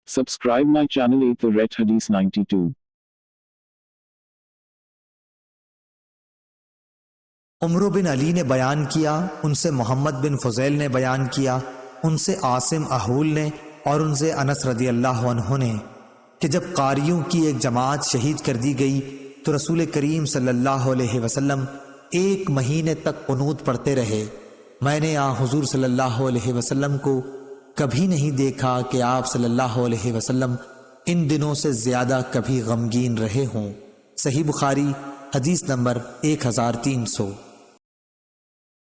Subscribe my channel 8 The Red Hadith 92. عمرو بن علی نے بیان کیا، ان سے محمد بن فضیل نے بیان کیا، ان سے عاصم احول نے اور ان سے انس رضی اللہ عنہ نے کہ جب قاریوں کی ایک جماعت شہید کر دی گئی تو رسول کریم صلی اللہ علیہ وسلم 1 مہینے تک قنوت پڑھتے رہے۔ میں نے حضور صلی اللہ علیہ وسلم کو کبھی نہیں دیکھا کہ آپ صلی اللہ علیہ وسلم ان دنوں سے زیادہ کبھی غمگین رہے ہوں۔ صحیح بخاری حدیث نمبر 1300۔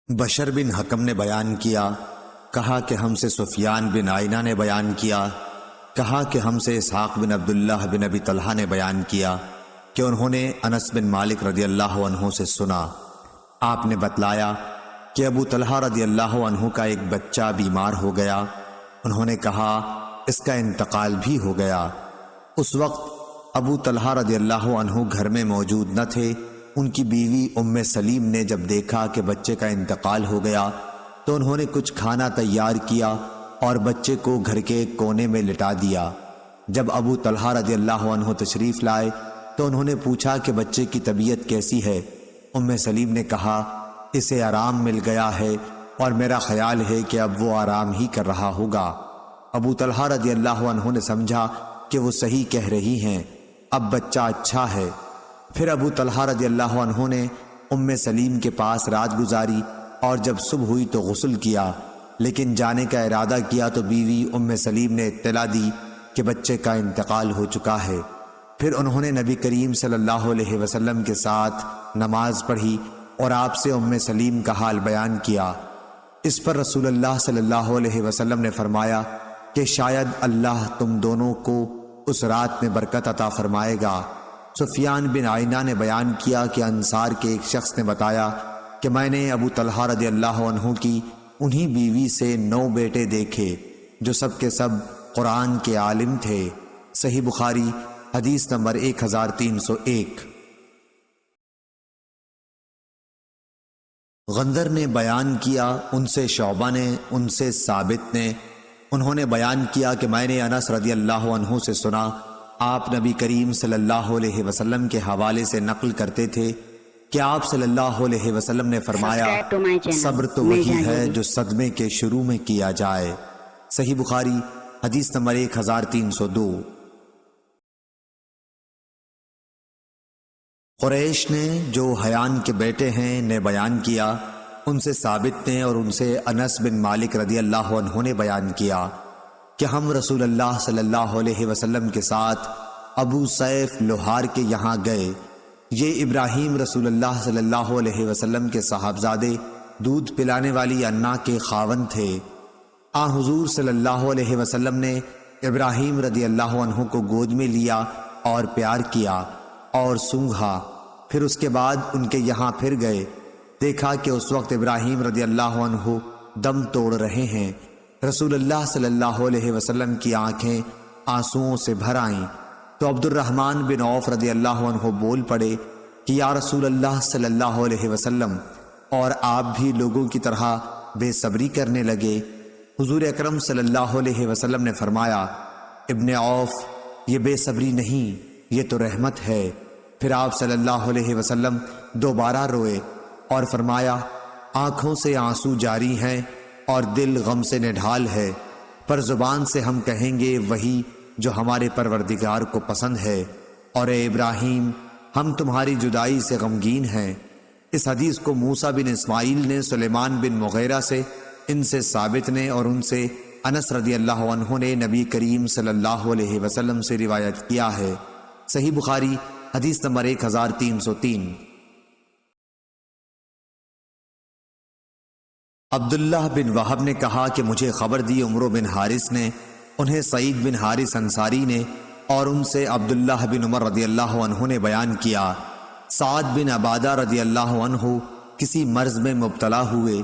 بشر بن حکم نے بیان کیا، کہا کہ ہم سے سفیان بن عینہ نے بیان کیا، کہا کہ ہم سے اسحاق بن عبداللہ بن ابی طلحہ نے بیان کیا کہ انہوں نے انس بن مالک رضی اللہ عنہ سے سنا۔ آپ نے بتلایا کہ ابو طلحہ رضی اللہ عنہ کا ایک بچہ بیمار ہو گیا۔ انہوں نے کہا اس کا انتقال بھی ہو گیا۔ اس وقت ابو طلحہ رضی اللہ عنہ گھر میں موجود نہ تھے۔ ان کی بیوی ام سلیم نے جب دیکھا کہ بچے کا انتقال ہو گیا تو انہوں نے کچھ کھانا تیار کیا اور بچے کو گھر کے کونے میں لٹا دیا۔ جب ابو طلحہ رضی اللہ عنہ تشریف لائے تو انہوں نے پوچھا کہ بچے کی طبیعت کیسی ہے؟ ام سلیم نے کہا اسے آرام مل گیا ہے اور میرا خیال ہے کہ اب وہ آرام ہی کر رہا ہوگا۔ ابو طلحہ رضی اللہ عنہ نے سمجھا کہ وہ صحیح کہہ رہی ہیں، اب بچہ اچھا ہے۔ پھر ابو طلحہ رضی اللہ عنہ نے ام سلیم کے پاس رات گزاری اور جب صبح ہوئی تو غسل کیا، لیکن جانے کا ارادہ کیا تو بیوی ام سلیم نے اطلاع دی کہ بچے کا انتقال ہو چکا ہے۔ پھر انہوں نے نبی کریم صلی اللہ علیہ وسلم کے ساتھ نماز پڑھی اور آپ سے ام سلیم کا حال بیان کیا۔ اس پر رسول اللہ صلی اللہ علیہ وسلم نے فرمایا کہ شاید اللہ تم دونوں کو اس رات میں برکت عطا فرمائے گا۔ سفیان بن عینہ نے بیان کیا کہ انصار کے ایک شخص نے بتایا کہ میں نے ابو طلحہ رضی اللہ عنہ کی انہی بیوی سے 9 بیٹے دیکھے جو سب کے سب قرآن کے عالم تھے۔ صحیح بخاری حدیث نمبر 1301۔ غندر نے بیان کیا، ان سے شعبہ نے، ان سے ثابت نے، انہوں نے بیان کیا کہ میں نے انس رضی اللہ عنہ سے سنا، آپ نبی کریم صلی اللہ علیہ وسلم کے حوالے سے نقل کرتے تھے کہ آپ صلی اللہ علیہ وسلم نے فرمایا صبر تو وہی ہے جو صدمے کے شروع میں کیا جائے۔ صحیح بخاری حدیث نمبر 1302۔ قریش نے جو حیان کے بیٹے ہیں نے بیان کیا، ان سے ثابت نے اور ان سے انس بن مالک رضی اللہ عنہ نے بیان کیا کہ ہم رسول اللہ صلی اللہ علیہ وسلم کے ساتھ ابو سیف لوہار کے یہاں گئے۔ یہ ابراہیم رسول اللہ صلی اللہ علیہ وسلم کے صاحبزادے دودھ پلانے والی انا کے خاوند تھے۔ حضور صلی اللہ علیہ وسلم نے ابراہیم رضی اللہ عنہ کو گود میں لیا اور پیار کیا اور سونگھا۔ پھر اس کے بعد ان کے یہاں پھر گئے، دیکھا کہ اس وقت ابراہیم رضی اللہ عنہ دم توڑ رہے ہیں۔ رسول اللہ صلی اللہ علیہ وسلم کی آنکھیں آنسوؤں سے بھر آئیں تو عبد الرحمن بن عوف رضی اللہ عنہ بول پڑے کہ یا رسول اللہ صلی اللہ علیہ وسلم، اور آپ بھی لوگوں کی طرح بے صبری کرنے لگے۔ حضور اکرم صلی اللہ علیہ وسلم نے فرمایا ابن عوف، یہ بے صبری نہیں، یہ تو رحمت ہے۔ پھر آپ صلی اللہ علیہ وسلم دوبارہ روئے اور فرمایا آنکھوں سے آنسو جاری ہیں اور دل غم سے نڈھال ہے، پر زبان سے ہم کہیں گے وہی جو ہمارے پروردگار کو پسند ہے، اور اے ابراہیم ہم تمہاری جدائی سے غمگین ہیں۔ اس حدیث کو موسیٰ بن اسماعیل نے سلیمان بن مغیرہ سے، ان سے ثابت نے اور ان سے انس رضی اللہ عنہ نے نبی کریم صلی اللہ علیہ وسلم سے روایت کیا ہے۔ صحیح بخاری حدیث نمبر 1303۔ عبداللہ بن وہب نے کہا کہ مجھے خبر دی عمرو بن حارث نے، انہیں سعید بن حارث انصاری نے اور ان سے عبداللہ بن عمر رضی اللہ عنہ نے بیان کیا، سعد بن عبادہ رضی اللہ عنہ کسی مرض میں مبتلا ہوئے۔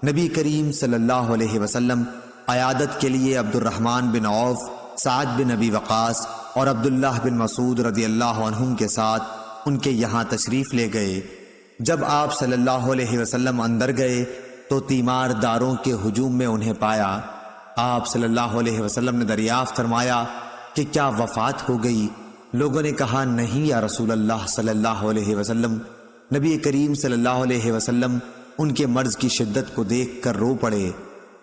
نبی کریم صلی اللہ علیہ وسلم عیادت کے لیے عبد الرحمن بن عوف، سعد بن ابی وقاص اور عبداللہ بن مسعود رضی اللہ عنہم کے ساتھ ان کے یہاں تشریف لے گئے۔ جب آپ صلی اللہ علیہ وسلم اندر گئے تو تیمار داروں کے ہجوم میں انہیں پایا۔ آپ صلی اللہ علیہ وسلم نے دریافت فرمایا کہ کیا وفات ہو گئی؟ لوگوں نے کہا نہیں یا رسول اللہ صلی اللہ علیہ وسلم۔ نبی کریم صلی اللہ علیہ وسلم ان کے مرض کی شدت کو دیکھ کر رو پڑے۔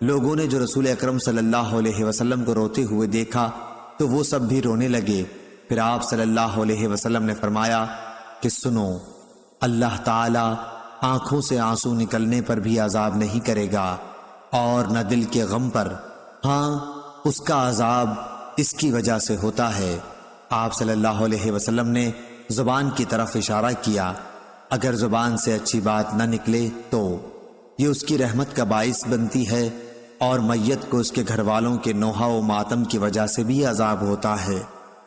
لوگوں نے جو رسول اکرم صلی اللہ علیہ وسلم کو روتے ہوئے دیکھا تو وہ سب بھی رونے لگے۔ پھر آپ صلی اللہ علیہ وسلم نے فرمایا کہ سنو، اللہ تعالی آنکھوں سے آنسو نکلنے پر بھی عذاب نہیں کرے گا اور نہ دل کے غم پر، ہاں اس کا عذاب اس کی وجہ سے ہوتا ہے۔ آپ صلی اللہ علیہ وسلم نے زبان کی طرف اشارہ کیا، اگر زبان سے اچھی بات نہ نکلے تو یہ اس کی رحمت کا باعث بنتی ہے، اور میت کو اس کے گھر والوں کے نوحہ و ماتم کی وجہ سے بھی عذاب ہوتا ہے۔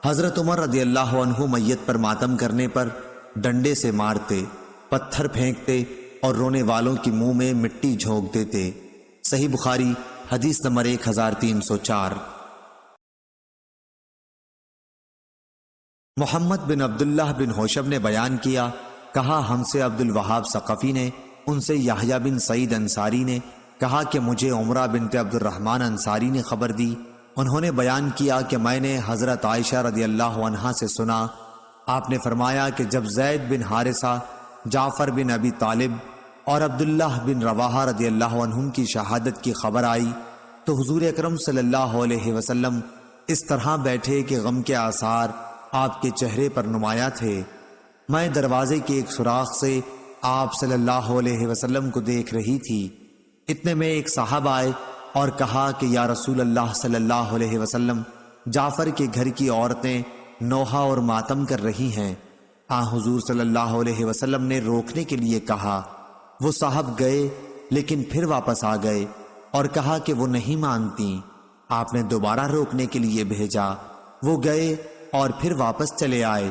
حضرت عمر رضی اللہ عنہ میت پر ماتم کرنے پر ڈنڈے سے مارتے، پتھر پھینکتے اور رونے والوں کی منہ میں مٹی جھونک دیتے۔ صحیح بخاری حدیث نمبر 1304۔ محمد بن عبداللہ بن ہوشب نے بیان کیا، کہا ہم سے عبد الوہاب ثقفی نے، ان سے یحییٰ بن سعید انصاری نے کہا کہ مجھے عمرہ بنت عبد الرحمن انصاری نے خبر دی۔ انہوں نے بیان کیا کہ میں نے حضرت عائشہ رضی اللہ عنہا سے سنا، آپ نے فرمایا کہ جب زید بن حارثہ، جعفر بن ابی طالب اور عبداللہ بن رواحہ رضی اللہ عنہم کی شہادت کی خبر آئی تو حضور اکرم صلی اللہ علیہ وسلم اس طرح بیٹھے کہ غم کے آثار آپ کے چہرے پر نمایاں تھے۔ میں دروازے کے ایک سوراخ سے آپ صلی اللہ علیہ وسلم کو دیکھ رہی تھی۔ اتنے میں ایک صاحب آئے اور کہا کہ یا رسول اللہ صلی اللہ علیہ وسلم، جعفر کے گھر کی عورتیں نوحہ اور ماتم کر رہی ہیں۔ حضور صلی اللہ علیہ وسلم نے روکنے کے لیے کہا، وہ صاحب گئے لیکن پھر واپس آ گئے اور کہا کہ وہ نہیں مانتی۔ آپ نے دوبارہ روکنے کے لیے بھیجا، وہ گئے اور پھر واپس چلے آئے۔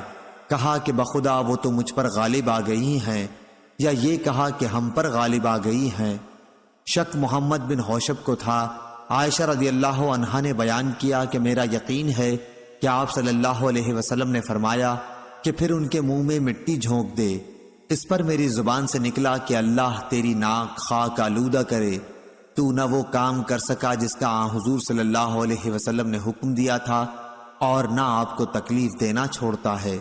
کہا کہ بخدا وہ تو مجھ پر غالب آ گئی ہیں، یا یہ کہا کہ ہم پر غالب آ گئی ہیں۔ شک محمد بن ہوشب کو تھا۔ عائشہ رضی اللہ عنہا نے بیان کیا کہ میرا یقین ہے کہ آپ صلی اللہ علیہ وسلم نے فرمایا کہ پھر ان کے منہ میں مٹی جھونک دے۔ اس پر میری زبان سے نکلا کہ اللہ تیری ناک خاک آلودہ کرے، تو نہ وہ کام کر سکا جس کا حضور صلی اللہ علیہ وسلم نے حکم دیا تھا، اور نہ آپ کو تکلیف دینا چھوڑتا ہے۔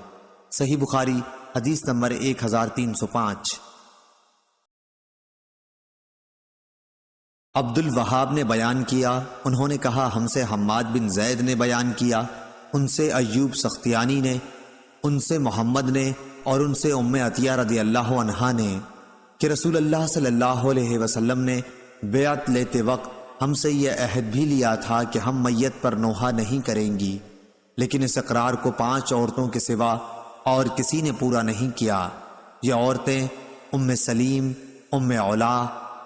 صحیح بخاری حدیث نمبر 1305۔ عبد الوہاب نے بیان کیا، انہوں نے کہا ہم سے حماد بن زید نے بیان کیا، ان سے ایوب سختیانی نے، ان سے محمد نے، اور ان سے ام عطیہ رضی اللہ عنہا نے کہ رسول اللہ صلی اللہ علیہ وسلم نے بیعت لیتے وقت ہم سے یہ عہد بھی لیا تھا کہ ہم میت پر نوحہ نہیں کریں گی، لیکن اس اقرار کو 5 عورتوں کے سوا اور کسی نے پورا نہیں کیا۔ یہ عورتیں ام سلیم، ام علا،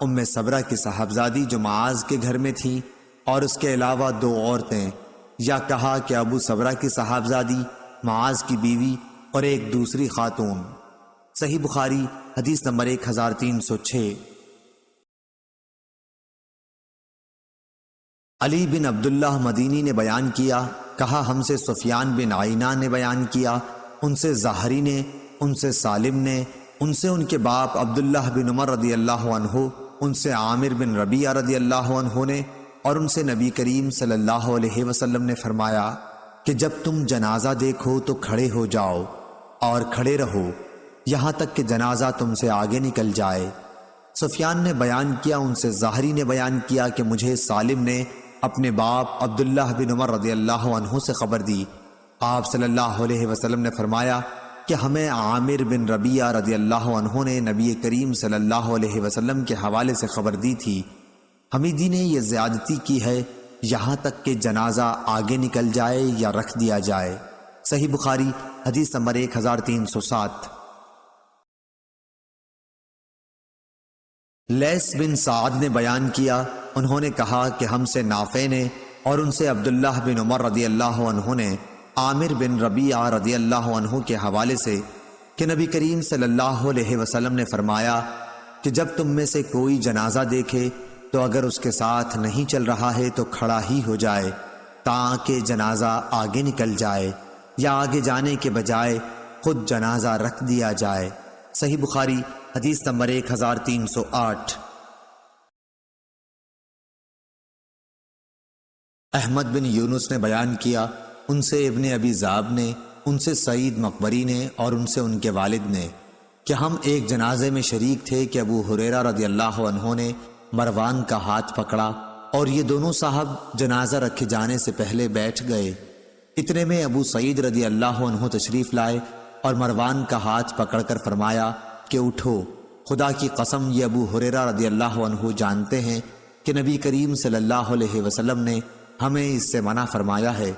ام صبرہ کی صاحبزادی جو معاذ کے گھر میں تھی، اور اس کے علاوہ 2 عورتیں، یا کہا کہ ابو صبرہ کی صاحبزادی، معاذ کی بیوی، اور ایک دوسری خاتون۔ صحیح بخاری حدیث نمبر 1306۔ علی بن عبداللہ مدینی نے بیان کیا، کہا ہم سے سفیان بن عینہ نے بیان کیا، ان سے زہری نے، ان سے سالم نے، ان سے ان کے باپ عبداللہ بن عمر رضی اللہ عنہ، ان سے عامر بن ربیعہ رضی اللہ عنہ نے، اور ان سے نبی کریم صلی اللہ علیہ وسلم نے فرمایا کہ جب تم جنازہ دیکھو تو کھڑے ہو جاؤ اور کھڑے رہو یہاں تک کہ جنازہ تم سے آگے نکل جائے۔ سفیان نے بیان کیا، ان سے زہری نے بیان کیا کہ مجھے سالم نے اپنے باپ عبداللہ بن عمر رضی اللہ عنہ سے خبر دی۔ آپ صلی اللہ علیہ وسلم نے فرمایا کہ ہمیں عامر بن ربیعہ رضی اللہ عنہ نے نبی کریم صلی اللہ علیہ وسلم کے حوالے سے خبر دی تھی، حمیدی نے یہ زیادتی کی ہے یہاں تک کہ جنازہ آگے نکل جائے یا رکھ دیا جائے۔ صحیح بخاری حدیث نمبر 1307۔ لیث بن سعد نے بیان کیا، انہوں نے کہا کہ ہم سے نافع نے اور ان سے عبداللہ بن عمر رضی اللہ عنہ نے عامر بن ربیعہ رضی اللہ عنہ کے حوالے سے کہ نبی کریم صلی اللہ علیہ وسلم نے فرمایا کہ جب تم میں سے کوئی جنازہ دیکھے تو اگر اس کے ساتھ نہیں چل رہا ہے تو کھڑا ہی ہو جائے تاکہ جنازہ آگے نکل جائے، یا آگے جانے کے بجائے خود جنازہ رکھ دیا جائے۔ صحیح بخاری حدیث نمبر 1308۔ احمد بن یونس نے بیان کیا، ان سے ابن ابی ذئب نے، ان سے سعید مقبری نے اور ان سے ان کے والد نے کہ ہم ایک جنازے میں شریک تھے کہ ابو ہریرہ رضی اللہ عنہ نے مروان کا ہاتھ پکڑا اور یہ دونوں صاحب جنازہ رکھے جانے سے پہلے بیٹھ گئے۔ اتنے میں ابو سعید رضی اللہ عنہ تشریف لائے اور مروان کا ہاتھ پکڑ کر فرمایا کہ اٹھو، خدا کی قسم یہ ابو ہریرہ رضی اللہ عنہ جانتے ہیں کہ نبی کریم صلی اللہ علیہ وسلم نے ہمیں اس سے منع فرمایا ہے۔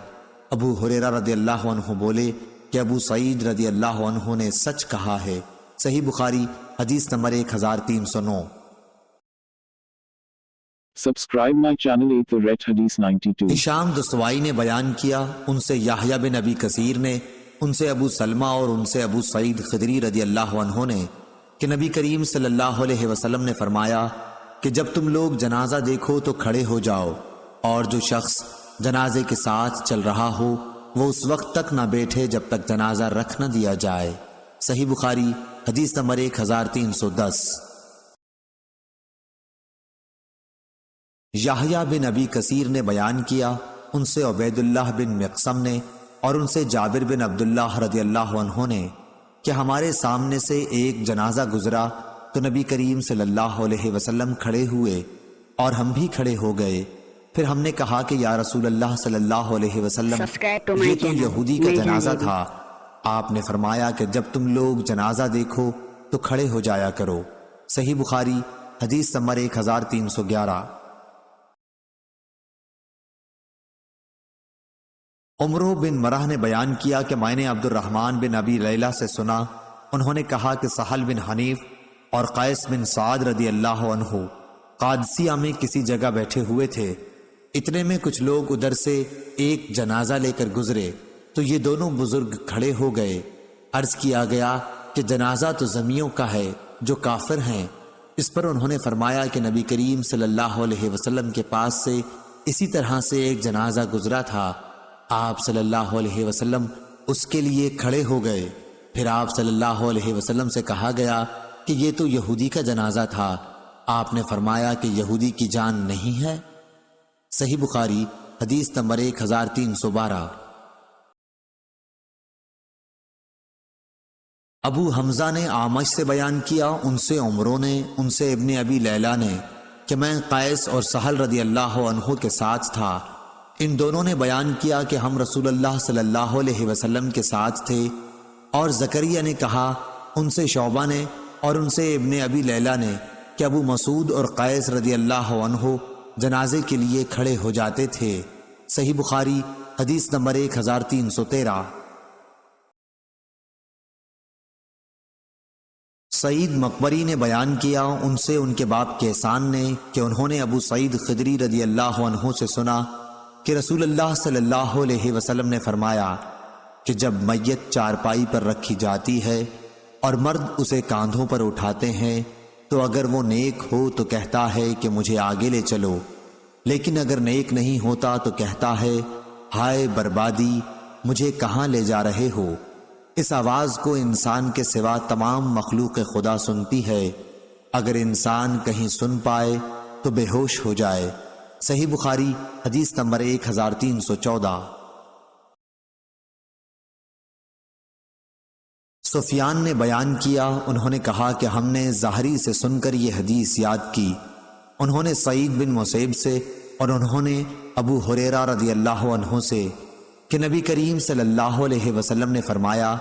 ابو ہریرہ رضی اللہ عنہ بولے کہ ابو سعید رضی اللہ عنہ نے سچ کہا ہے۔ صحیح بخاری حدیث number 1309۔ Subscribe my channel The Red Hadith 92. ہشام دستوائی نے بیان کیا، ان سے یحییٰ بن ابی کثیر نے، ان سے ابو سلمہ اور ان سے ابو سعید خدری رضی اللہ عنہ نے کہ نبی کریم صلی اللہ علیہ وسلم نے فرمایا کہ جب تم لوگ جنازہ دیکھو تو کھڑے ہو جاؤ، اور جو شخص جنازے کے ساتھ چل رہا ہو وہ اس وقت تک نہ بیٹھے جب تک جنازہ رکھ نہ دیا جائے۔ صحیح بخاری حدیث نمبر 1310۔ یحییٰ بن ابی کثیر نے بیان کیا، ان سے عبید اللہ بن مقسم نے اور ان سے جابر بن عبداللہ رضی اللہ عنہ نے کہ ہمارے سامنے سے ایک جنازہ گزرا تو نبی کریم صلی اللہ علیہ وسلم کھڑے ہوئے اور ہم بھی کھڑے ہو گئے۔ پھر ہم نے کہا کہ یا رسول اللہ صلی اللہ علیہ وسلم، یہ تو یہودی کا جنازہ تھا۔ آپ نے فرمایا کہ جب تم لوگ جنازہ دیکھو تو کھڑے ہو جایا کرو۔ صحیح بخاری حدیث نمبر 1311۔ عمرو بن مرہ نے بیان کیا کہ میں نے عبد الرحمن بن ابی لیلہ سے سنا، انہوں نے کہا کہ سہل بن حنیف اور قیس بن سعد رضی اللہ عنہ قادسیہ میں کسی جگہ بیٹھے ہوئے تھے۔ اتنے میں کچھ لوگ ادھر سے ایک جنازہ لے کر گزرے تو یہ دونوں بزرگ کھڑے ہو گئے۔ عرض کیا گیا کہ جنازہ تو زمیوں کا ہے جو کافر ہیں۔ اس پر انہوں نے فرمایا کہ نبی کریم صلی اللہ علیہ وسلم کے پاس سے اسی طرح سے ایک جنازہ گزرا تھا، آپ صلی اللہ علیہ وسلم اس کے لیے کھڑے ہو گئے۔ پھر آپ صلی اللہ علیہ وسلم سے کہا گیا کہ یہ تو یہودی کا جنازہ تھا۔ آپ نے فرمایا کہ یہودی کی جان نہیں ہے۔ صحیح بخاری حدیث نمبر 1312۔ ابو حمزہ نے اعمش سے بیان کیا، ان سے عمرو نے، ان سے ابن ابی لیلہ نے کہ میں قیس اور سہل رضی اللہ عنہ کے ساتھ تھا۔ ان دونوں نے بیان کیا کہ ہم رسول اللہ صلی اللہ علیہ وسلم کے ساتھ تھے۔ اور زکریا نے کہا، ان سے شعبہ نے اور ان سے ابن ابی لیلہ نے کہ ابو مسعود اور قیس رضی اللہ عنہ جنازے کے لیے کھڑے ہو جاتے تھے۔ صحیح بخاری حدیث نمبر 1313۔ سعید مقبری نے بیان کیا، ان سے ان کے باپ کیسان نے کہ انہوں نے ابو سعید خدری رضی اللہ عنہ سے سنا کہ رسول اللہ صلی اللہ علیہ وسلم نے فرمایا کہ جب میت چارپائی پر رکھی جاتی ہے اور مرد اسے کاندھوں پر اٹھاتے ہیں تو اگر وہ نیک ہو تو کہتا ہے کہ مجھے آگے لے چلو، لیکن اگر نیک نہیں ہوتا تو کہتا ہے ہائے بربادی، مجھے کہاں لے جا رہے ہو۔ اس آواز کو انسان کے سوا تمام مخلوق خدا سنتی ہے، اگر انسان کہیں سن پائے تو بے ہوش ہو جائے۔ صحیح بخاری حدیث نمبر 1314۔ سفیان نے بیان کیا، انہوں نے کہا کہ ہم نے زہری سے سن کر یہ حدیث یاد کی، انہوں نے سعید بن مسیب سے اور انہوں نے ابو ہریرہ رضی اللہ عنہ سے کہ نبی کریم صلی اللہ علیہ وسلم نے فرمایا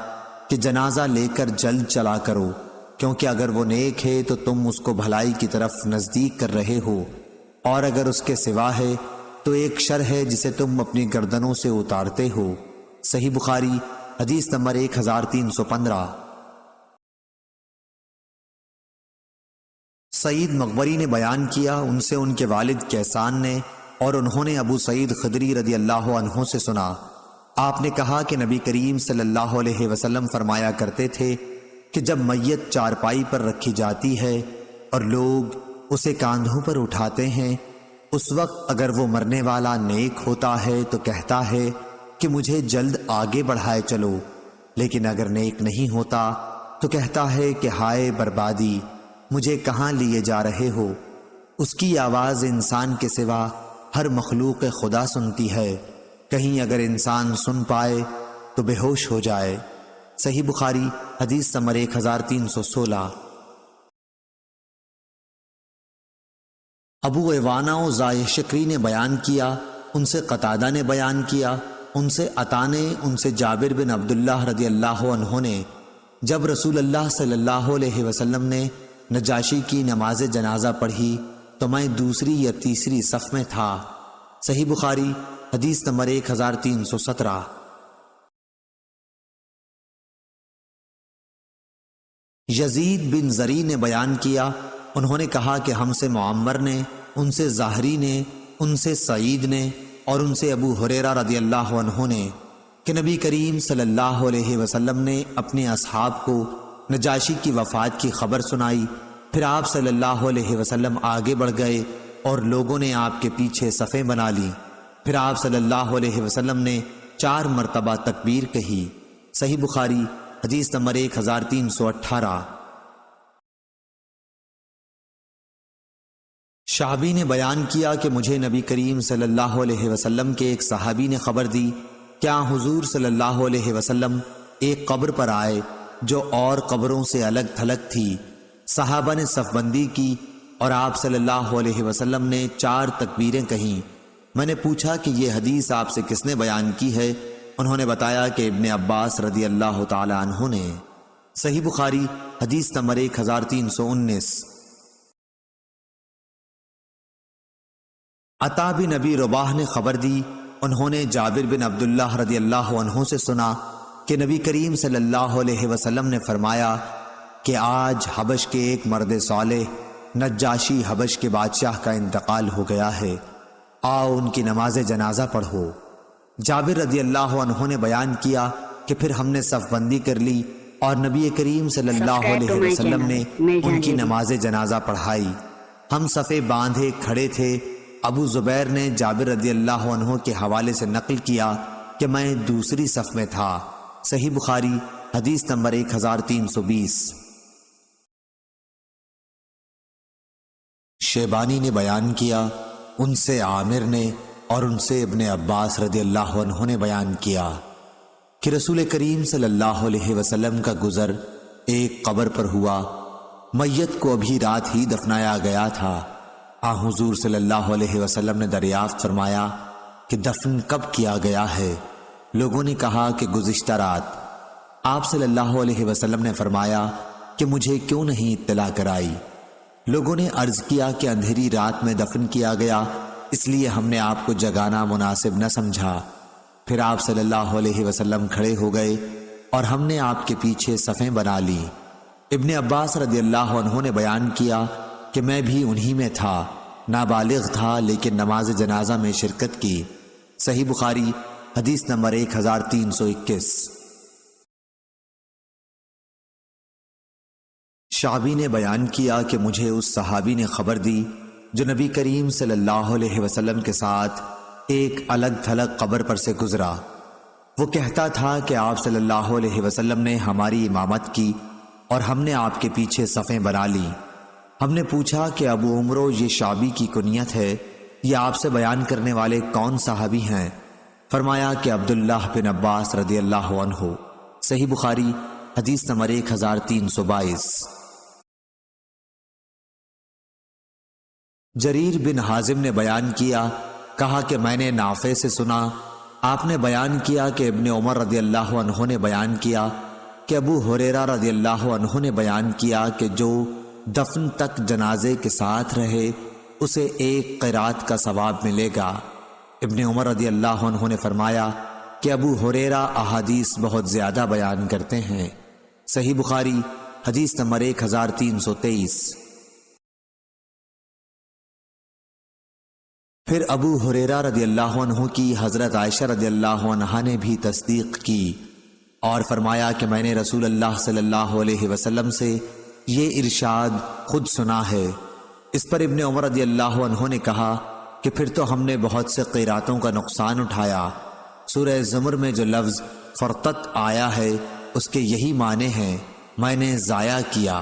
کہ جنازہ لے کر جلد چلا کرو، کیونکہ اگر وہ نیک ہے تو تم اس کو بھلائی کی طرف نزدیک کر رہے ہو، اور اگر اس کے سوا ہے تو ایک شر ہے جسے تم اپنی گردنوں سے اتارتے ہو۔ صحیح بخاری حدیث نمبر 1315۔ سعید مقبری نے بیان کیا، ان سے ان کے والد کیسان نے اور انہوں نے ابو سعید خدری رضی اللہ عنہ سے سنا، آپ نے کہا کہ نبی کریم صلی اللہ علیہ وسلم فرمایا کرتے تھے کہ جب میت چارپائی پر رکھی جاتی ہے اور لوگ اسے کاندھوں پر اٹھاتے ہیں، اس وقت اگر وہ مرنے والا نیک ہوتا ہے تو کہتا ہے کہ مجھے جلد آگے بڑھائے چلو، لیکن اگر نیک نہیں ہوتا تو کہتا ہے کہ ہائے بربادی، مجھے کہاں لیے جا رہے ہو۔ اس کی آواز انسان کے سوا ہر مخلوق خدا سنتی ہے، کہیں اگر انسان سن پائے تو بے ہوش ہو جائے۔ صحیح بخاری حدیث نمبر 1316۔ ابو عوانہ و زائے شکری نے بیان کیا، ان سے قتادہ نے بیان کیا، ان سے عطا نے، ان سے جابر بن عبداللہ رضی اللہ عنہ نے، جب رسول اللہ صلی اللہ علیہ وسلم نے نجاشی کی نماز جنازہ پڑھی تو میں دوسری یا تیسری صف میں تھا۔ صحیح بخاری حدیث نمبر 1317۔ یزید بن زری نے بیان کیا، انہوں نے کہا کہ ہم سے معمر نے، ان سے ظاہری نے، ان سے سعید نے اور ان سے ابو ہریرہ رضی اللہ عنہ نے کہ نبی کریم صلی اللہ علیہ وسلم نے اپنے اصحاب کو نجاشی کی وفات کی خبر سنائی، پھر آپ صلی اللہ علیہ وسلم آگے بڑھ گئے اور لوگوں نے آپ کے پیچھے صفیں بنا لی، پھر آپ صلی اللہ علیہ وسلم نے 4 مرتبہ تکبیر کہی۔ صحیح بخاری حدیث نمبر 1318۔ شعبی نے بیان کیا کہ مجھے نبی کریم صلی اللہ علیہ وسلم کے ایک صحابی نے خبر دی کہ حضور صلی اللہ علیہ وسلم ایک قبر پر آئے جو اور قبروں سے الگ تھلگ تھی۔ صحابہ نے صف بندی کی اور آپ صلی اللہ علیہ وسلم نے 4 تکبیریں کہیں۔ میں نے پوچھا کہ یہ حدیث آپ سے کس نے بیان کی ہے؟ انہوں نے بتایا کہ ابن عباس رضی اللہ تعالی عنہ نے۔ صحیح بخاری حدیث نمبر 1319۔ عطا بن نبی رباح نے خبر دی، انہوں نے جابر بن عبداللہ رضی اللہ عنہ سے سنا کہ نبی کریم صلی اللہ علیہ وسلم نے فرمایا کہ آج حبش کے ایک مرد صالح نجاشی حبش کے بادشاہ کا انتقال ہو گیا ہے، آؤ ان کی نماز جنازہ پڑھو۔ جابر رضی اللہ عنہ نے بیان کیا کہ پھر ہم نے صف بندی کر لی اور نبی کریم صلی اللہ علیہ وسلم نے ان کی نماز جنازہ پڑھائی۔ ہم صفیں باندھے کھڑے تھے۔ ابو زبیر نے جابر رضی اللہ عنہ کے حوالے سے نقل کیا کہ میں دوسری صف میں تھا۔ صحیح بخاری حدیث نمبر 1320۔ شیبانی نے بیان کیا، ان سے عامر نے اور ان سے ابن عباس رضی اللہ عنہ نے بیان کیا کہ رسول کریم صلی اللہ علیہ وسلم کا گزر ایک قبر پر ہوا، میت کو ابھی رات ہی دفنایا گیا تھا۔ حضور صلی اللہ علیہ وسلم نے دریافت فرمایا کہ دفن کب کیا گیا ہے؟ لوگوں نے کہا کہ گزشتہ رات۔ آپ صلی اللہ علیہ وسلم نے فرمایا کہ مجھے کیوں نہیں اطلاع کرائی؟ لوگوں نے عرض کیا کہ اندھیری رات میں دفن کیا گیا، اس لیے ہم نے آپ کو جگانا مناسب نہ سمجھا۔ پھر آپ صلی اللہ علیہ وسلم کھڑے ہو گئے اور ہم نے آپ کے پیچھے صفیں بنا لی۔ ابن عباس رضی اللہ عنہ نے بیان کیا کہ میں بھی انہی میں تھا، نابالغ تھا لیکن نماز جنازہ میں شرکت کی۔ صحیح بخاری حدیث نمبر 1321۔ شعبی نے بیان کیا کہ مجھے اس صحابی نے خبر دی جو نبی کریم صلی اللہ علیہ وسلم کے ساتھ ایک الگ تھلگ قبر پر سے گزرا۔ وہ کہتا تھا کہ آپ صلی اللہ علیہ وسلم نے ہماری امامت کی اور ہم نے آپ کے پیچھے صفیں بنا لی۔ ہم نے پوچھا کہ ابو عمرو یہ شعبی کی کنیت ہے، یہ آپ سے بیان کرنے والے کون صحابی ہیں؟ فرمایا کہ عبداللہ بن عباس رضی اللہ عنہ۔ صحیح بخاری حدیث نمبر 1322۔ جریر بن حازم نے بیان کیا، کہا کہ میں نے نافع سے سنا، آپ نے بیان کیا کہ ابن عمر رضی اللہ عنہ نے بیان کیا کہ ابو ہریرہ رضی اللہ عنہ نے بیان کیا کہ جو دفن تک جنازے کے ساتھ رہے اسے ایک قرات کا ثواب ملے گا۔ ابن عمر رضی اللہ عنہ نے فرمایا کہ ابو ہریرہ احادیث بہت زیادہ بیان کرتے ہیں۔ صحیح بخاری حدیث نمبر 1323۔ پھر ابو ہریرہ رضی اللہ عنہ کی حضرت عائشہ رضی اللہ عنہا نے بھی تصدیق کی اور فرمایا کہ میں نے رسول اللہ صلی اللہ علیہ وسلم سے یہ ارشاد خود سنا ہے۔ اس پر ابن عمر رضی اللہ عنہ نے کہا کہ پھر تو ہم نے بہت سے قیراتوں کا نقصان اٹھایا۔ سورہ زمر میں جو لفظ فرتت آیا ہے اس کے یہی معنی ہیں میں نے ضائع کیا۔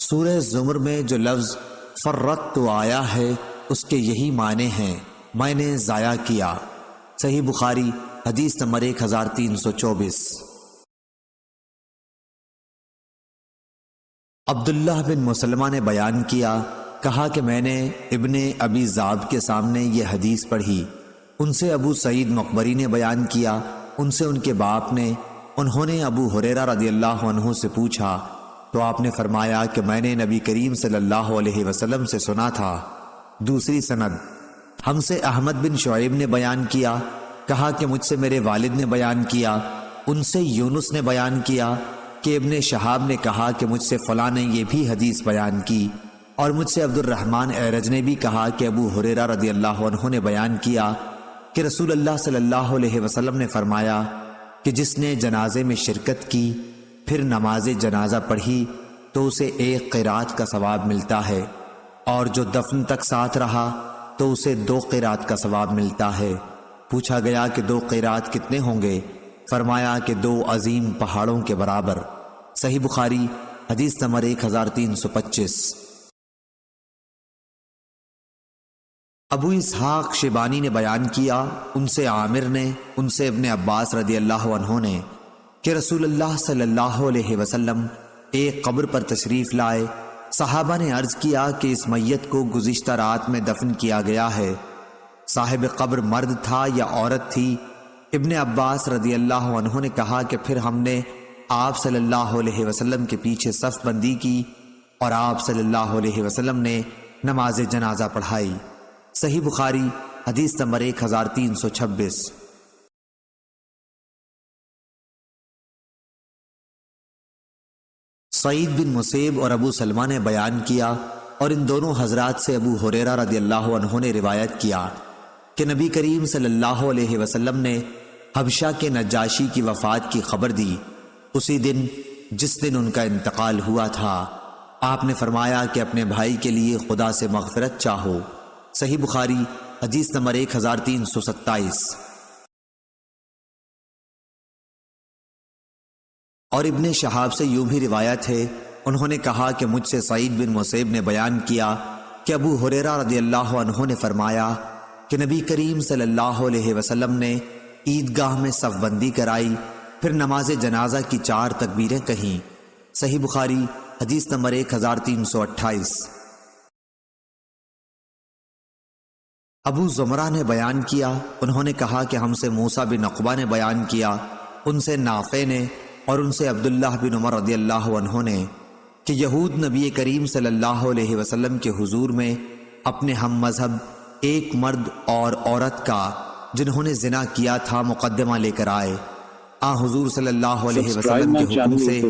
سورہ زمر میں جو لفظ فرت تو آیا ہے اس کے یہی معنی ہیں میں نے ضائع کیا۔ صحیح بخاری حدیث نمبر 1324۔ عبداللہ بن مسلمہ نے بیان کیا، کہا کہ میں نے ابن ابی ذئب کے سامنے یہ حدیث پڑھی، ان سے ابو سعید مقبری نے بیان کیا، ان سے ان کے باپ نے، انہوں نے ابو ہریرہ رضی اللہ عنہ سے پوچھا تو آپ نے فرمایا کہ میں نے نبی کریم صلی اللہ علیہ وسلم سے سنا تھا۔ دوسری سند ہم سے احمد بن شعیب نے بیان کیا، کہا کہ مجھ سے میرے والد نے بیان کیا، ان سے یونس نے بیان کیا کہ ابن شہاب نے کہا کہ مجھ سے فلاں نے یہ بھی حدیث بیان کی، اور مجھ سے عبد الرحمن اعرج نے بھی کہا کہ ابو ہریرہ رضی اللہ عنہ نے بیان کیا کہ رسول اللہ صلی اللہ علیہ وسلم نے فرمایا کہ جس نے جنازے میں شرکت کی پھر نماز جنازہ پڑھی تو اسے 1 قرات کا ثواب ملتا ہے، اور جو دفن تک ساتھ رہا تو اسے 2 قرات کا ثواب ملتا ہے۔ پوچھا گیا کہ 2 قرات کتنے ہوں گے؟ فرمایا کہ 2 عظیم پہاڑوں کے برابر۔ صحیح بخاری حدیث نمبر 1325۔ ابو اسحاق شیبانی نے بیان کیا، ان سے عامر نے، ان سے ابن عباس رضی اللہ عنہ نے کہ رسول اللہ صلی اللہ علیہ وسلم ایک قبر پر تشریف لائے۔ صحابہ نے عرض کیا کہ اس میت کو گزشتہ رات میں دفن کیا گیا ہے، صاحب قبر مرد تھا یا عورت تھی؟ ابن عباس رضی اللہ عنہ نے کہا کہ پھر ہم نے آپ صلی اللہ علیہ وسلم کے پیچھے صف بندی کی اور آپ صلی اللہ علیہ وسلم نے نماز جنازہ پڑھائی۔ صحیح بخاری حدیث نمبر 1326۔ سعید بن مسیب اور ابو سلمہ نے بیان کیا، اور ان دونوں حضرات سے ابو ہریرہ رضی اللہ عنہ نے روایت کیا کہ نبی کریم صلی اللہ علیہ وسلم نے حبشہ کے نجاشی کی وفات کی خبر دی اسی دن جس دن ان کا انتقال ہوا تھا۔ آپ نے فرمایا کہ اپنے بھائی کے لیے خدا سے مغفرت چاہو۔ صحیح بخاری حدیث نمبر 1327۔ اور ابن شہاب سے یوں بھی روایت ہے، انہوں نے کہا کہ مجھ سے سعید بن مسیب نے بیان کیا کہ ابو ہریرہ رضی اللہ عنہ نے فرمایا کہ نبی کریم صلی اللہ علیہ وسلم نے عیدگاہ میں صف بندی کرائی، پھر نماز جنازہ کی 4 تکبیریں کہیں۔ صحیح بخاری حدیث نمبر 1328۔ ابو زمرہ نے بیان کیا، انہوں نے کہا کہ ہم سے موسیٰ بن عقبہ نے بیان کیا، ان سے نافع نے اور ان سے عبداللہ بن عمر رضی اللہ عنہ نے کہ یہود نبی کریم صلی اللہ علیہ وسلم کے حضور میں اپنے ہم مذہب ایک مرد اور عورت کا جنہوں نے زنا کیا تھا مقدمہ لے کر آئے۔ حضور صلی اللہ علیہ وسلم کے حکم سے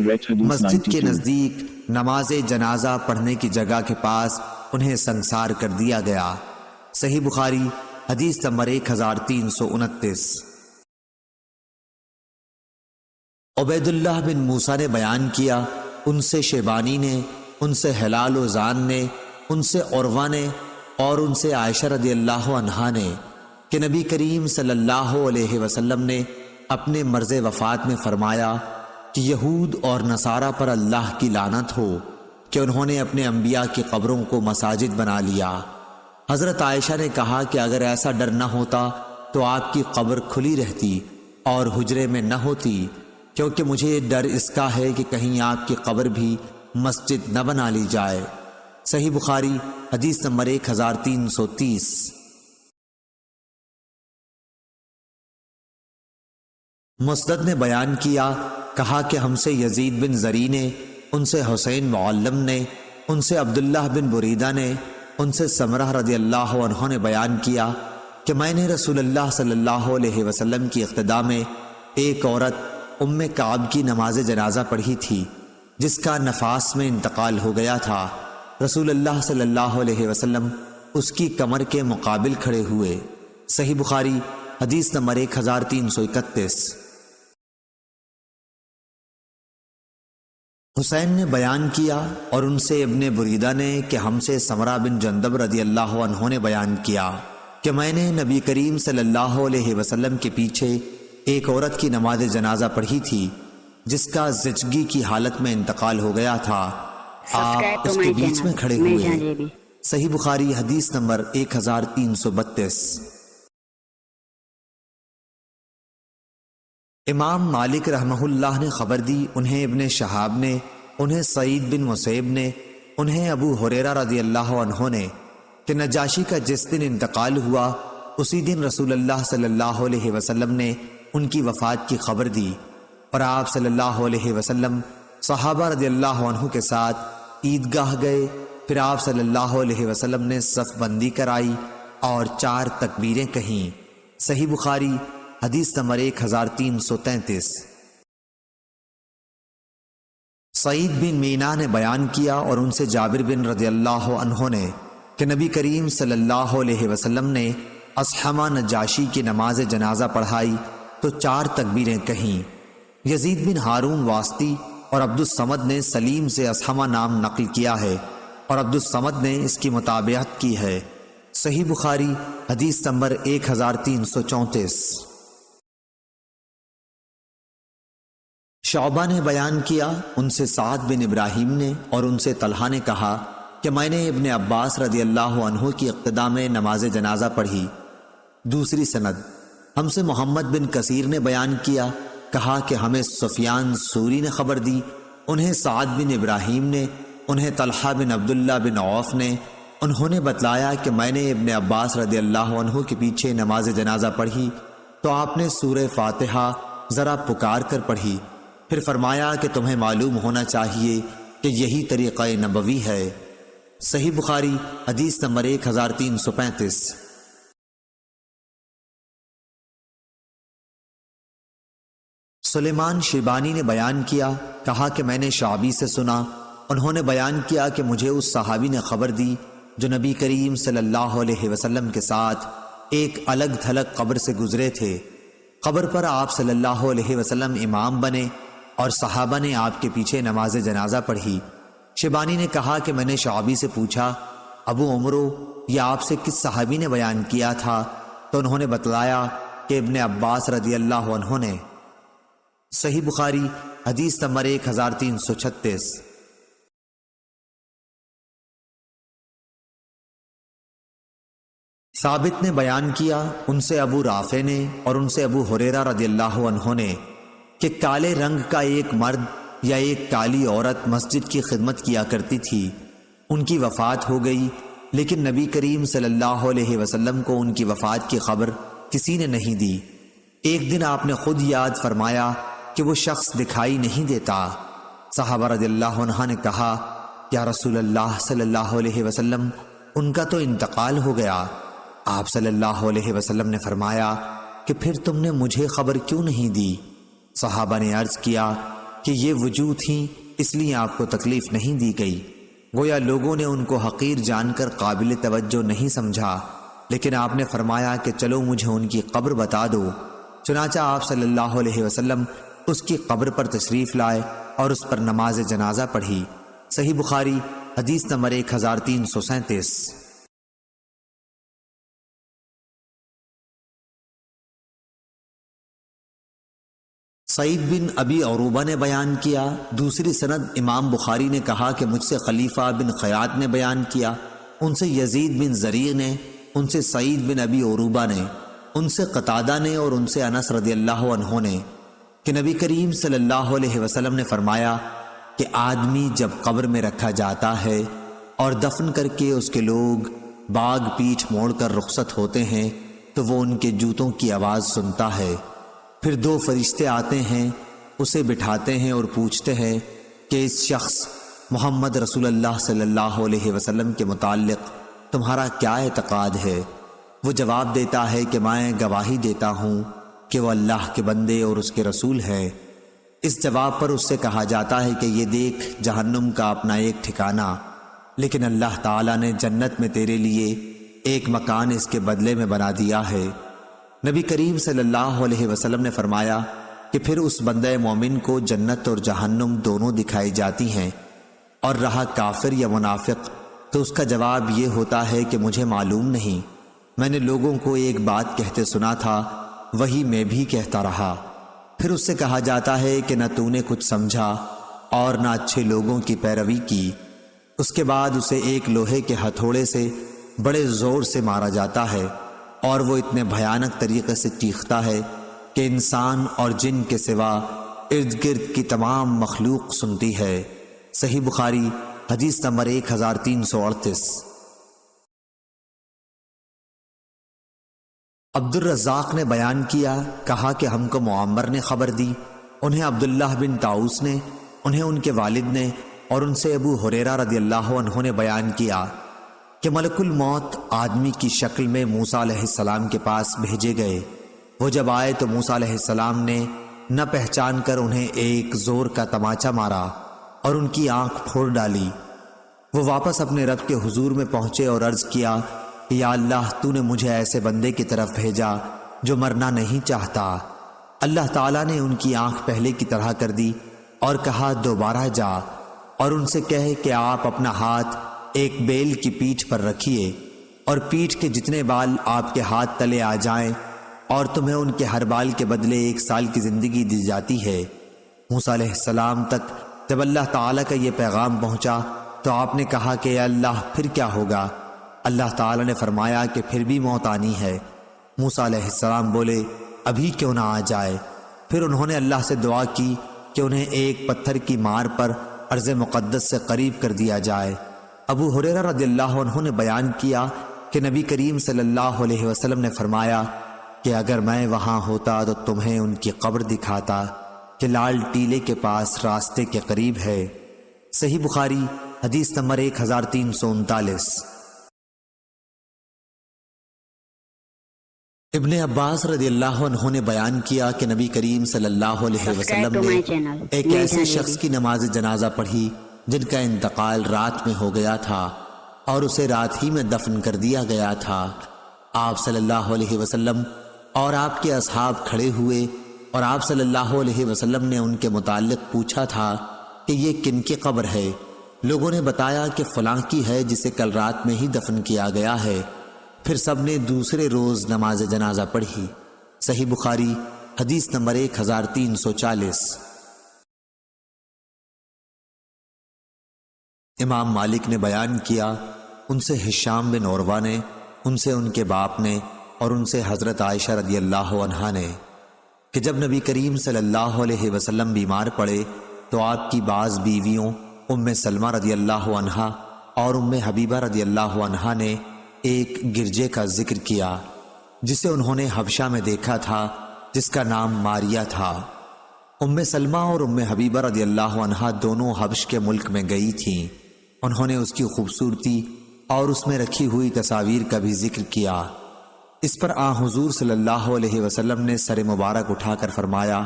مسجد کے نزدیک نماز جنازہ پڑھنے کی جگہ کے پاس انہیں سنسار کر دیا گیا۔ صحیح بخاری حدیث نمبر 1329۔ عبید اللہ بن موسیٰ نے بیان کیا، ان سے شیبانی نے، ان سے ہلال و زان نے، ان سے عروہ نے اور ان سے عائشہ رضی اللہ عنہا نے کہ نبی کریم صلی اللہ علیہ وسلم نے اپنے مرض وفات میں فرمایا کہ یہود اور نصارہ پر اللہ کی لعنت ہو کہ انہوں نے اپنے انبیاء کی قبروں کو مساجد بنا لیا۔ حضرت عائشہ نے کہا کہ اگر ایسا ڈر نہ ہوتا تو آپ کی قبر کھلی رہتی اور حجرے میں نہ ہوتی، کیونکہ مجھے ڈر اس کا ہے کہ کہیں آپ کی قبر بھی مسجد نہ بنا لی جائے۔ صحیح بخاری حدیث نمبر 1330۔ مسدد نے بیان کیا، کہا کہ ہم سے یزید بن زری نے، ان سے حسین معلم نے، ان سے عبداللہ بن بریدہ نے، ان سے سمرہ رضی اللہ عنہ نے بیان کیا کہ میں نے رسول اللہ صلی اللہ علیہ وسلم کی اقتداء میں ایک عورت ام کعب کی نماز جنازہ پڑھی تھی جس کا نفاس میں انتقال ہو گیا تھا۔ رسول اللہ صلی اللہ علیہ وسلم اس کی کمر کے مقابل کھڑے ہوئے۔ صحیح بخاری حدیث نمبر 1331۔ حسین نے بیان کیا اور ان سے ابن بریدہ نے کہ ہم سے سمرہ بن جندب رضی اللہ عنہ نے بیان کیا کہ میں نے نبی کریم صلی اللہ علیہ وسلم کے پیچھے ایک عورت کی نماز جنازہ پڑھی تھی جس کا زچگی کی حالت میں انتقال ہو گیا تھا، آپ اس کے بیچ میں کھڑے ہوئے۔ صحیح بخاری حدیث نمبر 1332۔ امام مالک رحمہ اللہ نے خبر دی، انہیں ابن شہاب نے، انہیں سعید بن مسیب نے، انہیں ابو ہریرہ رضی اللہ عنہ نے کہ نجاشی کا جس دن انتقال ہوا اسی دن رسول اللہ صلی اللہ علیہ وسلم نے ان کی وفات کی خبر دی، اور آپ صلی اللہ علیہ وسلم صحابہ رضی اللہ عنہ کے ساتھ عیدگاہ گئے۔ پھر آپ صلی اللہ علیہ وسلم نے صف بندی کرائی اور 4 تکبیریں کہیں۔ صحیح بخاری حدیث نمبر 1333۔ سعید بن مینا نے بیان کیا اور ان سے جابر بن رضی اللہ عنہ نے کہ نبی کریم صلی اللہ علیہ وسلم نے اصحمہ نجاشی کی نماز جنازہ پڑھائی تو 4 تکبیریں کہیں۔ یزید بن ہارون واسطی اور عبد الصمد نے سلیم سے اصحمہ نام نقل کیا ہے اور عبد الصمد نے اس کی متابعت کی ہے۔ صحیح بخاری حدیث نمبر 1334۔ شعبہ نے بیان کیا، ان سے سعد بن ابراہیم نے اور ان سے طلحہ نے کہا کہ میں نے ابن عباس رضی اللہ عنہ کی اقتداء میں نماز جنازہ پڑھی۔ دوسری سند، ہم سے محمد بن کثیر نے بیان کیا، کہا کہ ہمیں سفیان سوری نے خبر دی، انہیں سعد بن ابراہیم نے، انہیں طلحہ بن عبداللہ بن عوف نے، انہوں نے بتلایا کہ میں نے ابن عباس رضی اللہ عنہ کے پیچھے نماز جنازہ پڑھی تو آپ نے سورہ فاتحہ ذرا پکار کر پڑھی، پھر فرمایا کہ تمہیں معلوم ہونا چاہیے کہ یہی طریقہ نبوی ہے۔ صحیح بخاری حدیث نمبر 1335۔ سلیمان شیبانی نے بیان کیا، کہا کہ میں نے شعبی سے سنا، انہوں نے بیان کیا کہ مجھے اس صحابی نے خبر دی جو نبی کریم صلی اللہ علیہ وسلم کے ساتھ ایک الگ تھلگ قبر سے گزرے تھے۔ قبر پر آپ صلی اللہ علیہ وسلم امام بنے اور صحابہ نے آپ کے پیچھے نماز جنازہ پڑھی۔ شیبانی نے کہا کہ میں نے شعبی سے پوچھا، ابو عمرو یہ آپ سے کس صحابی نے بیان کیا تھا؟ تو انہوں نے بتلایا کہ ابن عباس رضی اللہ عنہ نے۔ صحیح بخاری حدیث نمبر 1336۔ ثابت نے بیان کیا، ان سے ابو رافع نے اور ان سے ابو ہریرہ رضی اللہ عنہ نے کہ کالے رنگ کا ایک مرد یا ایک کالی عورت مسجد کی خدمت کیا کرتی تھی، ان کی وفات ہو گئی، لیکن نبی کریم صلی اللہ علیہ وسلم کو ان کی وفات کی خبر کسی نے نہیں دی۔ ایک دن آپ نے خود یاد فرمایا کہ وہ شخص دکھائی نہیں دیتا۔ صحابہ رضی اللہ عنہ نے کہا، یا رسول اللہ صلی اللہ علیہ وسلم ان کا تو انتقال ہو گیا۔ آپ صلی اللہ علیہ وسلم نے فرمایا کہ پھر تم نے مجھے خبر کیوں نہیں دی؟ صحابہ نے عرض کیا کہ یہ وجوہ تھیں اس لیے آپ کو تکلیف نہیں دی گئی۔ گویا لوگوں نے ان کو حقیر جان کر قابل توجہ نہیں سمجھا، لیکن آپ نے فرمایا کہ چلو مجھے ان کی قبر بتا دو۔ چنانچہ آپ صلی اللہ علیہ وسلم اس کی قبر پر تشریف لائے اور اس پر نماز جنازہ پڑھی۔ صحیح بخاری حدیث نمبر 1337۔ سعید بن ابی عروبہ نے بیان کیا، دوسری سند امام بخاری نے کہا کہ مجھ سے خلیفہ بن خیاط نے بیان کیا، ان سے یزید بن زریع نے، ان سے سعید بن ابی عروبہ نے، ان سے قتادہ نے اور ان سے انس رضی اللہ عنہ نے کہ نبی کریم صلی اللہ علیہ وسلم نے فرمایا کہ آدمی جب قبر میں رکھا جاتا ہے اور دفن کر کے اس کے لوگ باغ پیٹھ موڑ کر رخصت ہوتے ہیں تو وہ ان کے جوتوں کی آواز سنتا ہے۔ پھر 2 فرشتے آتے ہیں، اسے بٹھاتے ہیں اور پوچھتے ہیں کہ اس شخص محمد رسول اللہ صلی اللہ علیہ وسلم کے متعلق تمہارا کیا اعتقاد ہے؟ وہ جواب دیتا ہے کہ میں گواہی دیتا ہوں کہ وہ اللہ کے بندے اور اس کے رسول ہیں۔ اس جواب پر اس سے کہا جاتا ہے کہ یہ دیکھ جہنم کا اپنا ایک ٹھکانہ، لیکن اللہ تعالیٰ نے جنت میں تیرے لیے ایک مکان اس کے بدلے میں بنا دیا ہے۔ نبی کریم صلی اللہ علیہ وسلم نے فرمایا کہ پھر اس بندہ مومن کو جنت اور جہنم دونوں دکھائی جاتی ہیں، اور رہا کافر یا منافق تو اس کا جواب یہ ہوتا ہے کہ مجھے معلوم نہیں، میں نے لوگوں کو ایک بات کہتے سنا تھا، وہی میں بھی کہتا رہا۔ پھر اس سے کہا جاتا ہے کہ نہ تو نے کچھ سمجھا اور نہ اچھے لوگوں کی پیروی کی۔ اس کے بعد اسے ایک لوہے کے ہتھوڑے سے بڑے زور سے مارا جاتا ہے اور وہ اتنے بھیانک طریقے سے چیختا ہے کہ انسان اور جن کے سوا ارد گرد کی تمام مخلوق سنتی ہے۔ صحیح بخاری حدیث نمبر 1338۔ عبد الرزاق نے بیان کیا، کہا کہ ہم کو معمر نے خبر دی، انہیں عبداللہ بن طاؤس نے، انہیں ان کے والد نے، اور ان سے ابو ہریرہ رضی اللہ عنہ نے بیان کیا کہ ملک الموت آدمی کی شکل میں موسیٰ علیہ السلام کے پاس بھیجے گئے۔ وہ جب آئے تو موسیٰ علیہ السلام نے نہ پہچان کر انہیں ایک زور کا تماچا مارا اور ان کی آنکھ پھوڑ ڈالی۔ وہ واپس اپنے رب کے حضور میں پہنچے اور عرض کیا کہ یا اللہ، تو نے مجھے ایسے بندے کی طرف بھیجا جو مرنا نہیں چاہتا۔ اللہ تعالیٰ نے ان کی آنکھ پہلے کی طرح کر دی اور کہا دوبارہ جا اور ان سے کہے کہ آپ اپنا ہاتھ ایک بیل کی پیٹھ پر رکھیے اور پیٹھ کے جتنے بال آپ کے ہاتھ تلے آ جائیں اور تمہیں ان کے ہر بال کے بدلے 1 سال کی زندگی دی جاتی ہے۔ موسیٰ علیہ السلام تک جب اللہ تعالیٰ کا یہ پیغام پہنچا تو آپ نے کہا کہ اے اللہ پھر کیا ہوگا؟ اللہ تعالیٰ نے فرمایا کہ پھر بھی موت آنی ہے۔ موسیٰ علیہ السلام بولے ابھی کیوں نہ آ جائے؟ پھر انہوں نے اللہ سے دعا کی کہ انہیں ایک پتھر کی مار پر ارض مقدس سے قریب کر دیا جائے۔ ابو ہریرہ رضی اللہ عنہ نے بیان کیا کہ نبی کریم صلی اللہ علیہ وسلم نے فرمایا کہ اگر میں وہاں ہوتا تو تمہیں ان کی قبر دکھاتا کہ لال ٹیلے کے پاس راستے کے قریب ہے۔ صحیح بخاری حدیث نمبر 1339۔ ابن عباس رضی اللہ عنہ نے بیان کیا کہ نبی کریم صلی اللہ علیہ وسلم نے ایک ایسے شخص کی نماز جنازہ پڑھی جن کا انتقال رات میں ہو گیا تھا اور اسے رات ہی میں دفن کر دیا گیا تھا۔ آپ صلی اللہ علیہ وسلم اور آپ کے اصحاب کھڑے ہوئے اور آپ صلی اللہ علیہ وسلم نے ان کے متعلق پوچھا تھا کہ یہ کن کی قبر ہے؟ لوگوں نے بتایا کہ فلاں کی ہے جسے کل رات میں ہی دفن کیا گیا ہے۔ پھر سب نے دوسرے روز نماز جنازہ پڑھی۔ صحیح بخاری حدیث نمبر 1340۔ امام مالک نے بیان کیا، ان سے ہشام بن عروہ نے، ان سے ان کے باپ نے اور ان سے حضرت عائشہ رضی اللہ عنہا نے کہ جب نبی کریم صلی اللہ علیہ وسلم بیمار پڑے تو آپ کی بعض بیویوں ام سلمہ رضی اللہ عنہا اور ام حبیبہ رضی اللہ عنہا نے ایک گرجے کا ذکر کیا جسے انہوں نے حبشہ میں دیکھا تھا، جس کا نام ماریہ تھا۔ ام سلمہ اور ام حبیبہ رضی اللہ عنہا دونوں حبش کے ملک میں گئی تھیں۔ انہوں نے اس کی خوبصورتی اور اس میں رکھی ہوئی تصاویر کا بھی ذکر کیا۔ اس پر حضور صلی اللہ علیہ وسلم نے سر مبارک اٹھا کر فرمایا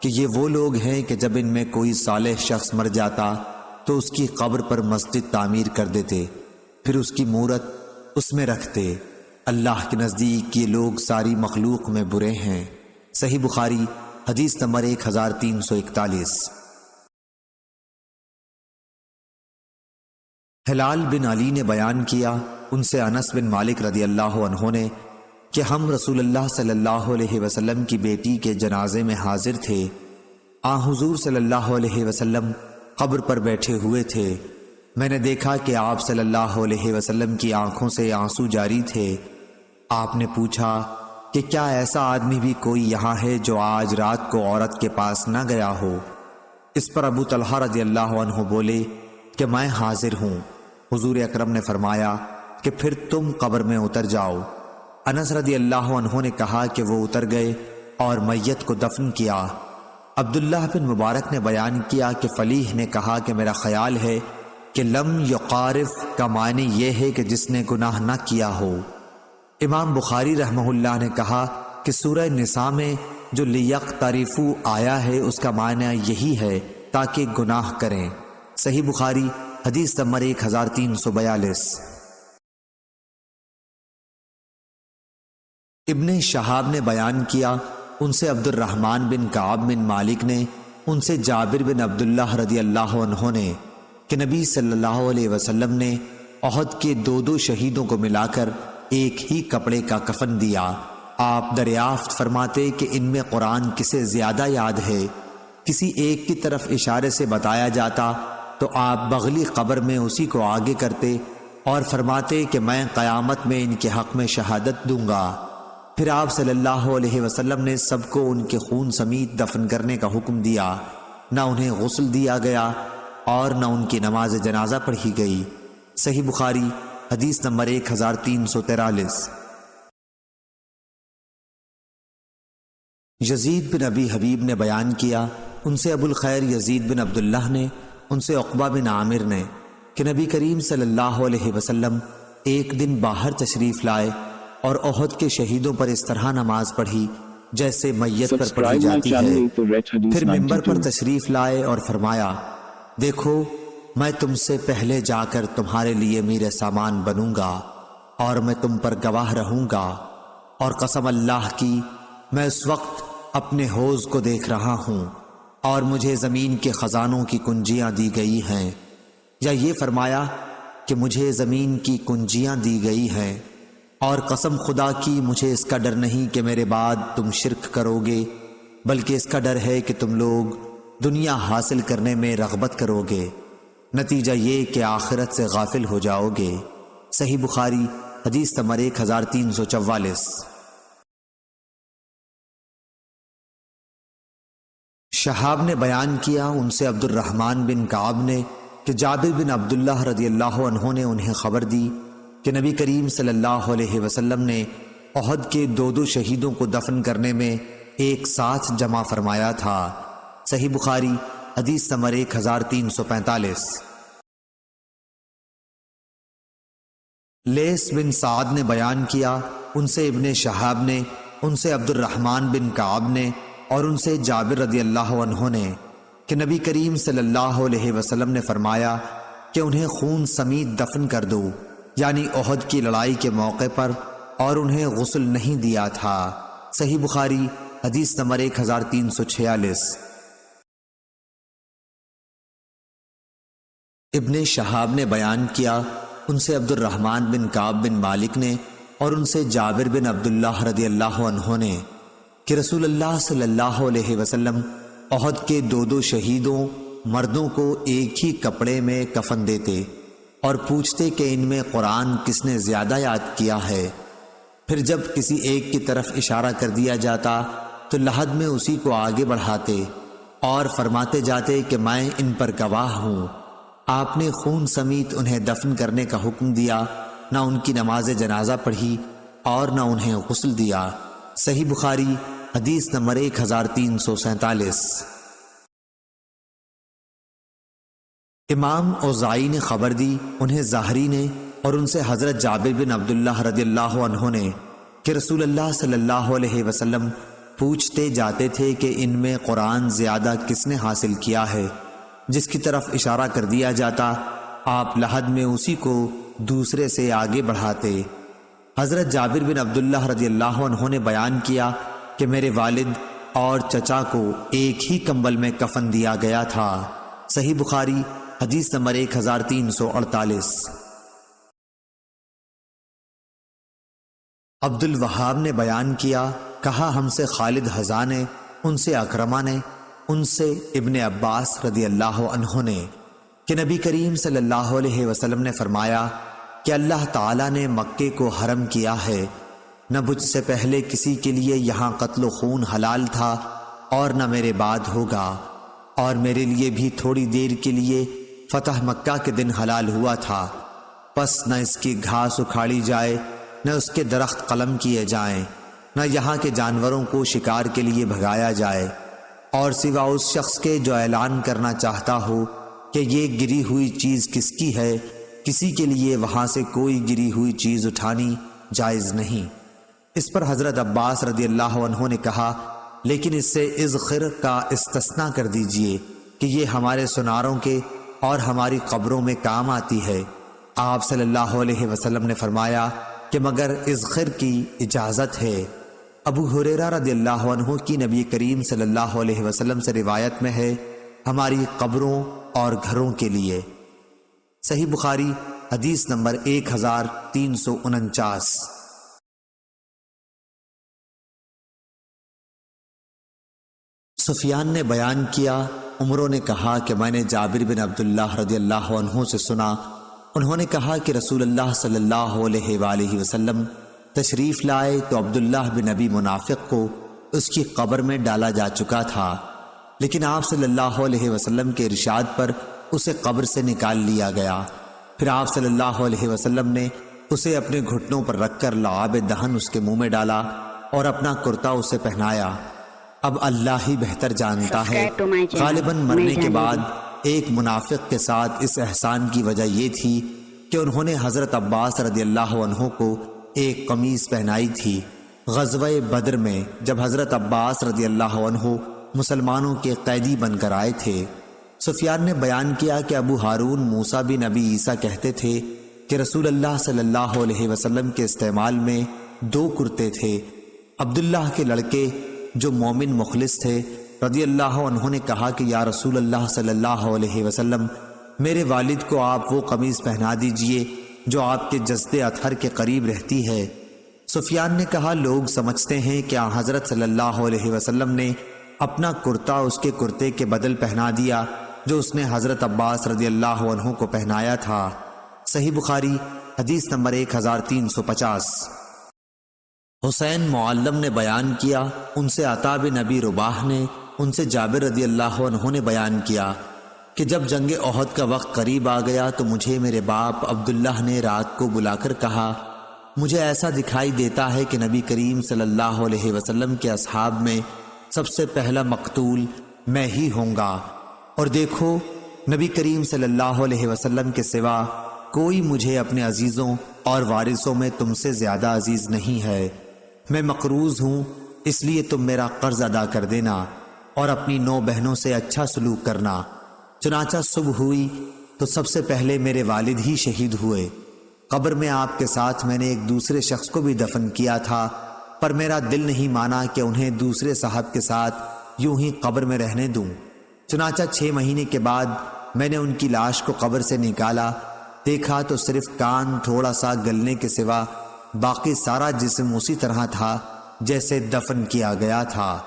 کہ یہ وہ لوگ ہیں کہ جب ان میں کوئی صالح شخص مر جاتا تو اس کی قبر پر مسجد تعمیر کر دیتے، پھر اس کی مورت اس میں رکھتے۔ اللہ کے نزدیک یہ لوگ ساری مخلوق میں برے ہیں۔ صحیح بخاری حدیث نمبر 1341۔ ہلال بن علی نے بیان کیا، ان سے انس بن مالک رضی اللہ عنہ نے کہ ہم رسول اللہ صلی اللہ علیہ وسلم کی بیٹی کے جنازے میں حاضر تھے۔ حضور صلی اللہ علیہ وسلم قبر پر بیٹھے ہوئے تھے۔ میں نے دیکھا کہ آپ صلی اللہ علیہ وسلم کی آنکھوں سے آنسو جاری تھے۔ آپ نے پوچھا کہ کیا ایسا آدمی بھی کوئی یہاں ہے جو آج رات کو عورت کے پاس نہ گیا ہو؟ اس پر ابو طلحہ رضی اللہ عنہ بولے کہ میں حاضر ہوں۔ حضور اکرم نے فرمایا کہ پھر تم قبر میں اتر جاؤ۔ انس رضی اللہ عنہ نے کہا کہ وہ اتر گئے اور میت کو دفن کیا۔ عبداللہ بن مبارک نے بیان کیا کہ فلیح نے کہا کہ میرا خیال ہے کہ لم یقارف کا معنی یہ ہے کہ جس نے گناہ نہ کیا ہو۔ امام بخاری رحمہ اللہ نے کہا کہ سورہ نساء میں جو لیقترفوا آیا ہے اس کا معنی یہی ہے تاکہ گناہ کریں۔ صحیح بخاری حدیث نمبر 1342۔ ابن شہاب نے بیان کیا، ان سے عبد الرحمن بن کعب بن مالک نے، ان سے جابر بن عبداللہ رضی اللہ عنہ نے کہ نبی صلی اللہ علیہ وسلم نے احد کے 2 شہیدوں کو ملا کر ایک ہی کپڑے کا کفن دیا۔ آپ دریافت فرماتے کہ ان میں قرآن کسے زیادہ یاد ہے؟ کسی ایک کی طرف اشارے سے بتایا جاتا تو آپ بغلی قبر میں اسی کو آگے کرتے اور فرماتے کہ میں قیامت میں ان کے حق میں شہادت دوں گا۔ پھر آپ صلی اللہ علیہ وسلم نے سب کو ان کے خون سمیت دفن کرنے کا حکم دیا، نہ انہیں غسل دیا گیا اور نہ ان کی نماز جنازہ پڑھی گئی۔ صحیح بخاری حدیث نمبر 1343۔ یزید بن ابی حبیب نے بیان کیا، ان سے ابو الخیر یزید بن عبداللہ نے، ان سے عقبہ بن عامر نے، کہ نبی کریم صلی اللہ علیہ وسلم ایک دن باہر تشریف لائے اور احد کے شہیدوں پر اس طرح نماز پڑھی جیسے میت پر پڑھی Subscribe my جاتی channel ہے۔ to Red Hadith پھر ممبر پر 92۔ تشریف لائے اور فرمایا، دیکھو میں تم سے پہلے جا کر تمہارے لیے میرے سامان بنوں گا اور میں تم پر گواہ رہوں گا، اور قسم اللہ کی میں اس وقت اپنے حوض کو دیکھ رہا ہوں اور مجھے زمین کے خزانوں کی کنجیاں دی گئی ہیں، یا یہ فرمایا کہ مجھے زمین کی کنجیاں دی گئی ہیں، اور قسم خدا کی مجھے اس کا ڈر نہیں کہ میرے بعد تم شرک کرو گے، بلکہ اس کا ڈر ہے کہ تم لوگ دنیا حاصل کرنے میں رغبت کرو گے، نتیجہ یہ کہ آخرت سے غافل ہو جاؤ گے۔ صحیح بخاری حدیث نمبر 1344۔ شہاب نے بیان کیا، ان سے عبد الرحمن بن کعب نے، کہ جابر بن عبداللہ رضی اللہ عنہ نے انہیں خبر دی کہ نبی کریم صلی اللہ علیہ وسلم نے احد کے 2 شہیدوں کو دفن کرنے میں ایک ساتھ جمع فرمایا تھا۔ صحیح بخاری حدیث نمبر 1345۔ لیث بن سعد نے بیان کیا، ان سے ابن شہاب نے، ان سے عبد الرحمن بن کعب نے، اور ان سے جابر رضی اللہ عنہ نے، کہ نبی کریم صلی اللہ علیہ وسلم نے فرمایا کہ انہیں خون سمیت دفن کر دو، یعنی احد کی لڑائی کے موقع پر، اور انہیں غسل نہیں دیا تھا۔ صحیح بخاری حدیث نمبر 1346۔ ابن شہاب نے بیان کیا، ان سے عبد الرحمن بن کعب بن مالک نے، اور ان سے جابر بن عبداللہ رضی اللہ عنہ نے، کہ رسول اللہ صلی اللہ علیہ وسلم احد کے 2 شہیدوں مردوں کو ایک ہی کپڑے میں کفن دیتے اور پوچھتے کہ ان میں قرآن کس نے زیادہ یاد کیا ہے۔ پھر جب کسی ایک کی طرف اشارہ کر دیا جاتا تو لحد میں اسی کو آگے بڑھاتے اور فرماتے جاتے کہ میں ان پر گواہ ہوں۔ آپ نے خون سمیت انہیں دفن کرنے کا حکم دیا، نہ ان کی نماز جنازہ پڑھی اور نہ انہیں غسل دیا۔ صحیح بخاری حدیث نمبر 1347۔ امام اوزائی نے خبر دی، انہیں ظاہری نے، اور ان سے حضرت جابر بن عبداللہ رضی اللہ عنہ نے، کہ رسول اللہ صلی اللہ علیہ وسلم پوچھتے جاتے تھے کہ ان میں قرآن زیادہ کس نے حاصل کیا ہے۔ جس کی طرف اشارہ کر دیا جاتا آپ لحد میں اسی کو دوسرے سے آگے بڑھاتے۔ حضرت جابر بن عبداللہ رضی اللہ عنہ نے بیان کیا کہ میرے والد اور چچا کو ایک ہی کمبل میں کفن دیا گیا تھا۔ صحیح بخاری حدیث نمبر 1348۔ عبد الوہاب نے بیان کیا، کہا ہم سے خالد حذا نے، ان سے اکرمہ نے، ان سے ابن عباس رضی اللہ عنہ نے، کہ نبی کریم صلی اللہ علیہ وسلم نے فرمایا کہ اللہ تعالیٰ نے مکے کو حرم کیا ہے، نہ مجھ سے پہلے کسی کے لیے یہاں قتل و خون حلال تھا اور نہ میرے بعد ہوگا، اور میرے لیے بھی تھوڑی دیر کے لیے فتح مکہ کے دن حلال ہوا تھا، پس نہ اس کی گھاس اکھاڑی جائے، نہ اس کے درخت قلم کیے جائیں، نہ یہاں کے جانوروں کو شکار کے لیے بھگایا جائے، اور سوا اس شخص کے جو اعلان کرنا چاہتا ہو کہ یہ گری ہوئی چیز کس کی ہے، کسی کے لیے وہاں سے کوئی گری ہوئی چیز اٹھانی جائز نہیں۔ اس پر حضرت عباس رضی اللہ عنہ نے کہا، لیکن اس سے اذخر کا استثناء کر دیجئے کہ یہ ہمارے سناروں کے اور ہماری قبروں میں کام آتی ہے۔ آپ صلی اللہ علیہ وسلم نے فرمایا کہ مگر اذخر کی اجازت ہے۔ ابو ہریرہ رضی اللہ عنہ کی نبی کریم صلی اللہ علیہ وسلم سے روایت میں ہے، ہماری قبروں اور گھروں کے لیے۔ صحیح بخاری حدیث نمبر 1349۔ سفیان نے بیان کیا، عمروں نے کہا کہ میں نے جابر بن عبداللہ رضی اللہ عنہ سے سنا، انہوں نے کہا کہ رسول اللہ صلی اللہ علیہ وآلہ وسلم تشریف لائے تو عبداللہ بن ابی منافق کو اس کی قبر میں ڈالا جا چکا تھا، لیکن آپ صلی اللہ علیہ وسلم کے ارشاد پر اسے قبر سے نکال لیا گیا۔ پھر آپ صلی اللہ علیہ وسلم نے اسے اپنے گھٹنوں پر رکھ کر لعاب دہن اس کے منہ میں ڈالا اور اپنا کرتا اسے پہنایا۔ اب اللہ ہی بہتر جانتا ہے، غالباً مرنے کے بعد ایک منافق کے ساتھ اس احسان کی وجہ یہ تھی کہ انہوں نے حضرت عباس رضی اللہ عنہ کو ایک قمیص پہنائی تھی۔ غزوہ بدر میں جب حضرت عباس رضی اللہ عنہ مسلمانوں کے قیدی بن کر آئے تھے، سفیان نے بیان کیا کہ ابو ہارون موسیٰ بن نبی عیسیٰ کہتے تھے کہ رسول اللہ صلی اللہ علیہ وسلم کے استعمال میں 2 کرتے تھے۔ عبداللہ کے لڑکے جو مومن مخلص تھے رضی اللہ عنہ نے کہا کہ یا رسول اللہ صلی اللہ علیہ وسلم، میرے والد کو آپ وہ قمیص پہنا دیجئے جو آپ کے جسد اطہر کے قریب رہتی ہے۔ سفیان نے کہا لوگ سمجھتے ہیں کہ حضرت صلی اللہ علیہ وسلم نے اپنا کرتا اس کے کرتے کے بدل پہنا دیا جو اس نے حضرت عباس رضی اللہ عنہ کو پہنایا تھا۔ صحیح بخاری حدیث نمبر 1350۔ حسین معلم نے بیان کیا، ان سے عطا بن ابی رباح نے، ان سے جابر رضی اللہ عنہ نے بیان کیا کہ جب جنگ احد کا وقت قریب آ گیا تو مجھے میرے باپ عبداللہ نے رات کو بلا کر کہا، مجھے ایسا دکھائی دیتا ہے کہ نبی کریم صلی اللہ علیہ وسلم کے اصحاب میں سب سے پہلا مقتول میں ہی ہوں گا، اور دیکھو نبی کریم صلی اللہ علیہ وسلم کے سوا کوئی مجھے اپنے عزیزوں اور وارثوں میں تم سے زیادہ عزیز نہیں ہے۔ میں مقروض ہوں، اس لیے تم میرا قرض ادا کر دینا اور اپنی 9 بہنوں سے اچھا سلوک کرنا۔ چنانچہ صبح ہوئی تو سب سے پہلے میرے والد ہی شہید ہوئے۔ قبر میں آپ کے ساتھ میں نے ایک دوسرے شخص کو بھی دفن کیا تھا، پر میرا دل نہیں مانا کہ انہیں دوسرے صاحب کے ساتھ یوں ہی قبر میں رہنے دوں۔ چنانچہ 6 مہینے کے بعد میں نے ان کی لاش کو قبر سے نکالا، دیکھا تو صرف کان تھوڑا سا گلنے کے سوا باقی سارا جسم اسی طرح تھا جیسے دفن کیا گیا تھا۔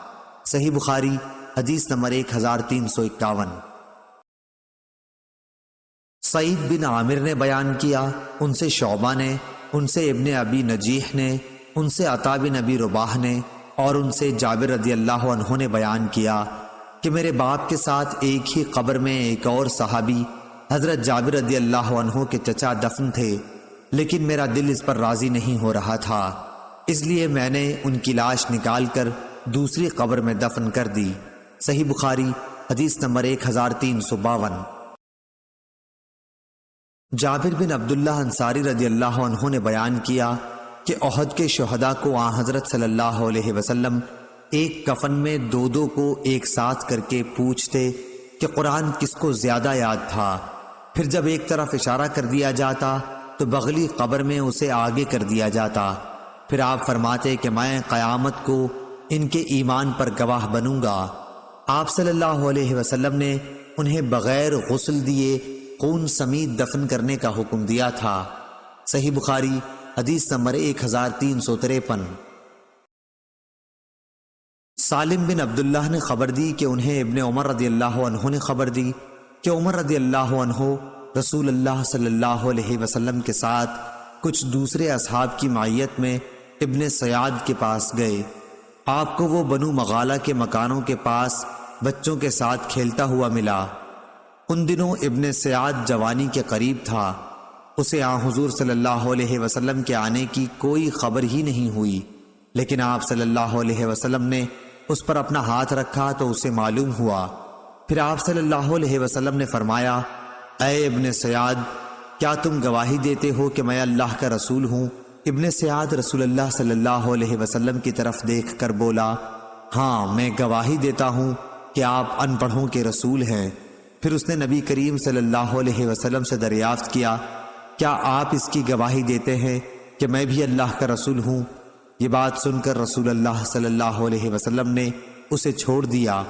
صحیح بخاری حدیث نمبر 1351۔ سعید بن عامر نے بیان کیا، ان سے شعبہ نے، ان سے ابن ابی نجیح نے، ان سے عطا بن ابی رباح نے اور ان سے جابر رضی اللہ عنہ نے بیان کیا کہ میرے باپ کے ساتھ ایک ہی قبر میں ایک اور صحابی حضرت جابر رضی اللہ عنہ کے چچا دفن تھے، لیکن میرا دل اس پر راضی نہیں ہو رہا تھا، اس لیے میں نے ان کی لاش نکال کر دوسری قبر میں دفن کر دی۔ صحیح بخاری حدیث نمبر 1352۔ جابر بن عبداللہ انصاری رضی اللہ عنہ نے بیان کیا کہ احد کے شہداء کو حضرت صلی اللہ علیہ وسلم ایک کفن میں 2 کو ایک ساتھ کر کے پوچھتے کہ قرآن کس کو زیادہ یاد تھا، پھر جب ایک طرف اشارہ کر دیا جاتا تو بغلی قبر میں اسے آگے کر دیا جاتا، پھر آپ فرماتے کہ میں قیامت کو ان کے ایمان پر گواہ بنوں گا۔ آپ صلی اللہ علیہ وسلم نے انہیں بغیر غسل دیے خون سمیت دفن کرنے کا حکم دیا تھا۔ صحیح بخاری حدیث نمبر 1353۔ سالم بن عبداللہ نے خبر دی کہ انہیں ابن عمر رضی اللہ عنہ نے خبر دی کہ عمر رضی اللہ عنہ رسول اللہ صلی اللہ علیہ وسلم کے ساتھ کچھ دوسرے اصحاب کی معیت میں ابن سیاد کے پاس گئے۔ آپ کو وہ بنو مغالہ کے مکانوں کے پاس بچوں کے ساتھ کھیلتا ہوا ملا۔ ان دنوں ابن سیاد جوانی کے قریب تھا، اسے حضور صلی اللہ علیہ وسلم کے آنے کی کوئی خبر ہی نہیں ہوئی، لیکن آپ صلی اللہ علیہ وسلم نے اس پر اپنا ہاتھ رکھا تو اسے معلوم ہوا۔ پھر آپ صلی اللہ علیہ وسلم نے فرمایا، اے ابن سیاد، کیا تم گواہی دیتے ہو کہ میں اللہ کا رسول ہوں؟ ابن سیاد رسول اللہ صلی اللہ علیہ وسلم کی طرف دیکھ کر بولا، ہاں میں گواہی دیتا ہوں کہ آپ ان پڑھوں کے رسول ہیں۔ پھر اس نے نبی کریم صلی اللہ علیہ وسلم سے دریافت کیا، کیا آپ اس کی گواہی دیتے ہیں کہ میں بھی اللہ کا رسول ہوں؟ یہ بات سن کر رسول اللہ صلی اللہ علیہ وسلم نے اسے چھوڑ دیا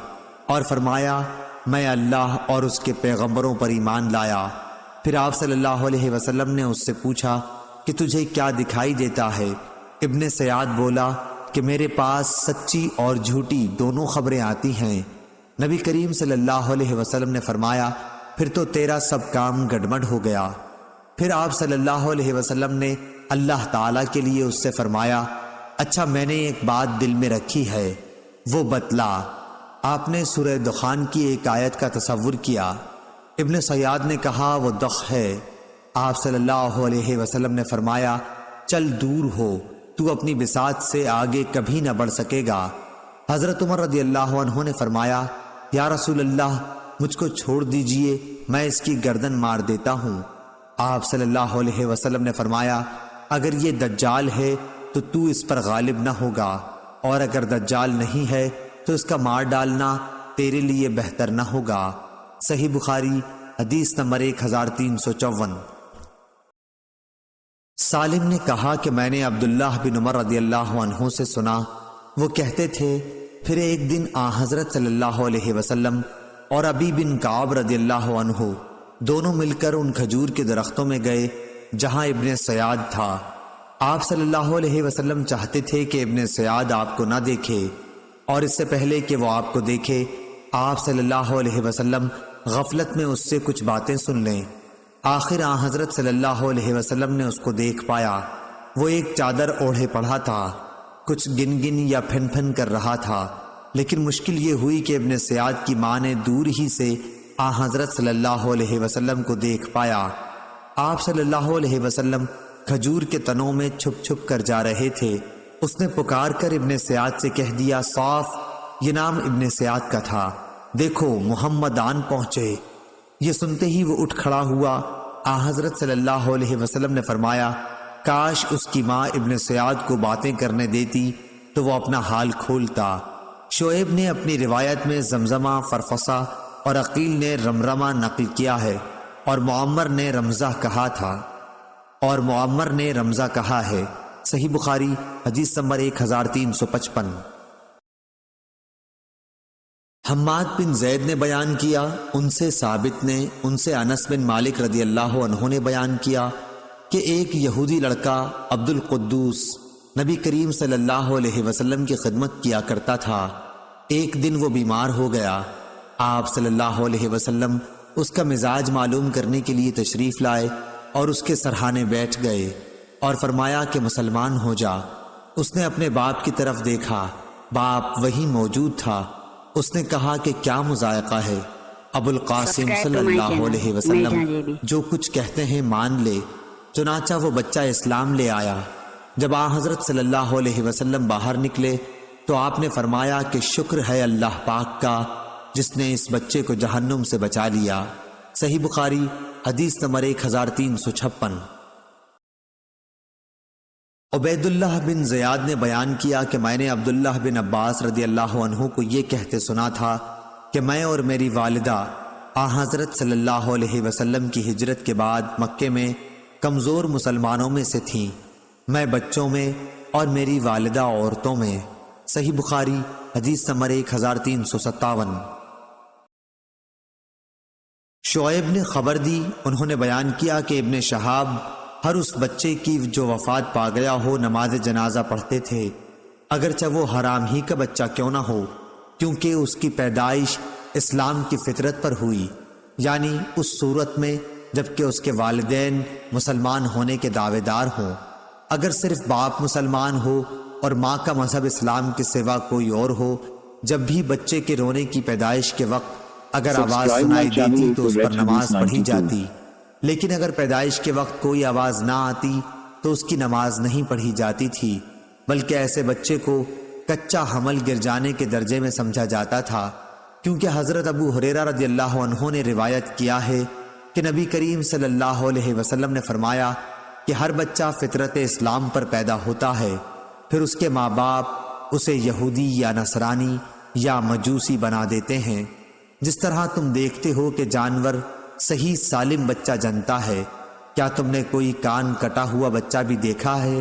اور فرمایا، میں اللہ اور اس کے پیغمبروں پر ایمان لایا۔ پھر آپ صلی اللہ علیہ وسلم نے اس سے پوچھا کہ تجھے کیا دکھائی دیتا ہے؟ ابن سیاد بولا کہ میرے پاس سچی اور جھوٹی دونوں خبریں آتی ہیں۔ نبی کریم صلی اللہ علیہ وسلم نے فرمایا، پھر تو تیرا سب کام گڑبڑ ہو گیا۔ پھر آپ صلی اللہ علیہ وسلم نے اللہ تعالیٰ کے لیے اس سے فرمایا، اچھا میں نے ایک بات دل میں رکھی ہے، وہ بتلا۔ آپ نے سورہ دخان کی ایک آیت کا تصور کیا۔ ابن سیاد نے کہا وہ دخ ہے۔ آپ صلی اللہ علیہ وسلم نے فرمایا، چل دور ہو، تو اپنی بساط سے آگے کبھی نہ بڑھ سکے گا۔ حضرت عمر رضی اللہ عنہ نے فرمایا، یا رسول اللہ مجھ کو چھوڑ دیجئے، میں اس کی گردن مار دیتا ہوں۔ آپ صلی اللہ علیہ وسلم نے فرمایا، اگر یہ دجال ہے تو اس پر غالب نہ ہوگا، اور اگر دجال نہیں ہے تو اس کا مار ڈالنا تیرے لیے بہتر نہ ہوگا۔ صحیح بخاری حدیث نمبر 1354۔ سالم نے کہا کہ میں نے عبداللہ بن عمر رضی اللہ عنہ سے سنا، وہ کہتے تھے پھر ایک دن حضرت صلی اللہ علیہ وسلم اور ابی بن کعب رضی اللہ عنہ دونوں مل کر ان کھجور کے درختوں میں گئے جہاں ابن سیاد تھا۔ آپ صلی اللہ علیہ وسلم چاہتے تھے کہ ابن سیاد آپ کو نہ دیکھے، اور اس سے پہلے کہ وہ آپ کو دیکھے آپ صلی اللہ علیہ وسلم غفلت میں اس سے کچھ باتیں سن لیں۔ آخر حضرت صلی اللہ علیہ وسلم نے اس کو دیکھ پایا، وہ ایک چادر اوڑھے پڑا تھا، کچھ گن گن یا پھن پھن کر رہا تھا، لیکن مشکل یہ ہوئی کہ ابن سیاد کی ماں نے دور ہی سے حضرت صلی اللہ علیہ وسلم کو دیکھ پایا۔ آپ صلی اللہ علیہ وسلم کھجور کے تنوں میں چھپ چھپ کر جا رہے تھے۔ اس نے پکار کر ابن سیاد سے کہہ دیا، صاف، یہ نام ابن سیاد کا تھا، دیکھو محمد آن پہنچے۔ یہ سنتے ہی وہ اٹھ کھڑا ہوا۔ حضرت صلی اللہ علیہ وسلم نے فرمایا، کاش اس کی ماں ابن سیاد کو باتیں کرنے دیتی تو وہ اپنا حال کھولتا۔ شعیب نے اپنی روایت میں زمزمہ، فرفصہ اور عقیل نے رمرمہ نقل کیا ہے، اور معمر نے رمزہ کہا ہے۔ صحیح بخاری حدیث نمبر 1355۔ حماد بن زید نے بیان کیا، ان سے ثابت نے، ان سے انس بن مالک رضی اللہ عنہ نے بیان کیا کہ ایک یہودی لڑکا عبد القدوس نبی کریم صلی اللہ علیہ وسلم کی خدمت کیا کرتا تھا۔ ایک دن وہ بیمار ہو گیا۔ آپ صلی اللہ علیہ وسلم اس کا مزاج معلوم کرنے کے لیے تشریف لائے اور اس کے سرہانے بیٹھ گئے اور فرمایا کہ مسلمان ہو جا۔ اس نے اپنے باپ کی طرف دیکھا، باپ وہی موجود تھا۔ اس نے کہا کہ کیا مذائقہ ہے؟ ابو القاسم صلی اللہ علیہ وسلم جو کچھ کہتے ہیں مان لے۔ چنانچہ وہ بچہ اسلام لے آیا۔ جب حضرت صلی اللہ علیہ وسلم باہر نکلے تو آپ نے فرمایا کہ شکر ہے اللہ پاک کا جس نے اس بچے کو جہنم سے بچا لیا۔ صحیح بخاری حدیث نمبر 1356۔ عبید اللہ بن زیاد نے بیان کیا کہ میں نے عبداللہ بن عباس رضی اللہ عنہ کو یہ کہتے سنا تھا کہ میں اور میری والدہ حضرت صلی اللہ علیہ وسلم کی ہجرت کے بعد مکے میں کمزور مسلمانوں میں سے تھیں، میں بچوں میں اور میری والدہ عورتوں میں۔ صحیح بخاری حدیث نمبر 1357۔ شعیب نے خبر دی، انہوں نے بیان کیا کہ ابن شہاب ہر اس بچے کی جو وفات پا گیا ہو نماز جنازہ پڑھتے تھے، اگرچہ وہ حرام ہی کا بچہ کیوں نہ ہو، کیونکہ اس کی پیدائش اسلام کی فطرت پر ہوئی، یعنی اس صورت میں جبکہ اس کے والدین مسلمان ہونے کے دعوے دار ہوں۔ اگر صرف باپ مسلمان ہو اور ماں کا مذہب اسلام کے سوا کوئی اور ہو، جب بھی بچے کے رونے کی پیدائش کے وقت اگر آواز سنائی دیتی تو اس پر نماز پڑھی جاتی، لیکن اگر پیدائش کے وقت کوئی آواز نہ آتی تو اس کی نماز نہیں پڑھی جاتی تھی، بلکہ ایسے بچے کو کچا حمل گر جانے کے درجے میں سمجھا جاتا تھا، کیونکہ حضرت ابو ہریرہ رضی اللہ عنہ نے روایت کیا ہے کہ نبی کریم صلی اللہ علیہ وسلم نے فرمایا کہ ہر بچہ فطرت اسلام پر پیدا ہوتا ہے، پھر اس کے ماں باپ اسے یہودی یا نصرانی یا مجوسی بنا دیتے ہیں، جس طرح تم دیکھتے ہو کہ جانور صحیح سالم بچہ جنتا ہے، کیا تم نے کوئی کان کٹا ہوا بچہ بھی دیکھا ہے؟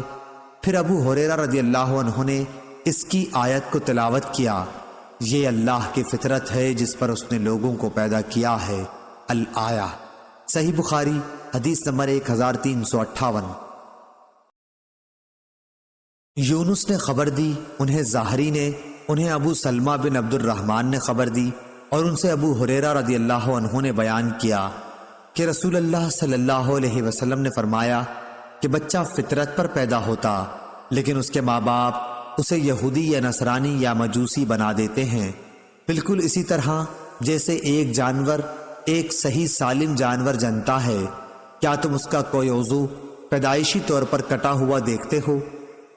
پھر ابو ہریرہ رضی اللہ عنہ نے اس کی آیت کو تلاوت کیا، یہ اللہ کی فطرت ہے جس پر اس نے لوگوں کو پیدا کیا ہے، الآیہ۔ صحیح بخاری حدیث نمبر 1358۔ یونس نے خبر دی، انہیں ظاہری نے، انہیں ابو سلمہ بن عبد الرحمن نے خبر دی، اور ان سے ابو ہریرہ رضی اللہ عنہ نے بیان کیا کہ رسول اللہ صلی اللہ علیہ وسلم نے فرمایا، کہ بچہ فطرت پر پیدا ہوتا لیکن اس کے ماں باپ اسے یہودی یا نصرانی یا مجوسی بنا دیتے ہیں، بالکل اسی طرح جیسے ایک جانور ایک صحیح سالم جانور جنتا ہے، کیا تم اس کا کوئی عضو پیدائشی طور پر کٹا ہوا دیکھتے ہو؟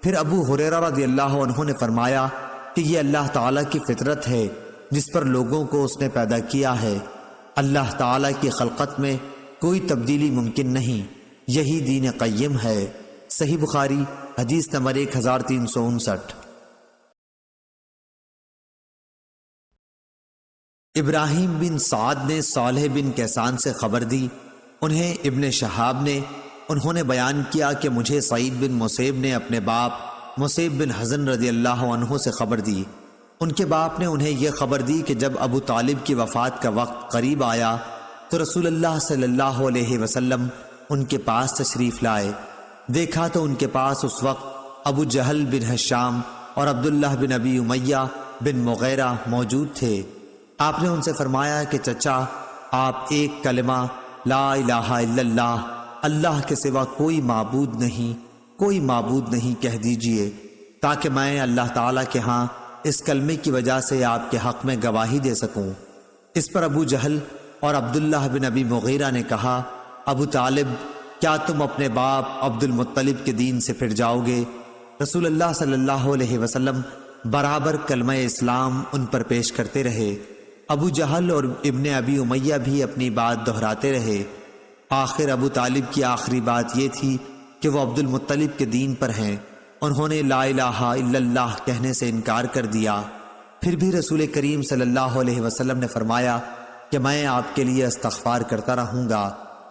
پھر ابو ہریرہ رضی اللہ عنہ نے فرمایا کہ یہ اللہ تعالیٰ کی فطرت ہے جس پر لوگوں کو اس نے پیدا کیا ہے، اللہ تعالیٰ کی خلقت میں کوئی تبدیلی ممکن نہیں، یہی دین قیم ہے۔ صحیح بخاری حدیث نمبر 1359۔ ابراہیم بن سعد نے صالح بن کیسان سے خبر دی، انہیں ابن شہاب نے انہوں نے بیان کیا کہ مجھے سعید بن مسیب نے اپنے باپ مسیب بن حزن رضی اللہ عنہ سے خبر دی، ان کے باپ نے انہیں یہ خبر دی کہ جب ابو طالب کی وفات کا وقت قریب آیا تو رسول اللہ صلی اللہ علیہ وسلم ان کے پاس تشریف لائے، دیکھا تو ان کے پاس اس وقت ابو جہل بن ہشام اور عبداللہ بن ابی امیہ بن مغیرہ موجود تھے۔ آپ نے ان سے فرمایا کہ چچا، آپ ایک کلمہ لا الہ الا اللہ، اللہ کے سوا کوئی معبود نہیں کہہ دیجئے تاکہ میں اللہ تعالیٰ کے ہاں اس کلمے کی وجہ سے آپ کے حق میں گواہی دے سکوں۔ اس پر ابو جہل اور عبداللہ بن ابی مغیرہ نے کہا، ابو طالب، کیا تم اپنے باپ عبد المطلب کے دین سے پھر جاؤ گے؟ رسول اللہ صلی اللہ علیہ وسلم برابر کلمہ اسلام ان پر پیش کرتے رہے، ابو جہل اور ابن ابی امیہ بھی اپنی بات دہراتے رہے۔ آخر ابو طالب کی آخری بات یہ تھی کہ وہ عبد المطلب کے دین پر ہیں، انہوں نے لا الہ الا اللہ کہنے سے انکار کر دیا۔ پھر بھی رسول کریم صلی اللہ علیہ وسلم نے فرمایا کہ میں آپ کے لیے استغفار کرتا رہوں گا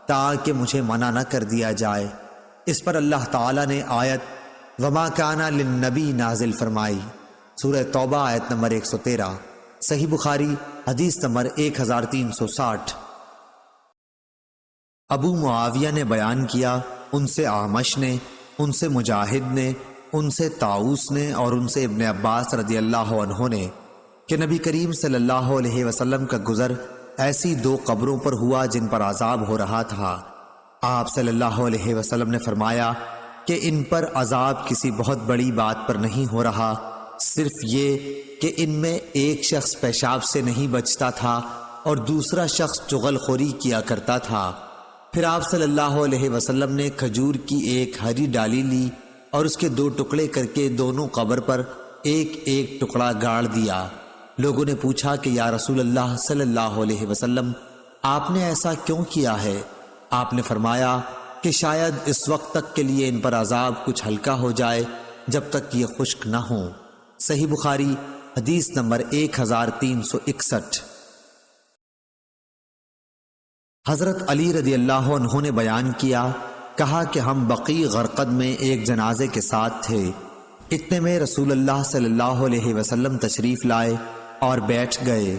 تاکہ مجھے منع نہ کر دیا جائے۔ اس پر اللہ تعالیٰ نے آیت وما کان للنبی نازل فرمائی، سورہ توبہ آیت نمبر 113۔ صحیح بخاری حدیث نمبر 1360۔ ابو معاویہ نے بیان کیا، ان سے اعمش نے، ان سے مجاہد نے، ان سے طاؤس نے اور ان سے ابن عباس رضی اللہ عنہ نے کہ نبی کریم صلی اللہ علیہ وسلم کا گزر ایسی دو قبروں پر ہوا جن پر عذاب ہو رہا تھا۔ آپ صلی اللہ علیہ وسلم نے فرمایا کہ ان پر عذاب کسی بہت بڑی بات پر نہیں ہو رہا، صرف یہ کہ ان میں ایک شخص پیشاب سے نہیں بچتا تھا اور دوسرا شخص چغل خوری کیا کرتا تھا۔ پھر آپ صلی اللہ علیہ وسلم نے کھجور کی ایک ہری ڈالی لی اور اس کے 2 ٹکڑے کر کے دونوں قبر پر ایک ایک ٹکڑا گاڑ دیا۔ لوگوں نے پوچھا کہ یا رسول اللہ صلی اللہ علیہ وسلم، آپ نے ایسا کیوں کیا ہے؟ آپ نے فرمایا کہ شاید اس وقت تک کے لیے ان پر عذاب کچھ ہلکا ہو جائے جب تک یہ خشک نہ ہوں۔ صحیح بخاری حدیث نمبر 1361۔ حضرت علی رضی اللہ عنہ نے بیان کیا، کہا کہ ہم بقیع غرقد میں ایک جنازے کے ساتھ تھے، اتنے میں رسول اللہ صلی اللہ علیہ وسلم تشریف لائے اور بیٹھ گئے،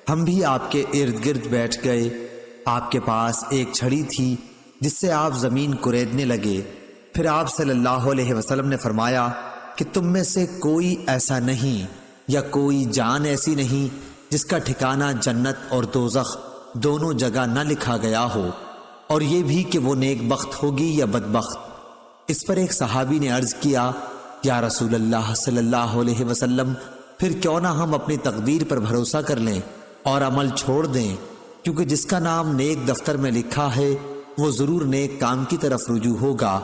ہم بھی آپ کے ارد گرد بیٹھ گئے۔ آپ کے پاس ایک چھڑی تھی جس سے آپ زمین کریدنے لگے۔ پھر آپ صلی اللہ علیہ وسلم نے فرمایا کہ تم میں سے کوئی ایسا نہیں یا کوئی جان ایسی نہیں جس کا ٹھکانہ جنت اور دوزخ دونوں جگہ نہ لکھا گیا ہو، اور یہ بھی کہ وہ نیک بخت ہوگی یا بدبخت۔ اس پر ایک صحابی نے عرض کیا، یا رسول اللہ صلی اللہ علیہ وسلم، پھر کیوں نہ ہم اپنی تقدیر پر بھروسہ کر لیں اور عمل چھوڑ دیں، کیونکہ جس کا نام نیک دفتر میں لکھا ہے وہ ضرور نیک کام کی طرف رجوع ہوگا،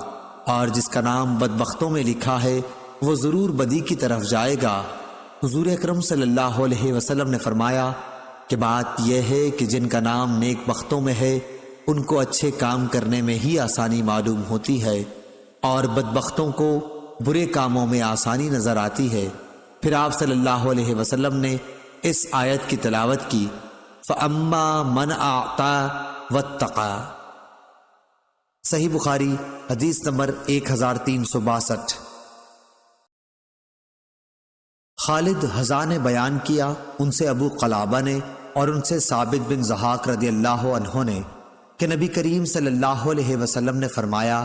اور جس کا نام بدبختوں میں لکھا ہے وہ ضرور بدی کی طرف جائے گا۔ حضور اکرم صلی اللہ علیہ وسلم نے فرمایا کہ بات یہ ہے کہ جن کا نام نیک بختوں میں ہے ان کو اچھے کام کرنے میں ہی آسانی معلوم ہوتی ہے، اور بدبختوں کو برے کاموں میں آسانی نظر آتی ہے۔ پھر آپ صلی اللہ علیہ وسلم نے اس آیت کی تلاوت کی، فَأَمَّا مَنْ أَعْطَى وَاتَّقَى۔ صحیح بخاری حدیث نمبر 1362۔ خالد حذا نے بیان کیا، ان سے ابو قلابہ نے اور ان سے ثابت بن ضحاک رضی اللہ عنہ نے کہ نبی کریم صلی اللہ علیہ وسلم نے فرمایا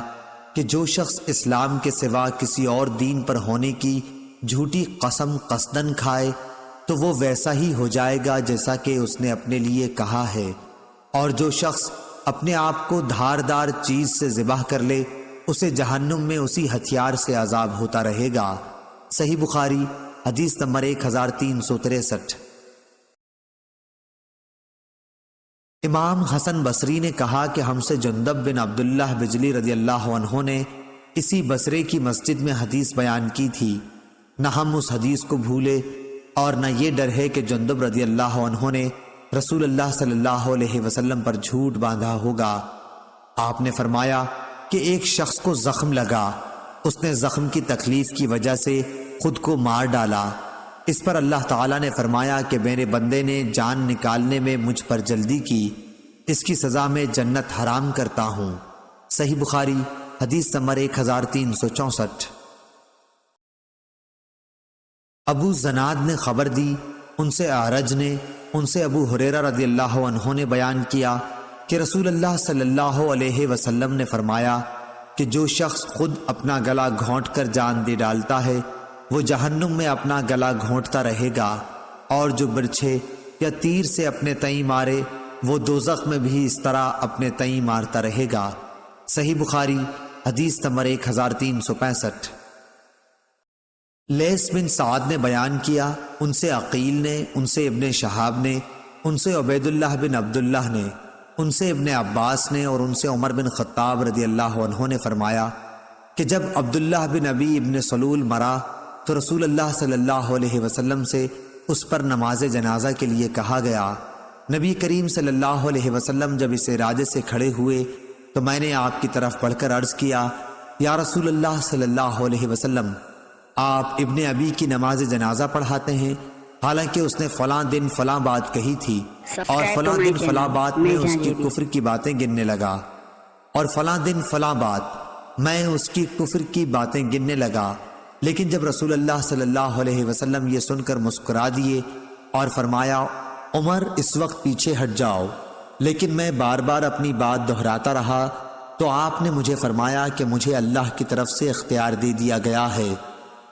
کہ جو شخص اسلام کے سوا کسی اور دین پر ہونے کی جھوٹی قسم قصدن کھائے تو وہ ویسا ہی ہو جائے گا جیسا کہ اس نے اپنے لیے کہا ہے، اور جو شخص اپنے آپ کو دھاردار چیز سے ذبح کر لے اسے جہنم میں اسی ہتھیار سے عذاب ہوتا رہے گا۔ صحیح بخاری حدیث نمبر 1363۔ امام حسن بصری نے کہا کہ ہم سے جندب بن عبداللہ بجلی رضی اللہ عنہ نے اسی بصرے کی مسجد میں حدیث بیان کی تھی۔ نہ ہم اس حدیث کو بھولے اور نہ یہ ڈر ہے کہ جندب رضی اللہ عنہ نے رسول اللہ صلی اللہ علیہ وسلم پر جھوٹ باندھا ہوگا۔ آپ نے فرمایا کہ ایک شخص کو زخم لگا، اس نے زخم کی تکلیف کی وجہ سے خود کو مار ڈالا۔ اس پر اللہ تعالیٰ نے فرمایا کہ میرے بندے نے جان نکالنے میں مجھ پر جلدی کی، اس کی سزا میں جنت حرام کرتا ہوں۔ صحیح بخاری حدیث نمبر 1364۔ ابو زناد نے خبر دی، ان سے اعرج نے، ان سے ابو ہریرہ رضی اللہ عنہ نے بیان کیا کہ رسول اللہ صلی اللہ علیہ وسلم نے فرمایا کہ جو شخص خود اپنا گلا گھونٹ کر جان دے ڈالتا ہے وہ جہنم میں اپنا گلا گھونٹتا رہے گا، اور جو برچھے یا تیر سے اپنے تئیں مارے وہ دوزخ میں بھی اس طرح اپنے تئیں مارتا رہے گا۔ صحیح بخاری حدیث نمبر 1365۔ لیث بن سعد نے بیان کیا، ان سے عقیل نے، ان سے ابن شہاب نے، ان سے عبید اللہ بن عبداللہ نے، ان سے ابن عباس نے اور ان سے عمر بن خطاب رضی اللہ عنہ نے فرمایا کہ جب عبداللہ بن ابی ابن سلول مرا تو رسول اللہ صلی اللہ علیہ وسلم سے اس پر نماز جنازہ کے لیے کہا گیا۔ نبی کریم صلی اللہ علیہ وسلم جب اس ارادے سے کھڑے ہوئے تو میں نے آپ کی طرف بڑھ کر عرض کیا، یا رسول اللہ صلی اللہ علیہ وسلم، آپ ابن ابی کی نماز جنازہ پڑھاتے ہیں، حالانکہ اس نے فلاں دن فلاں بات کہی تھی اور فلاں دن فلاں بات میں اس کی کفر کی باتیں گننے لگا، اور فلاں دن فلاں بات میں اس کی کفر کی باتیں گننے لگا۔ لیکن جب رسول اللہ صلی اللہ علیہ وسلم یہ سن کر مسکرا دیے اور فرمایا، عمر اس وقت پیچھے ہٹ جاؤ، لیکن میں بار بار اپنی بات دہراتا رہا تو آپ نے مجھے فرمایا کہ مجھے اللہ کی طرف سے اختیار دے دیا گیا ہے،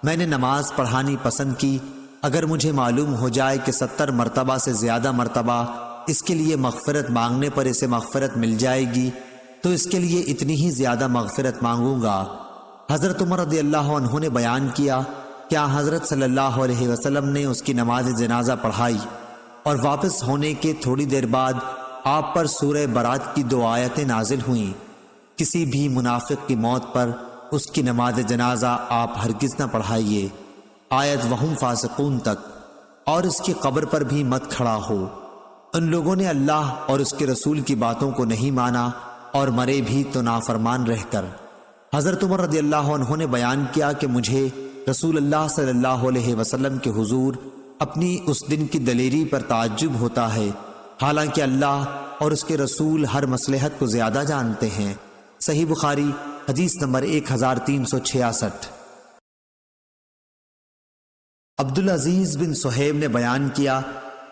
میں نے نماز پڑھانی پسند کی، اگر مجھے معلوم ہو جائے کہ 70 مرتبہ سے زیادہ مرتبہ اس کے لیے مغفرت مانگنے پر اسے مغفرت مل جائے گی تو اس کے لیے اتنی ہی زیادہ مغفرت مانگوں گا۔ حضرت عمر رضی اللہ عنہ نے بیان کیا کہ حضرت صلی اللہ علیہ وسلم نے اس کی نماز جنازہ پڑھائی اور واپس ہونے کے تھوڑی دیر بعد آپ پر سورہ برات کی 2 آیتیں نازل ہوئیں۔ کسی بھی منافق کی موت پر اس کی نماز جنازہ آپ ہرگز نہ پڑھائیے، آیت وہم فاسقون تک، اور اس کی قبر پر بھی مت کھڑا ہو۔ ان لوگوں نے اللہ اور اس کے رسول کی باتوں کو نہیں مانا اور مرے بھی تو نافرمان رہ کر۔ حضرت عمر رضی اللہ عنہ نے بیان کیا کہ مجھے رسول اللہ صلی اللہ علیہ وسلم کے حضور اپنی اس دن کی دلیری پر تعجب ہوتا ہے، حالانکہ اللہ اور اس کے رسول ہر مصلحت کو زیادہ جانتے ہیں۔ صحیح بخاری حدیث نمبر 1366۔ عبدالعزیز بن صہیب نے بیان کیا،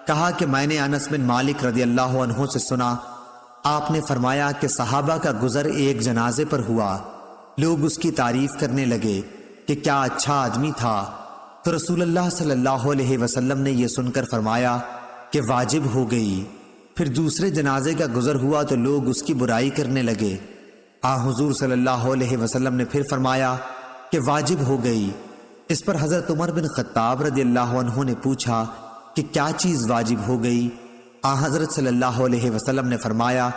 کہا کہ میں نے انس بن مالک رضی اللہ عنہ سے سنا، آپ نے فرمایا کہ صحابہ کا گزر ایک جنازے پر ہوا، لوگ اس کی تعریف کرنے لگے کہ کیا اچھا آدمی تھا، تو رسول اللہ صلی اللہ علیہ وسلم نے یہ سن کر فرمایا کہ واجب ہو گئی۔ پھر دوسرے جنازے کا گزر ہوا تو لوگ اس کی برائی کرنے لگے، حضور صلی اللہ علیہ وسلم نے پھر فرمایا کہ واجب ہو گئی۔ اس پر حضرت عمر بن خطاب رضی اللہ عنہ نے پوچھا کہ کیا چیز واجب ہو گئی؟ حضرت صلی اللہ علیہ وسلم نے فرمایا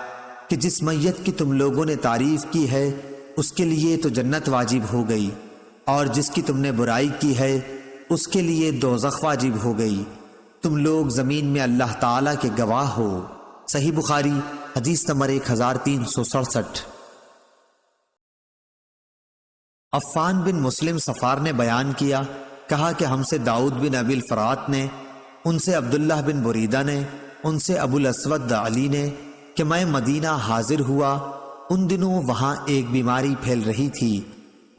کہ جس میت کی تم لوگوں نے تعریف کی ہے اس کے لیے تو جنت واجب ہو گئی، اور جس کی تم نے برائی کی ہے اس کے لیے دوزخ واجب ہو گئی، تم لوگ زمین میں اللہ تعالیٰ کے گواہ ہو۔ صحیح بخاری حدیث نمبر 1367۔ عفان بن مسلم صفار نے بیان کیا، کہا کہ ہم سے داؤد بن ابی الفرات نے، ان سے عبداللہ بن بریدہ نے، ان سے ابو الاسود علی نے کہ میں مدینہ حاضر ہوا، ان دنوں وہاں ایک بیماری پھیل رہی تھی،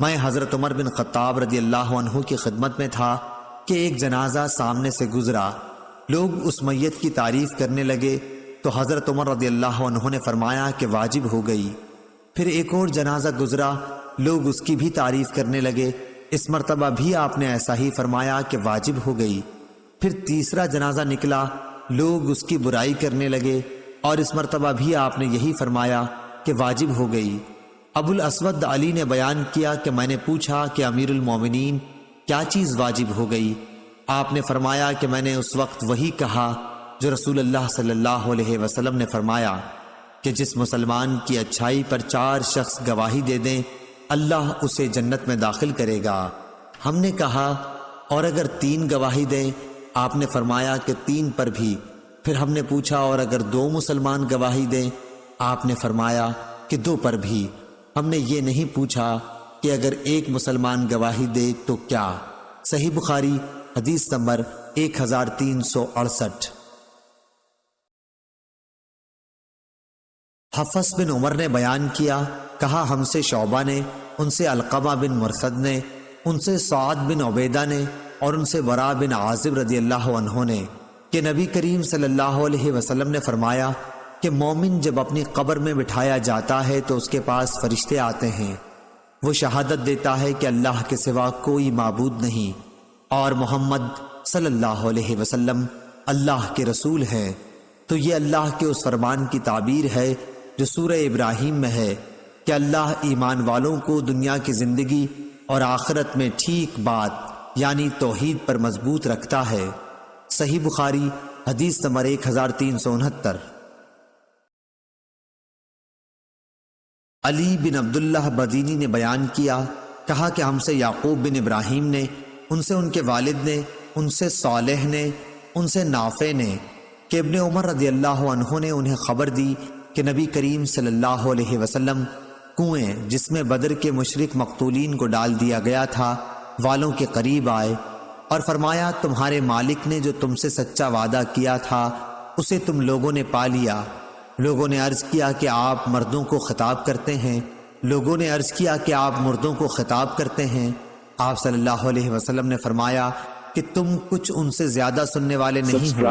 میں حضرت عمر بن خطاب رضی اللہ عنہ کی خدمت میں تھا کہ ایک جنازہ سامنے سے گزرا، لوگ اس میت کی تعریف کرنے لگے تو حضرت عمر رضی اللہ عنہ نے فرمایا کہ واجب ہو گئی۔ پھر ایک اور جنازہ گزرا، لوگ اس کی بھی تعریف کرنے لگے، اس مرتبہ بھی آپ نے ایسا ہی فرمایا کہ واجب ہو گئی۔ پھر تیسرا جنازہ نکلا، لوگ اس کی برائی کرنے لگے، اور اس مرتبہ بھی آپ نے یہی فرمایا کہ واجب ہو گئی۔ ابو الاسود علی نے بیان کیا کہ میں نے پوچھا کہ امیر المومنین کیا چیز واجب ہو گئی؟ آپ نے فرمایا کہ میں نے اس وقت وہی کہا جو رسول اللہ صلی اللہ علیہ وسلم نے فرمایا کہ جس مسلمان کی اچھائی پر 4 شخص گواہی دے دیں اللہ اسے جنت میں داخل کرے گا۔ ہم نے کہا اور اگر 3 گواہی دیں؟ آپ نے فرمایا کہ 3 پر بھی۔ پھر ہم نے پوچھا اور اگر 2 مسلمان گواہی دیں؟ آپ نے فرمایا کہ 2 پر بھی۔ ہم نے یہ نہیں پوچھا کہ اگر 1 مسلمان گواہی دے تو کیا؟ صحیح بخاری حدیث نمبر 1368۔ حفص بن عمر نے بیان کیا، کہا ہم سے شعبہ نے، ان سے علقمہ بن مرثد نے، ان سے سعد بن عبیدہ نے اور ان سے براء بن عازب رضی اللہ عنہ نے کہ نبی کریم صلی اللہ علیہ وسلم نے فرمایا کہ مومن جب اپنی قبر میں بٹھایا جاتا ہے تو اس کے پاس فرشتے آتے ہیں، وہ شہادت دیتا ہے کہ اللہ کے سوا کوئی معبود نہیں اور محمد صلی اللہ علیہ وسلم اللہ کے رسول ہیں۔ تو یہ اللہ کے اس فرمان کی تعبیر ہے جو سورہ ابراہیم میں ہے کہ اللہ ایمان والوں کو دنیا کی زندگی اور آخرت میں ٹھیک بات یعنی توحید پر مضبوط رکھتا ہے۔ صحیح بخاری حدیث نمبر 1369۔ علی بن عبداللہ بدینی نے بیان کیا، کہا کہ ہم سے یعقوب بن ابراہیم نے، ان سے ان کے والد نے، ان سے صالح نے، ان سے نافع نے کہ ابن عمر رضی اللہ عنہ نے انہیں خبر دی کہ نبی کریم صلی اللہ علیہ وسلم کنویں جس میں بدر کے مشرک مقتولین کو ڈال دیا گیا تھا والوں کے قریب آئے اور فرمایا تمہارے مالک نے جو تم سے سچا وعدہ کیا تھا اسے تم لوگوں نے پا لیا۔ لوگوں نے عرض کیا کہ آپ مردوں کو خطاب کرتے ہیں۔ لوگوں نے عرض کیا کہ آپ مردوں کو خطاب کرتے ہیں۔ آپ صلی اللہ علیہ وسلم نے فرمایا کہ تم کچھ ان سے زیادہ سننے والے نہیں ہو،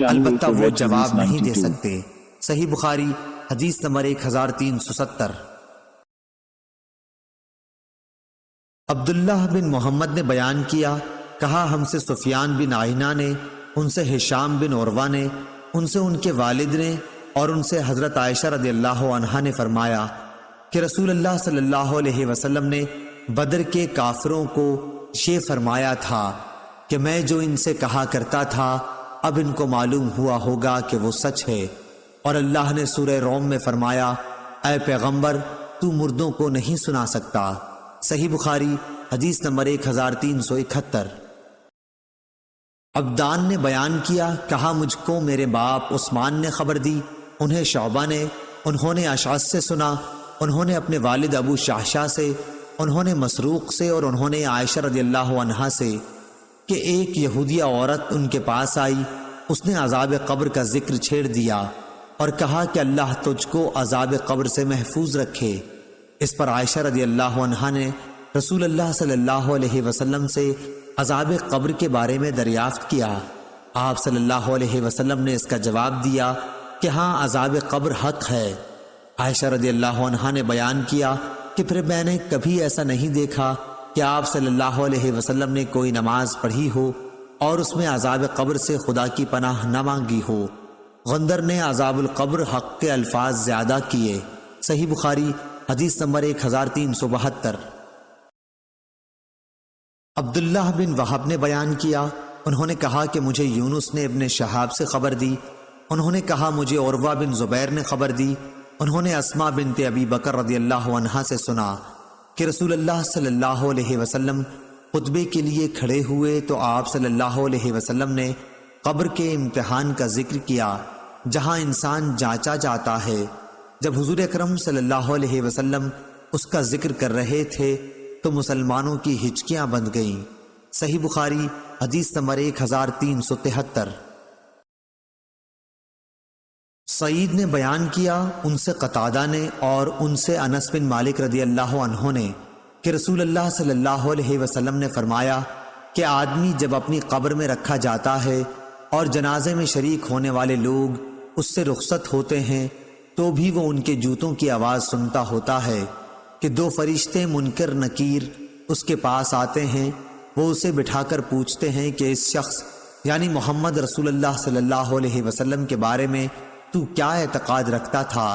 البتہ وہ جواب نہیں دے سکتے۔ صحیح بخاری حدیث نمبر 1370۔ عبداللہ بن محمد نے بیان کیا، کہا ہم سے سفیان بن عینہ نے، ان سے ہشام بن عروہ نے، ان سے ان کے والد نے اور ان سے حضرت عائشہ رضی اللہ عنہا نے فرمایا کہ رسول اللہ صلی اللہ علیہ وسلم نے بدر کے کافروں کو یہ فرمایا تھا کہ میں جو ان سے کہا کرتا تھا اب ان کو معلوم ہوا ہوگا کہ وہ سچ ہے، اور اللہ نے سورہ روم میں فرمایا اے پیغمبر تو مردوں کو نہیں سنا سکتا۔ صحیح بخاری حدیث نمبر 1371۔ عبدان نے بیان کیا، کہا مجھ کو میرے باپ عثمان نے خبر دی، انہیں شعبہ نے، انہوں نے اشعث سے سنا، انہوں نے اپنے والد ابو شاہشاہ سے، انہوں نے مسروق سے اور انہوں نے عائشہ رضی اللہ عنہا سے کہ ایک یہودیہ عورت ان کے پاس آئی، اس نے عذاب قبر کا ذکر چھیڑ دیا اور کہا کہ اللہ تجھ کو عذاب قبر سے محفوظ رکھے۔ اس پر عائشہ رضی اللہ عنہا نے رسول اللہ صلی اللہ علیہ وسلم سے عذاب قبر کے بارے میں دریافت کیا۔ آپ صلی اللہ علیہ وسلم نے اس کا جواب دیا کہ ہاں عذاب قبر حق ہے۔ عائشہ رضی اللہ عنہا نے بیان کیا کہ پھر میں نے کبھی ایسا نہیں دیکھا کہ آپ صلی اللہ علیہ وسلم نے کوئی نماز پڑھی ہو اور اس میں عذاب قبر سے خدا کی پناہ نہ مانگی ہو۔ غندر نے عذاب القبر حق کے الفاظ زیادہ کیے۔ صحیح بخاری حدیث نمبر 1372۔ عبداللہ بن وہب نے بیان کیا، انہوں نے کہا کہ مجھے یونس نے ابن شہاب سے خبر دی، انہوں نے کہا مجھے عروہ بن زبیر نے خبر دی، انہوں نے اسماء بنت ابی بکر رضی اللہ عنہا سے سنا کہ رسول اللہ صلی اللہ علیہ وسلم خطبے کے لیے کھڑے ہوئے تو آپ صلی اللہ علیہ وسلم نے قبر کے امتحان کا ذکر کیا جہاں انسان جانچا جاتا ہے۔ جب حضور اکرم صلی اللہ علیہ وسلم اس کا ذکر کر رہے تھے تو مسلمانوں کی ہچکیاں بند گئیں۔ صحیح بخاری حدیث نمبر 1373۔ سعید نے بیان کیا، ان سے قتادہ نے اور ان سے انس بن مالک رضی اللہ عنہ نے کہ رسول اللہ صلی اللہ علیہ وسلم نے فرمایا کہ آدمی جب اپنی قبر میں رکھا جاتا ہے اور جنازے میں شریک ہونے والے لوگ اس سے رخصت ہوتے ہیں تو بھی وہ ان کے جوتوں کی آواز سنتا ہوتا ہے کہ 2 فرشتے منکر نکیر اس کے پاس آتے ہیں، وہ اسے بٹھا کر پوچھتے ہیں کہ اس شخص یعنی محمد رسول اللہ صلی اللہ علیہ وسلم کے بارے میں تو کیا اعتقاد رکھتا تھا؟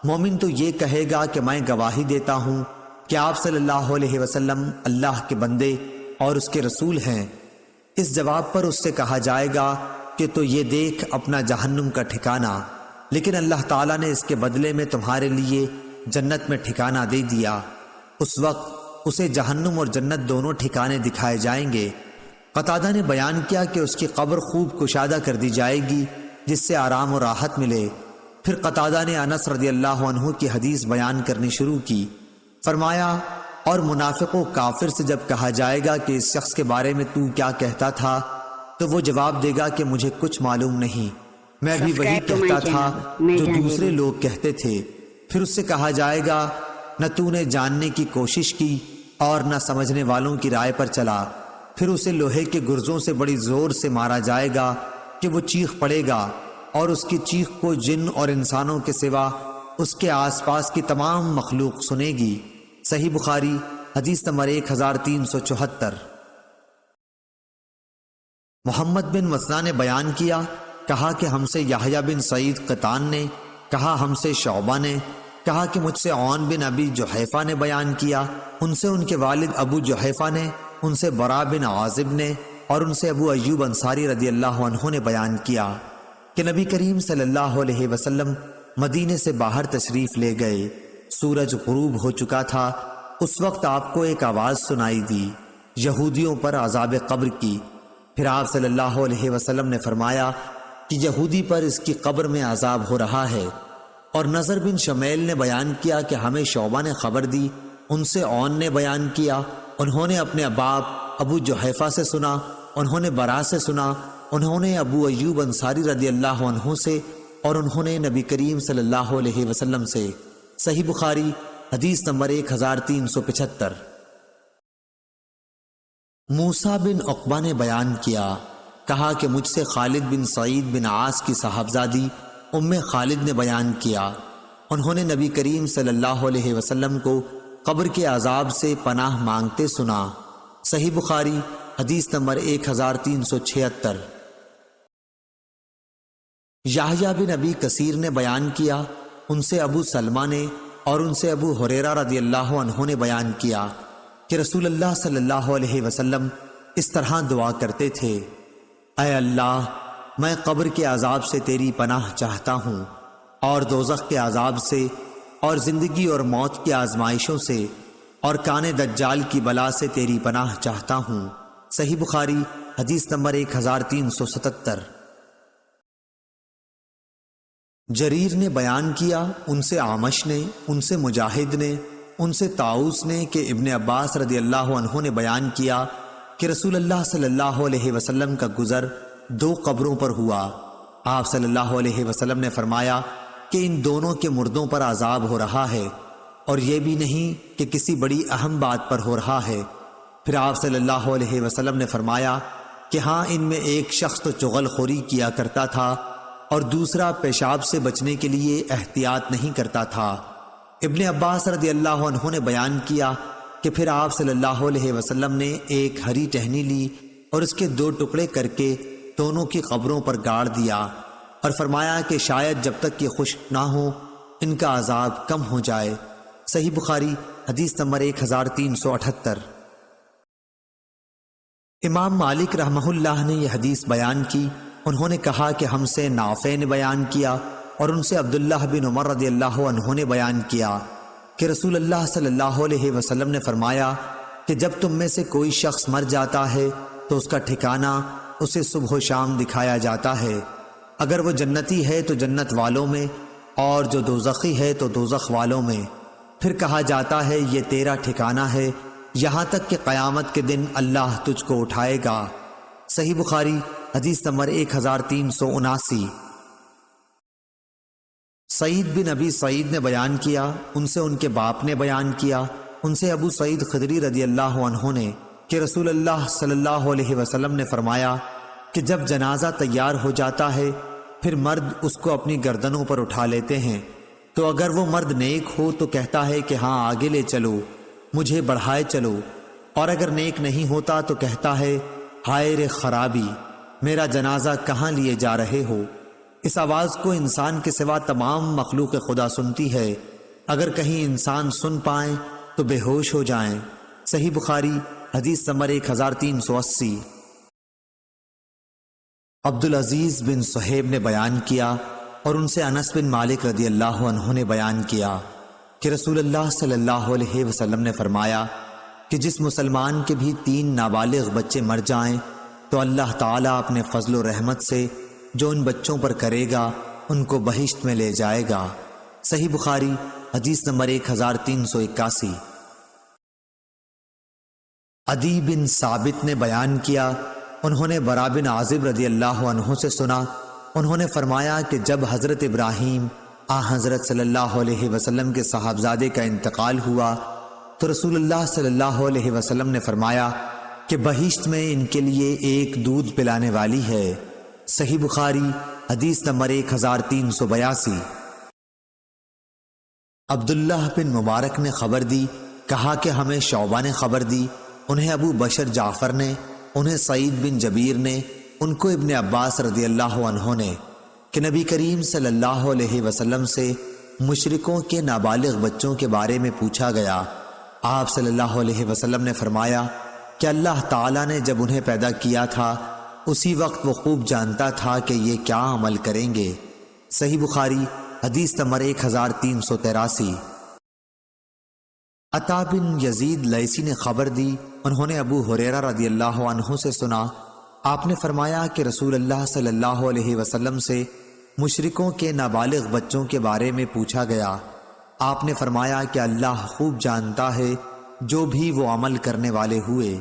مومن تو یہ کہے گا کہ میں گواہی دیتا ہوں کہ آپ صلی اللہ علیہ وسلم اللہ کے بندے اور اس کے رسول ہیں۔ اس جواب پر اس سے کہا جائے گا کہ تو یہ دیکھ اپنا جہنم کا ٹھکانہ، لیکن اللہ تعالیٰ نے اس کے بدلے میں تمہارے لیے جنت میں ٹھکانہ دے دیا۔ اس وقت اسے جہنم اور جنت دونوں ٹھکانے دکھائے جائیں گے۔ قتادہ نے بیان کیا کہ اس کی قبر خوب کشادہ کر دی جائے گی جس سے آرام و راحت ملے۔ پھر قتادہ نے انس رضی اللہ عنہ کی حدیث بیان کرنی شروع کی۔ فرمایا، اور منافق و کافر سے جب کہا جائے گا کہ اس شخص کے بارے میں تو کیا کہتا تھا، تو وہ جواب دے گا کہ مجھے کچھ معلوم نہیں، میں بھی وہی کہتا تھا جو دوسرے لوگ کہتے تھے۔ پھر اس سے کہا جائے گا، نہ تو نے جاننے کی کوشش کی اور نہ سمجھنے والوں کی رائے پر چلا۔ پھر اسے لوہے کے گرزوں سے بڑی زور سے مارا جائے گا کہ وہ چیخ پڑے گا، اور اس کی چیخ کو جن اور انسانوں کے سوا اس کے آس پاس کی تمام مخلوق سنے گی۔ صحیح بخاری حدیث نمبر 1374۔ محمد بن مثنیٰ نے بیان کیا، کہا کہ ہم سے یحییٰ بن سعید قطان نے، کہا ہم سے شعبہ نے، کہا کہ مجھ سے عون بن ابی جحیفہ نے بیان کیا، ان سے ان کے والد ابو جحیفہ نے، ان سے برا بن عازب نے، اور ان سے ابو ایوب انصاری رضی اللہ عنہ نے بیان کیا کہ نبی کریم صلی اللہ علیہ وسلم مدینے سے باہر تشریف لے گئے۔ سورج غروب ہو چکا تھا۔ اس وقت آپ کو ایک آواز سنائی دی، یہودیوں پر عذاب قبر کی۔ پھر آپ صلی اللہ علیہ وسلم نے فرمایا کہ یہودی پر اس کی قبر میں عذاب ہو رہا ہے۔ اور نضر بن شمیل نے بیان کیا کہ ہمیں شعبہ نے خبر دی، ان سے عون نے بیان کیا، انہوں نے اپنے باپ ابو جحیفہ سے سنا، انہوں نے برا سے سنا، انہوں نے ابو ایوب انصاری رضی اللہ عنہ سے، اور انہوں نے نبی کریم صلی اللہ علیہ وسلم سے۔ صحیح بخاری حدیث نمبر 1375۔ موسیٰ بن عقبہ نے بیان کیا، کہا کہ مجھ سے خالد بن سعید بن عاص کی صاحبزادی ام خالد نے بیان کیا، انہوں نے نبی کریم صلی اللہ علیہ وسلم کو قبر کے عذاب سے پناہ مانگتے سنا۔ صحیح بخاری حدیث نمبر 1376۔ یحییٰ بن ابی کثیر نے بیان کیا، ان سے ابو سلمہ نے اور ان سے ابو ہریرہ رضی اللہ عنہ نے بیان کیا کہ رسول اللہ صلی اللہ علیہ وسلم اس طرح دعا کرتے تھے، اے اللہ، میں قبر کے عذاب سے تیری پناہ چاہتا ہوں، اور دوزخ کے عذاب سے، اور زندگی اور موت کی آزمائشوں سے، اور کان دجال کی بلا سے تیری پناہ چاہتا ہوں۔ صحیح بخاری حدیث نمبر 1377۔ جریر نے بیان کیا، ان سے عامش نے، ان سے مجاہد نے، ان سے طاؤس نے کہ ابن عباس رضی اللہ عنہ نے بیان کیا کہ رسول اللہ صلی اللہ علیہ وسلم کا گزر 2 قبروں پر ہوا۔ آپ صلی اللہ علیہ وسلم نے فرمایا کہ ان دونوں کے مردوں پر عذاب ہو رہا ہے، اور یہ بھی نہیں کہ کسی بڑی اہم بات پر ہو رہا ہے۔ پھر آپ صلی اللہ علیہ وسلم نے فرمایا کہ ہاں، ان میں ایک شخص تو چغل خوری کیا کرتا تھا، اور دوسرا پیشاب سے بچنے کے لیے احتیاط نہیں کرتا تھا۔ ابن عباس رضی اللہ عنہ نے بیان کیا کہ پھر آپ صلی اللہ علیہ وسلم نے ایک ہری ٹہنی لی اور اس کے 2 ٹکڑے کر کے دونوں کی قبروں پر گاڑ دیا، اور فرمایا کہ شاید جب تک یہ خشک نہ ہو ان کا عذاب کم ہو جائے۔ صحیح بخاری حدیث نمبر 1378۔ امام مالک رحمہ اللہ نے یہ حدیث بیان کی، انہوں نے کہا کہ ہم سے نافع نے بیان کیا، اور ان سے عبداللہ بن عمر رضی اللہ عنہ نے بیان کیا کہ رسول اللہ صلی اللہ علیہ وسلم نے فرمایا کہ جب تم میں سے کوئی شخص مر جاتا ہے تو اس کا ٹھکانہ اسے صبح و شام دکھایا جاتا ہے، اگر وہ جنتی ہے تو جنت والوں میں، اور جو دوزخی ہے تو دوزخ والوں میں۔ پھر کہا جاتا ہے یہ تیرا ٹھکانہ ہے، یہاں تک کہ قیامت کے دن اللہ تجھ کو اٹھائے گا۔ صحیح بخاری حدیث نمبر 1379۔ سعید بن ابی سعید نے بیان کیا، ان سے ان کے باپ نے بیان کیا، ان سے ابو سعید خدری رضی اللہ عنہ نے کہ رسول اللہ صلی اللہ علیہ وسلم نے فرمایا کہ جب جنازہ تیار ہو جاتا ہے پھر مرد اس کو اپنی گردنوں پر اٹھا لیتے ہیں، تو اگر وہ مرد نیک ہو تو کہتا ہے کہ ہاں آگے لے چلو، مجھے بڑھائے چلو، اور اگر نیک نہیں ہوتا تو کہتا ہے ہائے رے خرابی، میرا جنازہ کہاں لیے جا رہے ہو۔ اس آواز کو انسان کے سوا تمام مخلوق خدا سنتی ہے، اگر کہیں انسان سن پائیں تو بے ہوش ہو جائیں۔ صحیح بخاری حدیث نمبر 1380۔ عبدالعزیز بن صہیب نے بیان کیا اور ان سے انس بن مالک رضی اللہ عنہ نے بیان کیا کہ رسول اللہ صلی اللہ علیہ وسلم نے فرمایا کہ جس مسلمان کے بھی 3 نابالغ بچے مر جائیں تو اللہ تعالیٰ اپنے فضل و رحمت سے جو ان بچوں پر کرے گا ان کو بہشت میں لے جائے گا۔ صحیح بخاری حدیث نمبر 1381۔ عدی بن ثابت نے بیان کیا، انہوں نے برا بن عازب رضی اللہ عنہ سے سنا، انہوں نے فرمایا کہ جب حضرت ابراہیم حضرت صلی اللہ علیہ وسلم کے صاحبزادے کا انتقال ہوا تو رسول اللہ صلی اللہ علیہ وسلم نے فرمایا کہ بہشت میں ان کے لیے ایک دودھ پلانے والی ہے۔ صحیح بخاری حدیث نمبر 1382۔ عبداللہ بن مبارک نے خبر دی، کہا کہ ہمیں شعبہ نے خبر دی، انہیں ابو بشر جعفر نے، انہیں سعید بن جبیر نے، ان کو ابن عباس رضی اللہ عنہ نے کہ نبی کریم صلی اللہ علیہ وسلم سے مشرکوں کے نابالغ بچوں کے بارے میں پوچھا گیا۔ آپ صلی اللہ علیہ وسلم نے فرمایا کہ اللہ تعالیٰ نے جب انہیں پیدا کیا تھا اسی وقت وہ خوب جانتا تھا کہ یہ کیا عمل کریں گے۔ صحیح بخاری حدیث نمبر 1383۔ عطا بن یزید لیثی نے خبر دی، انہوں نے ابو ہریرہ رضی اللہ عنہ سے سنا، آپ نے فرمایا کہ رسول اللہ صلی اللہ علیہ وسلم سے مشرکوں کے نابالغ بچوں کے بارے میں پوچھا گیا۔ آپ نے فرمایا کہ اللہ خوب جانتا ہے جو بھی وہ عمل کرنے والے ہوئے۔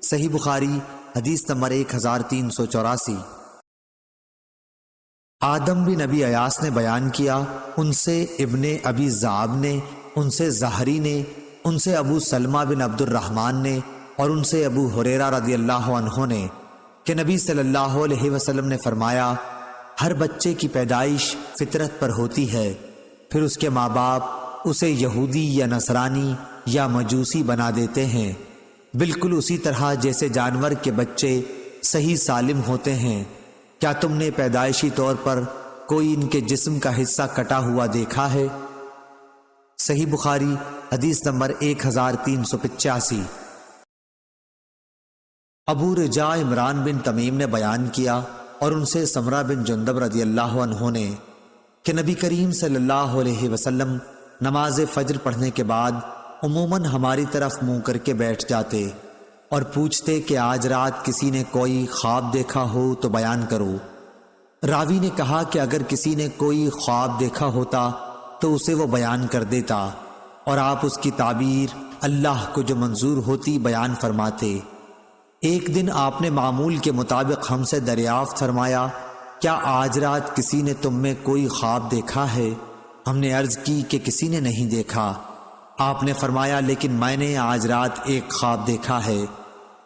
صحیح بخاری حدیث نمبر 1384۔ آدم بن ابی ایاس نے بیان کیا، ان سے ابن ابی ذئب نے، ان سے زہری نے، ان سے ابو سلمہ بن عبد الرحمن نے اور ان سے ابو ہریرہ رضی اللہ عنہ نے کہ نبی صلی اللہ علیہ وسلم نے فرمایا ہر بچے کی پیدائش فطرت پر ہوتی ہے، پھر اس کے ماں باپ اسے یہودی یا نصرانی یا مجوسی بنا دیتے ہیں، بالکل اسی طرح جیسے جانور کے بچے صحیح سالم ہوتے ہیں۔ کیا تم نے پیدائشی طور پر کوئی ان کے جسم کا حصہ کٹا ہوا دیکھا ہے؟ صحیح بخاری حدیث نمبر 1385۔ ابو رجاء عمران بن تمیم نے بیان کیا اور ان سے سمرہ بن جندب رضی اللہ عنہ نے کہ نبی کریم صلی اللہ علیہ وسلم نماز فجر پڑھنے کے بعد عموماً ہماری طرف منہ کر کے بیٹھ جاتے اور پوچھتے کہ آج رات کسی نے کوئی خواب دیکھا ہو تو بیان کرو۔ راوی نے کہا کہ اگر کسی نے کوئی خواب دیکھا ہوتا تو اسے وہ بیان کر دیتا اور آپ اس کی تعبیر اللہ کو جو منظور ہوتی بیان فرماتے۔ ایک دن آپ نے معمول کے مطابق ہم سے دریافت فرمایا، کیا آج رات کسی نے تم میں کوئی خواب دیکھا ہے؟ ہم نے عرض کی کہ کسی نے نہیں دیکھا۔ آپ نے فرمایا لیکن میں نے آج رات ایک خواب دیکھا ہے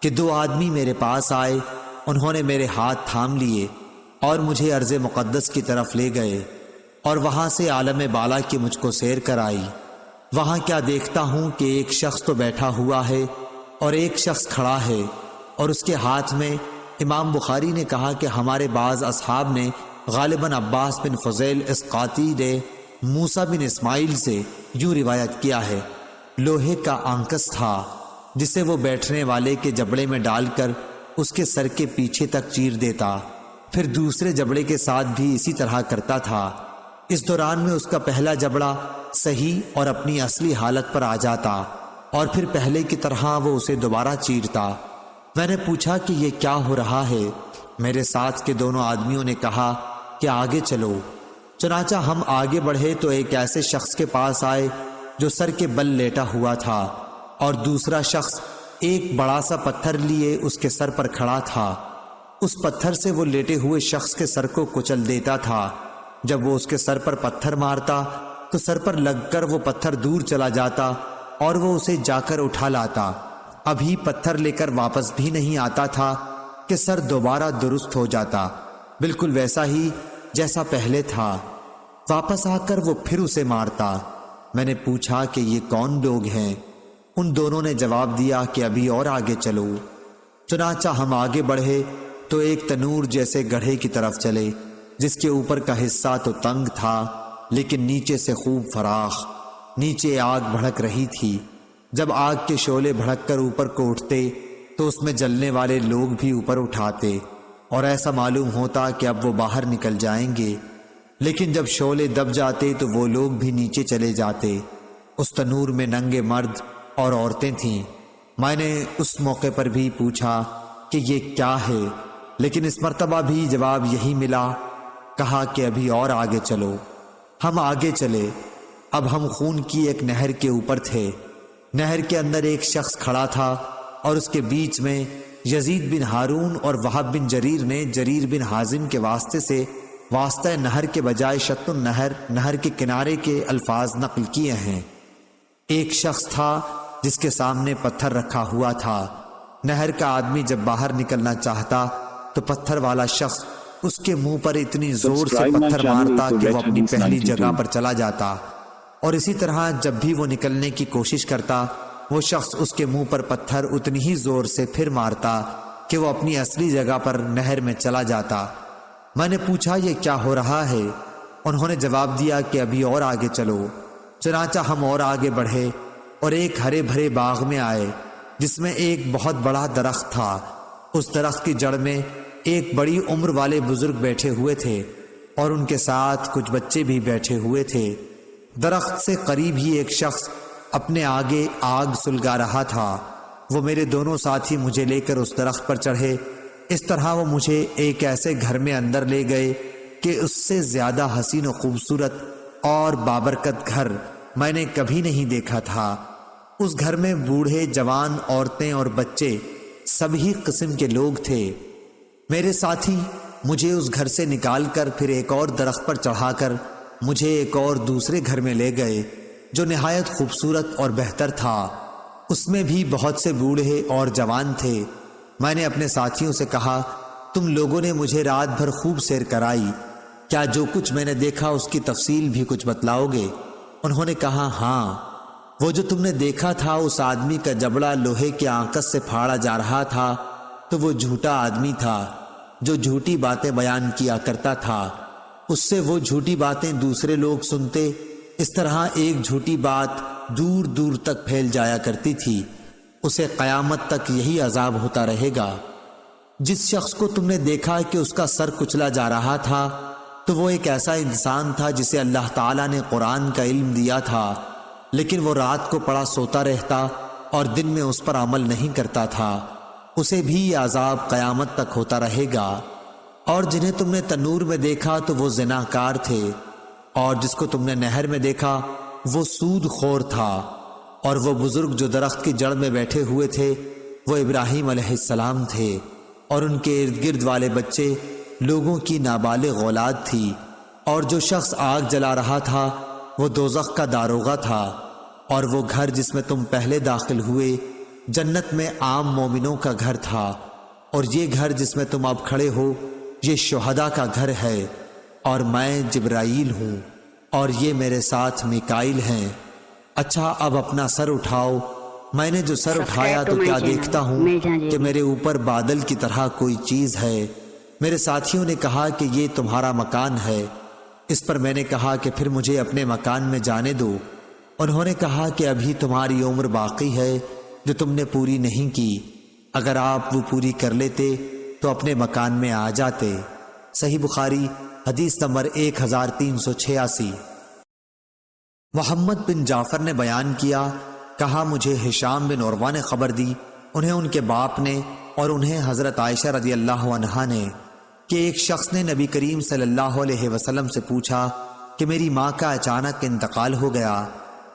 کہ 2 آدمی میرے پاس آئے، انہوں نے میرے ہاتھ تھام لیے اور مجھے ارض مقدس کی طرف لے گئے اور وہاں سے عالم بالا کی مجھ کو سیر کرائی۔ وہاں کیا دیکھتا ہوں کہ ایک شخص تو بیٹھا ہوا ہے اور ایک شخص کھڑا ہے اور اس کے ہاتھ میں، امام بخاری نے کہا کہ ہمارے بعض اصحاب نے غالباً عباس بن فضیل اسقاطی نے موسیٰ بن اسماعیل سے یوں روایت کیا ہے، لوہے کا آنکس تھا جسے وہ بیٹھنے والے کے جبڑے میں ڈال کر اس کے سر کے پیچھے تک چیر دیتا، پھر دوسرے جبڑے کے ساتھ بھی اسی طرح کرتا تھا۔ اس دوران میں اس کا پہلا جبڑا صحیح اور اپنی اصلی حالت پر آ جاتا اور پھر پہلے کی طرح وہ اسے دوبارہ چیرتا۔ میں نے پوچھا کہ یہ کیا ہو رہا ہے؟ میرے ساتھ کے دونوں آدمیوں نے کہا کہ آگے چلو۔ چنانچہ ہم آگے بڑھے تو ایک ایسے شخص کے پاس آئے جو سر کے بل لیٹا ہوا تھا اور دوسرا شخص ایک بڑا سا پتھر لیے اس کے سر پر کھڑا تھا۔ اس پتھر سے وہ لیٹے ہوئے شخص کے سر کو کچل دیتا تھا۔ جب وہ اس کے سر پر پتھر مارتا تو سر پر لگ کر وہ پتھر دور چلا جاتا اور وہ اسے جا کر اٹھا لاتا۔ ابھی پتھر لے کر واپس بھی نہیں آتا تھا کہ سر دوبارہ درست ہو جاتا، بالکل ویسا ہی جیسا پہلے تھا۔ واپس آ کر وہ پھر اسے مارتا۔ میں نے پوچھا کہ یہ کون لوگ ہیں؟ ان دونوں نے جواب دیا کہ ابھی اور آگے چلو۔ چنانچہ ہم آگے بڑھے تو ایک تنور جیسے گڑھے کی طرف چلے۔ جس کے اوپر کا حصہ تو تنگ تھا لیکن نیچے سے خوب فراخ۔ نیچے آگ بھڑک رہی تھی۔ جب آگ کے شعلے بھڑک کر اوپر کو اٹھتے تو اس میں جلنے والے لوگ بھی اوپر اٹھاتے اور ایسا معلوم ہوتا کہ اب وہ باہر نکل جائیں گے، لیکن جب شعلے دب جاتے تو وہ لوگ بھی نیچے چلے جاتے۔ اس تنور میں ننگے مرد اور عورتیں تھیں۔ میں نے اس موقع پر بھی پوچھا کہ یہ کیا ہے، لیکن اس مرتبہ بھی جواب یہی ملا۔ کہا کہ ابھی اور آگے چلو۔ ہم آگے چلے۔ اب ہم خون کی ایک نہر کے اوپر تھے۔ نہر کے اندر ایک شخص کھڑا تھا اور اس کے بیچ میں یزید بن ہارون اور وہب بن جریر نے جریر بن حازم کے واسطے سے واسطہ نہر کے بجائے شط النہر، نہر کے کنارے کے الفاظ نقل کیے ہیں۔ ایک شخص تھا جس کے سامنے پتھر رکھا ہوا تھا۔ نہر کا آدمی جب باہر نکلنا چاہتا تو پتھر والا شخص اس کے منہ پر اتنی زور سے پتھر مارتا کہ وہ اپنی پہلی جگہ پر چلا جاتا، اور اسی طرح جب بھی وہ نکلنے کی کوشش کرتا وہ شخص اس کے منہ پر پتھر اتنی ہی زور سے پھر مارتا کہ وہ اپنی اصلی جگہ پر نہر میں چلا جاتا۔ میں نے پوچھا یہ کیا ہو رہا ہے؟ انہوں نے جواب دیا کہ ابھی اور آگے چلو۔ چنانچہ ہم اور آگے بڑھے اور ایک ہرے بھرے باغ میں آئے جس میں ایک بہت بڑا درخت تھا۔ اس درخت کی جڑ میں ایک بڑی عمر والے بزرگ بیٹھے ہوئے تھے اور ان کے ساتھ کچھ بچے بھی بیٹھے ہوئے تھے۔ درخت سے قریب ہی ایک شخص اپنے آگے آگ سلگا رہا تھا۔ وہ میرے دونوں ساتھی مجھے لے کر اس درخت پر چڑھے۔ اس طرح وہ مجھے ایک ایسے گھر میں اندر لے گئے کہ اس سے زیادہ حسین و خوبصورت اور بابرکت گھر میں نے کبھی نہیں دیکھا تھا۔ اس گھر میں بوڑھے، جوان، عورتیں اور بچے سبھی قسم کے لوگ تھے۔ میرے ساتھی مجھے اس گھر سے نکال کر پھر ایک اور درخت پر چڑھا کر مجھے ایک اور دوسرے گھر میں لے گئے جو نہایت خوبصورت اور بہتر تھا۔ اس میں بھی بہت سے بوڑھے اور جوان تھے۔ میں نے اپنے ساتھیوں سے کہا تم لوگوں نے مجھے رات بھر خوب سیر کرائی، کیا جو کچھ میں نے دیکھا اس کی تفصیل بھی کچھ بتلاؤ گے؟ انہوں نے کہا ہاں، وہ جو تم نے دیکھا تھا اس آدمی کا جبڑا لوہے کے آنکس سے پھاڑا جا رہا تھا تو وہ جھوٹا آدمی تھا جو جھوٹی باتیں بیان کیا کرتا تھا۔ اس سے وہ جھوٹی باتیں دوسرے لوگ سنتے، اس طرح ایک جھوٹی بات دور دور تک پھیل جایا کرتی تھی۔ اسے قیامت تک یہی عذاب ہوتا رہے گا۔ جس شخص کو تم نے دیکھا کہ اس کا سر کچلا جا رہا تھا تو وہ ایک ایسا انسان تھا جسے اللہ تعالیٰ نے قرآن کا علم دیا تھا، لیکن وہ رات کو پڑا سوتا رہتا اور دن میں اس پر عمل نہیں کرتا تھا۔ اسے بھی یہ عذاب قیامت تک ہوتا رہے گا۔ اور جنہیں تم نے تنور میں دیکھا تو وہ زناکار تھے، اور جس کو تم نے نہر میں دیکھا وہ سود خور تھا، اور وہ بزرگ جو درخت کی جڑ میں بیٹھے ہوئے تھے وہ ابراہیم علیہ السلام تھے، اور ان کے ارد گرد والے بچے لوگوں کی نابالغ اولاد تھی، اور جو شخص آگ جلا رہا تھا وہ دوزخ کا داروغہ تھا، اور وہ گھر جس میں تم پہلے داخل ہوئے جنت میں عام مومنوں کا گھر تھا، اور یہ گھر جس میں تم اب کھڑے ہو یہ شہداء کا گھر ہے، اور میں جبرائیل ہوں اور یہ میرے ساتھ میکائیل ہیں۔ اچھا اب اپنا سر اٹھاؤ۔ میں نے جو سر اٹھایا تو کیا دیکھتا ہوں کہ میرے اوپر بادل کی طرح کوئی چیز ہے۔ میرے ساتھیوں نے کہا کہ یہ تمہارا مکان ہے۔ اس پر میں نے کہا کہ پھر مجھے اپنے مکان میں جانے دو۔ انہوں نے کہا کہ ابھی تمہاری عمر باقی ہے جو تم نے پوری نہیں کی، اگر آپ وہ پوری کر لیتے تو اپنے مکان میں آ جاتے۔ صحیح بخاری حدیث نمبر 1386۔ محمد بن جعفر نے بیان کیا، کہا مجھے ہشام بن عروہ نے خبر دی، انہیں ان کے باپ نے اور انہیں حضرت عائشہ رضی اللہ عنہا نے، کہ ایک شخص نے نبی کریم صلی اللہ علیہ وسلم سے پوچھا کہ میری ماں کا اچانک انتقال ہو گیا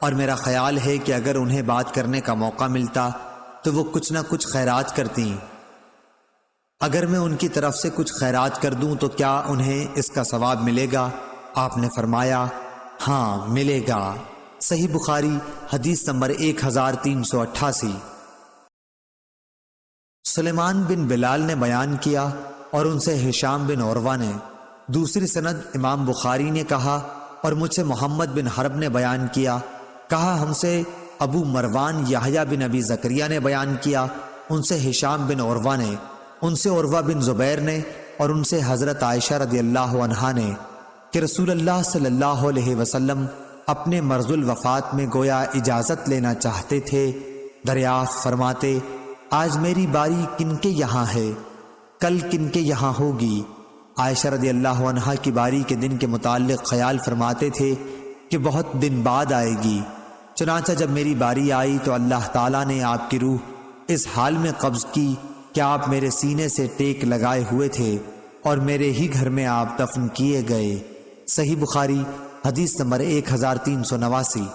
اور میرا خیال ہے کہ اگر انہیں بات کرنے کا موقع ملتا تو وہ کچھ نہ کچھ خیرات کرتیں، اگر میں ان کی طرف سے کچھ خیرات کر دوں تو کیا انہیں اس کا ثواب ملے گا؟ آپ نے فرمایا ہاں ملے گا۔ صحیح بخاری حدیث نمبر 1388۔ سلیمان بن بلال نے بیان کیا اور ان سے ہشام بن عروہ نے۔ دوسری سند امام بخاری نے کہا اور مجھ سے محمد بن حرب نے بیان کیا، کہا ہم سے ابو مروان یحییٰ بن ابی زکریا نے بیان کیا، ان سے ہشام بن عروہ نے، ان سے عروہ بن زبیر نے، اور ان سے حضرت عائشہ رضی اللہ عنہا نے کہ رسول اللہ صلی اللہ علیہ وسلم اپنے مرض الوفات میں گویا اجازت لینا چاہتے تھے، دریافت فرماتے آج میری باری کن کے یہاں ہے، کل کن کے یہاں ہوگی؟ عائشہ رضی اللہ عنہا کی باری کے دن کے متعلق خیال فرماتے تھے کہ بہت دن بعد آئے گی۔ چنانچہ جب میری باری آئی تو اللہ تعالیٰ نے آپ کی روح اس حال میں قبض کی کہ آپ میرے سینے سے ٹیک لگائے ہوئے تھے اور میرے ہی گھر میں آپ دفن کیے گئے۔ صحیح بخاری حدیث نمبر 1389۔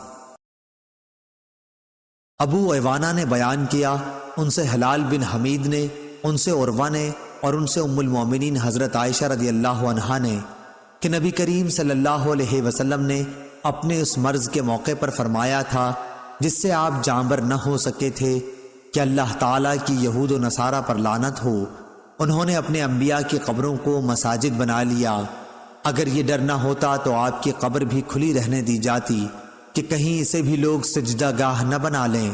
ابو ایوانہ نے بیان کیا، ان سے حلال بن حمید نے، ان سے عروہ نے اور ان سے ام المومنین حضرت عائشہ رضی اللہ عنہا نے کہ نبی کریم صلی اللہ علیہ وسلم نے اپنے اس مرض کے موقع پر فرمایا تھا جس سے آپ جانبر نہ ہو سکے تھے کہ اللہ تعالیٰ کی یہود و نصارہ پر لعنت ہو، انہوں نے اپنے انبیاء کی قبروں کو مساجد بنا لیا۔ اگر یہ ڈر نہ ہوتا تو آپ کی قبر بھی کھلی رہنے دی جاتی کہ کہیں اسے بھی لوگ سجدہ گاہ نہ بنا لیں۔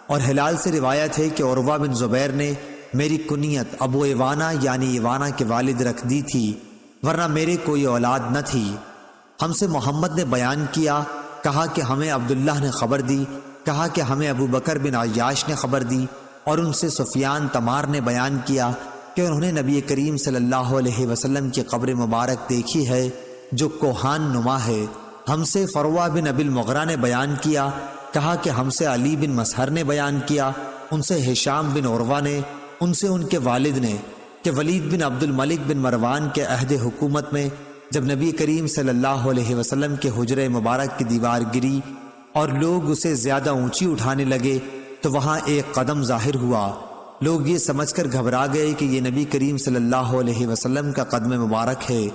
اور ہلال سے روایت ہے کہ عروہ بن زبیر نے میری کنیت ابو ایوانہ یعنی ایوانہ کے والد رکھ دی تھی، ورنہ میرے کوئی اولاد نہ تھی۔ ہم سے محمد نے بیان کیا، کہا کہ ہمیں عبداللہ نے خبر دی، کہا کہ ہمیں ابو بکر بن عیاش نے خبر دی، اور ان سے سفیان تمار نے بیان کیا کہ انہوں نے نبی کریم صلی اللہ علیہ وسلم کی قبر مبارک دیکھی ہے جو کوہان نما ہے۔ ہم سے فروہ بن ابی المغرہ نے بیان کیا، کہا کہ ہم سے علی بن مسہر نے بیان کیا، ان سے ہشام بن عروہ نے، ان سے ان کے والد نے کہ ولید بن عبد الملک بن مروان کے عہد حکومت میں جب نبی کریم صلی اللہ علیہ وسلم کے حجرہ مبارک کی دیوار گری اور لوگ اسے زیادہ اونچی اٹھانے لگے تو وہاں ایک قدم ظاہر ہوا۔ لوگ یہ سمجھ کر گھبرا گئے کہ یہ نبی کریم صلی اللہ علیہ وسلم کا قدم مبارک ہے۔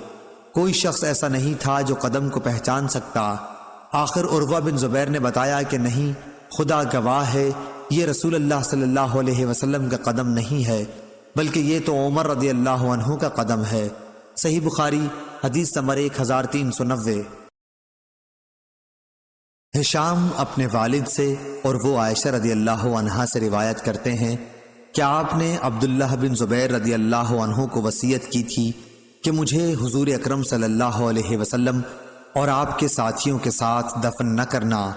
کوئی شخص ایسا نہیں تھا جو قدم کو پہچان سکتا۔ آخر عروہ بن زبیر نے بتایا کہ نہیں، خدا گواہ ہے یہ رسول اللہ صلی اللہ علیہ وسلم کا قدم نہیں ہے، بلکہ یہ تو عمر رضی اللہ عنہ کا قدم ہے۔ صحیح بخاری حدیث نمبر 1390۔ ہشام اپنے والد سے اور وہ عائشہ رضی اللہ عنہا سے روایت کرتے ہیں کہ آپ نے عبداللہ بن زبیر رضی اللہ عنہ کو وصیت کی تھی کہ مجھے حضور اکرم صلی اللہ علیہ وسلم اور آپ کے ساتھیوں کے ساتھ دفن نہ کرنا،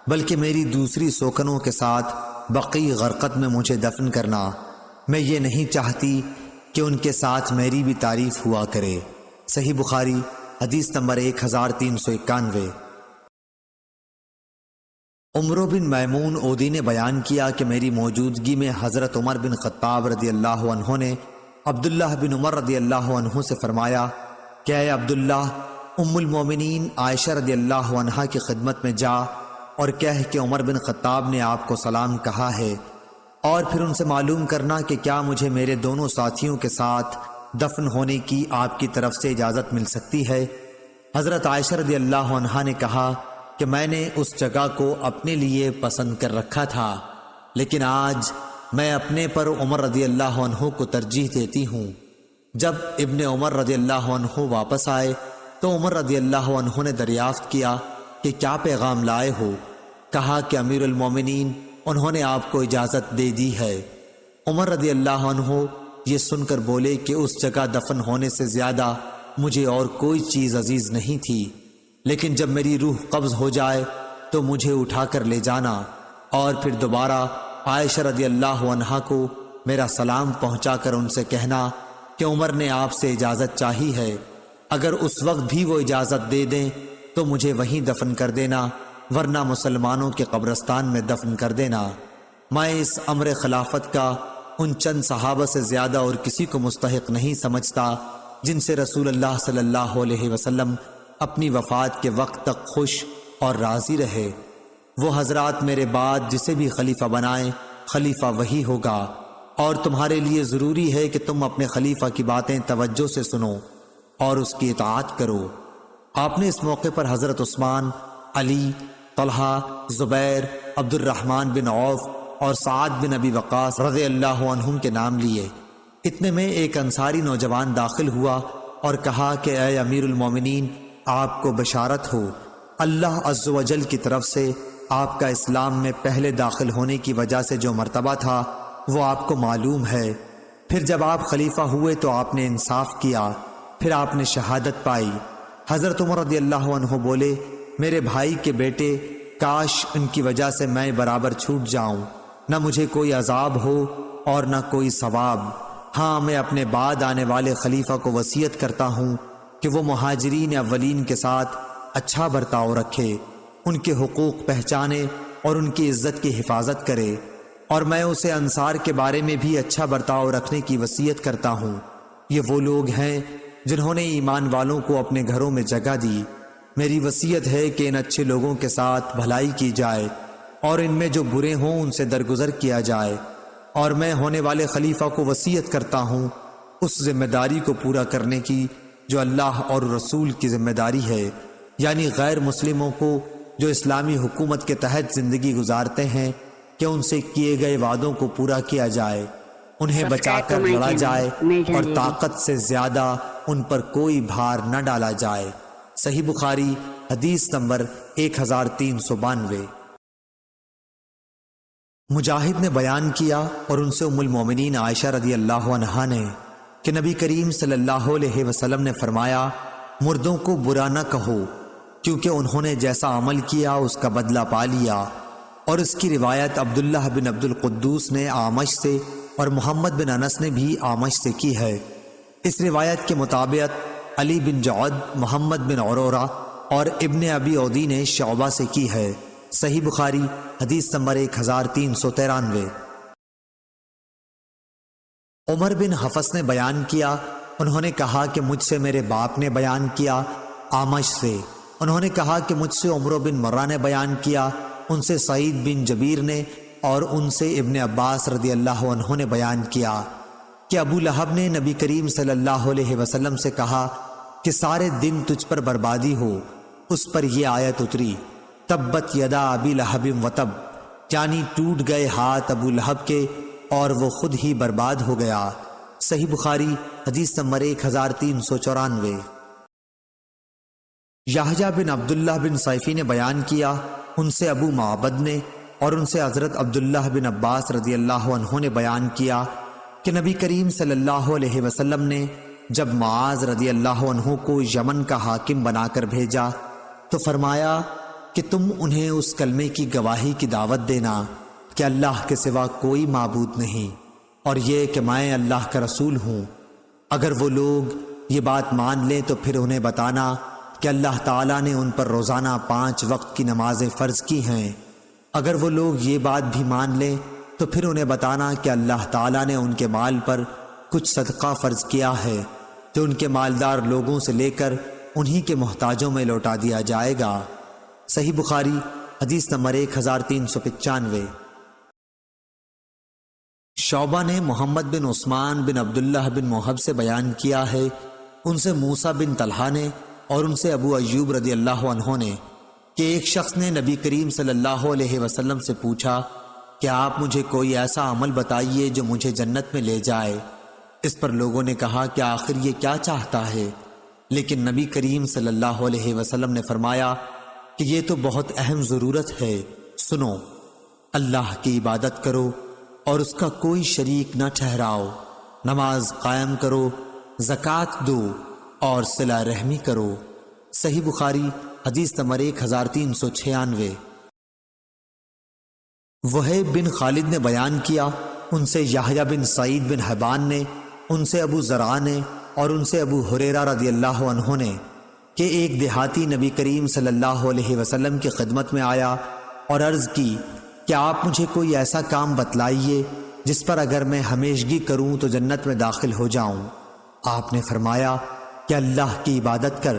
بلکہ میری دوسری سوکنوں کے ساتھ بقیع غرقد میں مجھے دفن کرنا۔ میں یہ نہیں چاہتی کہ ان کے ساتھ میری بھی تعریف ہوا کرے۔ صحیح بخاری حدیث نمبر 1391۔ عمرو بن میمون اودی نے بیان کیا کہ میری موجودگی میں حضرت عمر بن خطاب رضی اللہ عنہ نے عبداللہ بن عمر رضی اللہ عنہ سے فرمایا کہ اے عبداللہ، ام المومنین عائشہ رضی اللہ عنہا کی خدمت میں جا اور کہہ کہ عمر بن خطاب نے آپ کو سلام کہا ہے، اور پھر ان سے معلوم کرنا کہ کیا مجھے میرے دونوں ساتھیوں کے ساتھ دفن ہونے کی آپ کی طرف سے اجازت مل سکتی ہے۔ حضرت عائشہ رضی اللہ عنہا نے کہا کہ میں نے اس جگہ کو اپنے لیے پسند کر رکھا تھا، لیکن آج میں اپنے پر عمر رضی اللہ عنہ کو ترجیح دیتی ہوں۔ جب ابن عمر رضی اللہ عنہ واپس آئے تو عمر رضی اللہ عنہ نے دریافت کیا کہ کیا پیغام لائے ہو؟ کہا کہ امیر المومنین انہوں نے آپ کو اجازت دے دی ہے۔ عمر رضی اللہ عنہ یہ سن کر بولے کہ اس جگہ دفن ہونے سے زیادہ مجھے اور کوئی چیز عزیز نہیں تھی، لیکن جب میری روح قبض ہو جائے تو مجھے اٹھا کر لے جانا، اور پھر دوبارہ عائشہ رضی اللہ عنہا کو میرا سلام پہنچا کر ان سے کہنا کہ عمر نے آپ سے اجازت چاہی ہے، اگر اس وقت بھی وہ اجازت دے دیں تو مجھے وہیں دفن کر دینا، ورنہ مسلمانوں کے قبرستان میں دفن کر دینا۔ میں اس امر خلافت کا ان چند صحابہ سے زیادہ اور کسی کو مستحق نہیں سمجھتا جن سے رسول اللہ صلی اللہ علیہ وسلم اپنی وفات کے وقت تک خوش اور راضی رہے۔ وہ حضرات میرے بعد جسے بھی خلیفہ بنائیں، خلیفہ وہی ہوگا، اور تمہارے لیے ضروری ہے کہ تم اپنے خلیفہ کی باتیں توجہ سے سنو اور اس کی اطاعت کرو۔ آپ نے اس موقع پر حضرت عثمان، علی، طلحہ، زبیر، عبد الرحمن بن عوف اور سعد بن ابی وقاص رضی اللہ عنہم کے نام لیے۔ اتنے میں ایک انصاری نوجوان داخل ہوا اور کہا کہ اے امیر المومنین، آپ کو بشارت ہو، اللہ عز و جل کی طرف سے آپ کا اسلام میں پہلے داخل ہونے کی وجہ سے جو مرتبہ تھا وہ آپ کو معلوم ہے۔ پھر جب آپ خلیفہ ہوئے تو آپ نے انصاف کیا، پھر آپ نے شہادت پائی۔ حضرت عمر رضی اللہ عنہ بولے، میرے بھائی کے بیٹے، کاش ان کی وجہ سے میں برابر چھوٹ جاؤں، نہ مجھے کوئی عذاب ہو اور نہ کوئی ثواب۔ ہاں، میں اپنے بعد آنے والے خلیفہ کو وصیت کرتا ہوں کہ وہ مہاجرین اولین کے ساتھ اچھا برتاؤ رکھے، ان کے حقوق پہچانے اور ان کی عزت کی حفاظت کرے، اور میں اسے انصار کے بارے میں بھی اچھا برتاؤ رکھنے کی وصیت کرتا ہوں۔ یہ وہ لوگ ہیں جنہوں نے ایمان والوں کو اپنے گھروں میں جگہ دی۔ میری وصیت ہے کہ ان اچھے لوگوں کے ساتھ بھلائی کی جائے اور ان میں جو برے ہوں ان سے درگزر کیا جائے، اور میں ہونے والے خلیفہ کو وصیت کرتا ہوں اس ذمہ داری کو پورا کرنے کی جو اللہ اور رسول کی ذمہ داری ہے، یعنی غیر مسلموں کو جو اسلامی حکومت کے تحت زندگی گزارتے ہیں کہ ان سے کیے گئے وعدوں کو پورا کیا جائے، انہیں بچا کر لڑا جائے اور طاقت سے زیادہ ان پر کوئی بھار نہ ڈالا جائے۔ صحیح بخاری حدیث نمبر 1392۔ مجاہد نے بیان کیا اور ان سے ام المومنین عائشہ رضی اللہ عنہا نے کہ نبی کریم صلی اللہ علیہ وسلم نے فرمایا، مردوں کو برا نہ کہو کیونکہ انہوں نے جیسا عمل کیا اس کا بدلہ پا لیا۔ اور اس کی روایت عبداللہ بن عبد القدوس نے اعمش سے اور محمد بن انس نے بھی اعمش سے کی ہے۔ اس روایت کے مطابق علی بن جعد، محمد بن عرورہ اور ابن ابی عودی نے شعبہ سے کی ہے۔ صحیح بخاری حدیث نمبر 1393۔ عمر بن حفص نے بیان کیا، انہوں نے کہا کہ مجھ سے میرے باپ نے بیان کیا اعمش سے، انہوں نے کہا کہ مجھ سے عمرو بن مرہ نے بیان کیا، ان سے سعید بن جبیر نے، اور ان سے ابن عباس رضی اللہ عنہ نے بیان کیا کہ ابو لہب نے نبی کریم صلی اللہ علیہ وسلم سے کہا کہ سارے دن تجھ پر بربادی ہو۔ اس پر یہ آیت اتری، تبت یدا ابی لہب وتب، یعنی ٹوٹ گئے ہاتھ ابو لہب کے اور وہ خود ہی برباد ہو گیا۔ صحیح بخاری حدیث نمبر 1394۔ یحییٰ بن عبداللہ بن صیفی نے بیان کیا، ان سے ابو معبد نے اور ان سے حضرت عبداللہ بن عباس رضی اللہ عنہ نے بیان کیا کہ نبی کریم صلی اللہ علیہ وسلم نے جب معاذ رضی اللہ عنہ کو یمن کا حاکم بنا کر بھیجا تو فرمایا کہ تم انہیں اس کلمے کی گواہی کی دعوت دینا کہ اللہ کے سوا کوئی معبود نہیں، اور یہ کہ میں اللہ کا رسول ہوں۔ اگر وہ لوگ یہ بات مان لیں تو پھر انہیں بتانا کہ اللہ تعالیٰ نے ان پر روزانہ 5 وقت کی نمازیں فرض کی ہیں۔ اگر وہ لوگ یہ بات بھی مان لیں تو پھر انہیں بتانا کہ اللہ تعالیٰ نے ان کے مال پر کچھ صدقہ فرض کیا ہے جو ان کے مالدار لوگوں سے لے کر انہی کے محتاجوں میں لوٹا دیا جائے گا۔ صحیح بخاری حدیث نمبر 1395۔ شعبہ نے محمد بن عثمان بن عبداللہ بن محب سے بیان کیا ہے، ان سے موسیٰ بن طلحہ نے اور ان سے ابو ایوب رضی اللہ عنہ نے کہ ایک شخص نے نبی کریم صلی اللہ علیہ وسلم سے پوچھا کہ آپ مجھے کوئی ایسا عمل بتائیے جو مجھے جنت میں لے جائے۔ اس پر لوگوں نے کہا کہ آخر یہ کیا چاہتا ہے، لیکن نبی کریم صلی اللہ علیہ وسلم نے فرمایا کہ یہ تو بہت اہم ضرورت ہے، سنو، اللہ کی عبادت کرو اور اس کا کوئی شریک نہ ٹھہراؤ، نماز قائم کرو، زکوٰۃ دو اور صلہ رحمی کرو۔ صحیح بخاری حدیث نمبر 1396۔ وہیب بن خالد نے بیان کیا، ان سے یحییٰ بن سعید بن حبان نے، ان سے ابو زرع نے اور ان سے ابو ہریرہ رضی اللہ عنہ نے کہ ایک دیہاتی نبی کریم صلی اللہ علیہ وسلم کی خدمت میں آیا اور عرض کی کہ آپ مجھے کوئی ایسا کام بتلائیے جس پر اگر میں ہمیشگی کروں تو جنت میں داخل ہو جاؤں۔ آپ نے فرمایا کہ اللہ کی عبادت کر،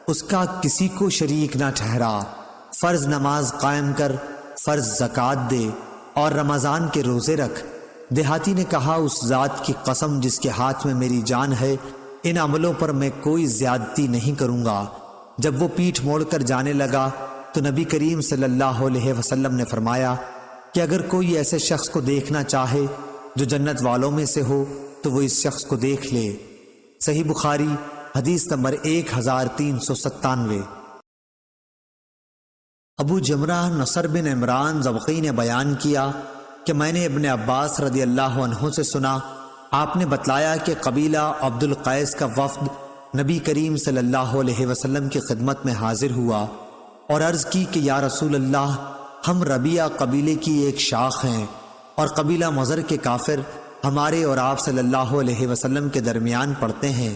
اس کا کسی کو شریک نہ ٹھہرا، فرض نماز قائم کر، فرض زکوٰۃ دے اور رمضان کے روزے رکھ۔ دیہاتی نے کہا، اس ذات کی قسم جس کے ہاتھ میں میری جان ہے، ان عملوں پر میں کوئی زیادتی نہیں کروں گا۔ جب وہ پیٹھ موڑ کر جانے لگا تو نبی کریم صلی اللہ علیہ وسلم نے فرمایا کہ اگر کوئی ایسے شخص کو دیکھنا چاہے جو جنت والوں میں سے ہو تو وہ اس شخص کو دیکھ لے۔ صحیح بخاری حدیث نمبر 1397۔ ابو جمرہ نصر بن عمران زبقی نے بیان کیا کہ میں نے ابن عباس رضی اللہ عنہ سے سنا آپ نے بتلایا کہ قبیلہ عبد القیس کا وفد نبی کریم صلی اللہ علیہ وسلم کی خدمت میں حاضر ہوا اور عرض کی کہ یا رسول اللہ، ہم ربیہ قبیلے کی ایک شاخ ہیں اور قبیلہ مضر کے کافر ہمارے اور آپ صلی اللہ علیہ وسلم کے درمیان پڑتے ہیں،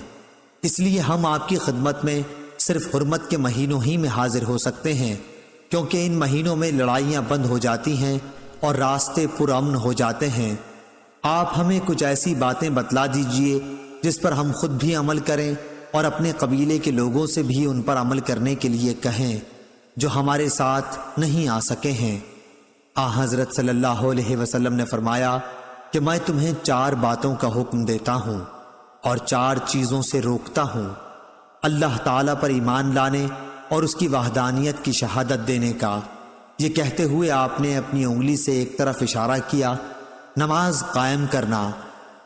اس لیے ہم آپ کی خدمت میں صرف حرمت کے مہینوں ہی میں حاضر ہو سکتے ہیں، کیونکہ ان مہینوں میں لڑائیاں بند ہو جاتی ہیں اور راستے پرامن ہو جاتے ہیں۔ آپ ہمیں کچھ ایسی باتیں بتلا دیجئے جس پر ہم خود بھی عمل کریں اور اپنے قبیلے کے لوگوں سے بھی ان پر عمل کرنے کے لیے کہیں جو ہمارے ساتھ نہیں آ سکے ہیں۔ حضرت صلی اللہ علیہ وسلم نے فرمایا کہ میں تمہیں 4 باتوں کا حکم دیتا ہوں اور 4 چیزوں سے روکتا ہوں: اللہ تعالیٰ پر ایمان لانے اور اس کی وحدانیت کی شہادت دینے کا۔ یہ کہتے ہوئے آپ نے اپنی انگلی سے ایک طرف اشارہ کیا، نماز قائم کرنا،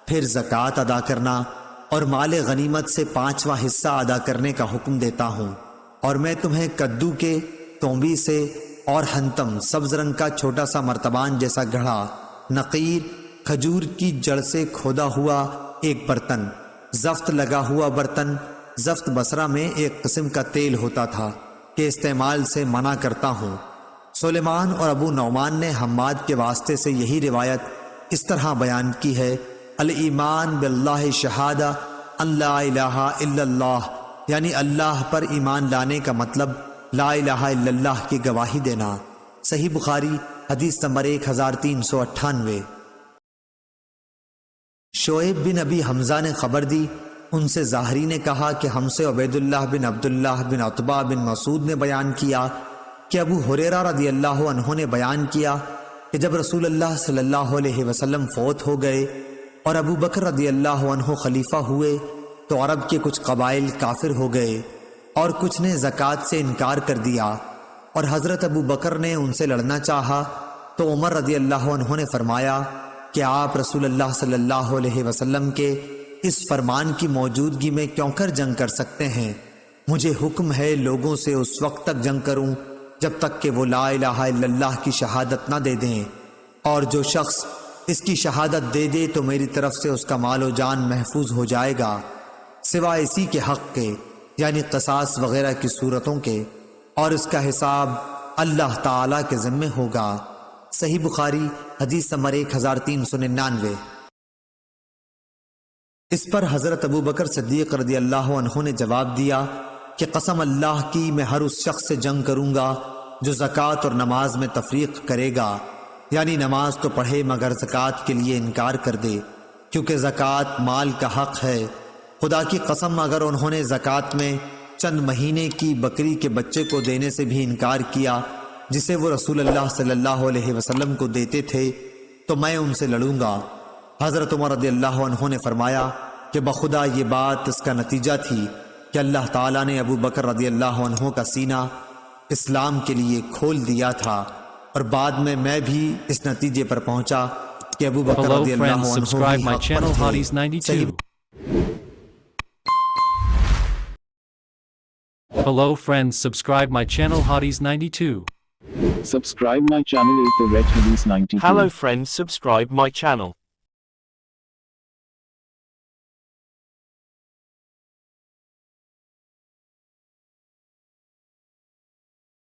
پھر زکوٰۃ ادا کرنا اور مال غنیمت سے 5واں حصہ ادا کرنے کا حکم دیتا ہوں، اور میں تمہیں کدو کے تومبی سے اور ہنتم سبز رنگ کا چھوٹا سا مرتبان جیسا گھڑا، نقیر کھجور کی جڑ سے کھودا ہوا ایک برتن، زفت لگا ہوا برتن، زفت بصرہ میں ایک قسم کا تیل ہوتا تھا، کے استعمال سے منع کرتا ہوں۔ سلیمان اور ابو نعمان نے حماد کے واسطے سے یہی روایت اس طرح بیان کی ہے: الایمان باللہ شہادہ ان لا الہ الا اللہ، یعنی اللہ پر ایمان لانے کا مطلب لا الہ الا اللہ کی گواہی دینا۔ صحیح بخاری حدیث نمبر 1398۔ شعیب بن ابی حمزہ نے خبر دی، ان سے ظاہری نے کہا کہ ہم سے عبید اللہ بن عبداللہ بن عتبہ بن مسعود نے بیان کیا کہ ابو ہریرہ رضی اللہ عنہ نے بیان کیا کہ جب رسول اللہ صلی اللہ علیہ وسلم فوت ہو گئے اور ابو بکر رضی اللہ عنہ خلیفہ ہوئے تو عرب کے کچھ قبائل کافر ہو گئے اور کچھ نے زکوٰۃ سے انکار کر دیا، اور حضرت ابو بکر نے ان سے لڑنا چاہا تو عمر رضی اللہ عنہ نے فرمایا کہ آپ رسول اللہ صلی اللہ علیہ وسلم کے اس فرمان کی موجودگی میں کیوں کر جنگ کر سکتے ہیں؟ مجھے حکم ہے لوگوں سے اس وقت تک جنگ کروں جب تک کہ وہ لا الہ الا اللہ کی شہادت نہ دے دیں، اور جو شخص اس کی شہادت دے دے تو میری طرف سے اس کا مال و جان محفوظ ہو جائے گا، سوائے اسی کے حق کے، یعنی قصاص وغیرہ کی صورتوں کے، اور اس کا حساب اللہ تعالیٰ کے ذمہ ہوگا۔ صحیح بخاری حدیث نمبر 1399۔ اس پر حضرت ابو بکر صدیق رضی اللہ عنہ نے جواب دیا کہ قسم اللہ کی میں ہر اس شخص سے جنگ کروں گا جو زکوٰۃ اور نماز میں تفریق کرے گا، یعنی نماز تو پڑھے مگر زکوٰۃ کے لیے انکار کر دے، کیونکہ زکوٰۃ مال کا حق ہے۔ خدا کی قسم اگر انہوں نے زکوٰۃ میں چند مہینے کی بکری کے بچے کو دینے سے بھی انکار کیا جسے وہ رسول اللہ صلی اللہ علیہ وسلم کو دیتے تھے تو میں ان سے لڑوں گا۔ حضرت عمر رضی اللہ عنہ نے فرمایا کہ بخدا یہ بات اس کا نتیجہ تھی کہ اللہ تعالیٰ نے ابو بکر رضی اللہ عنہ کا سینہ اسلام کے لیے کھول دیا تھا، اور بعد میں بھی اس نتیجے پر پہنچا کہ ابو بکر رضی اللہ عنہ subscribe my حق channel پر تھے۔ Hotties 92. صحیح Hello friends, subscribe my channel Hotties 92. Subscribe my channel The Red Hadith 92. Hello friends, subscribe my channel.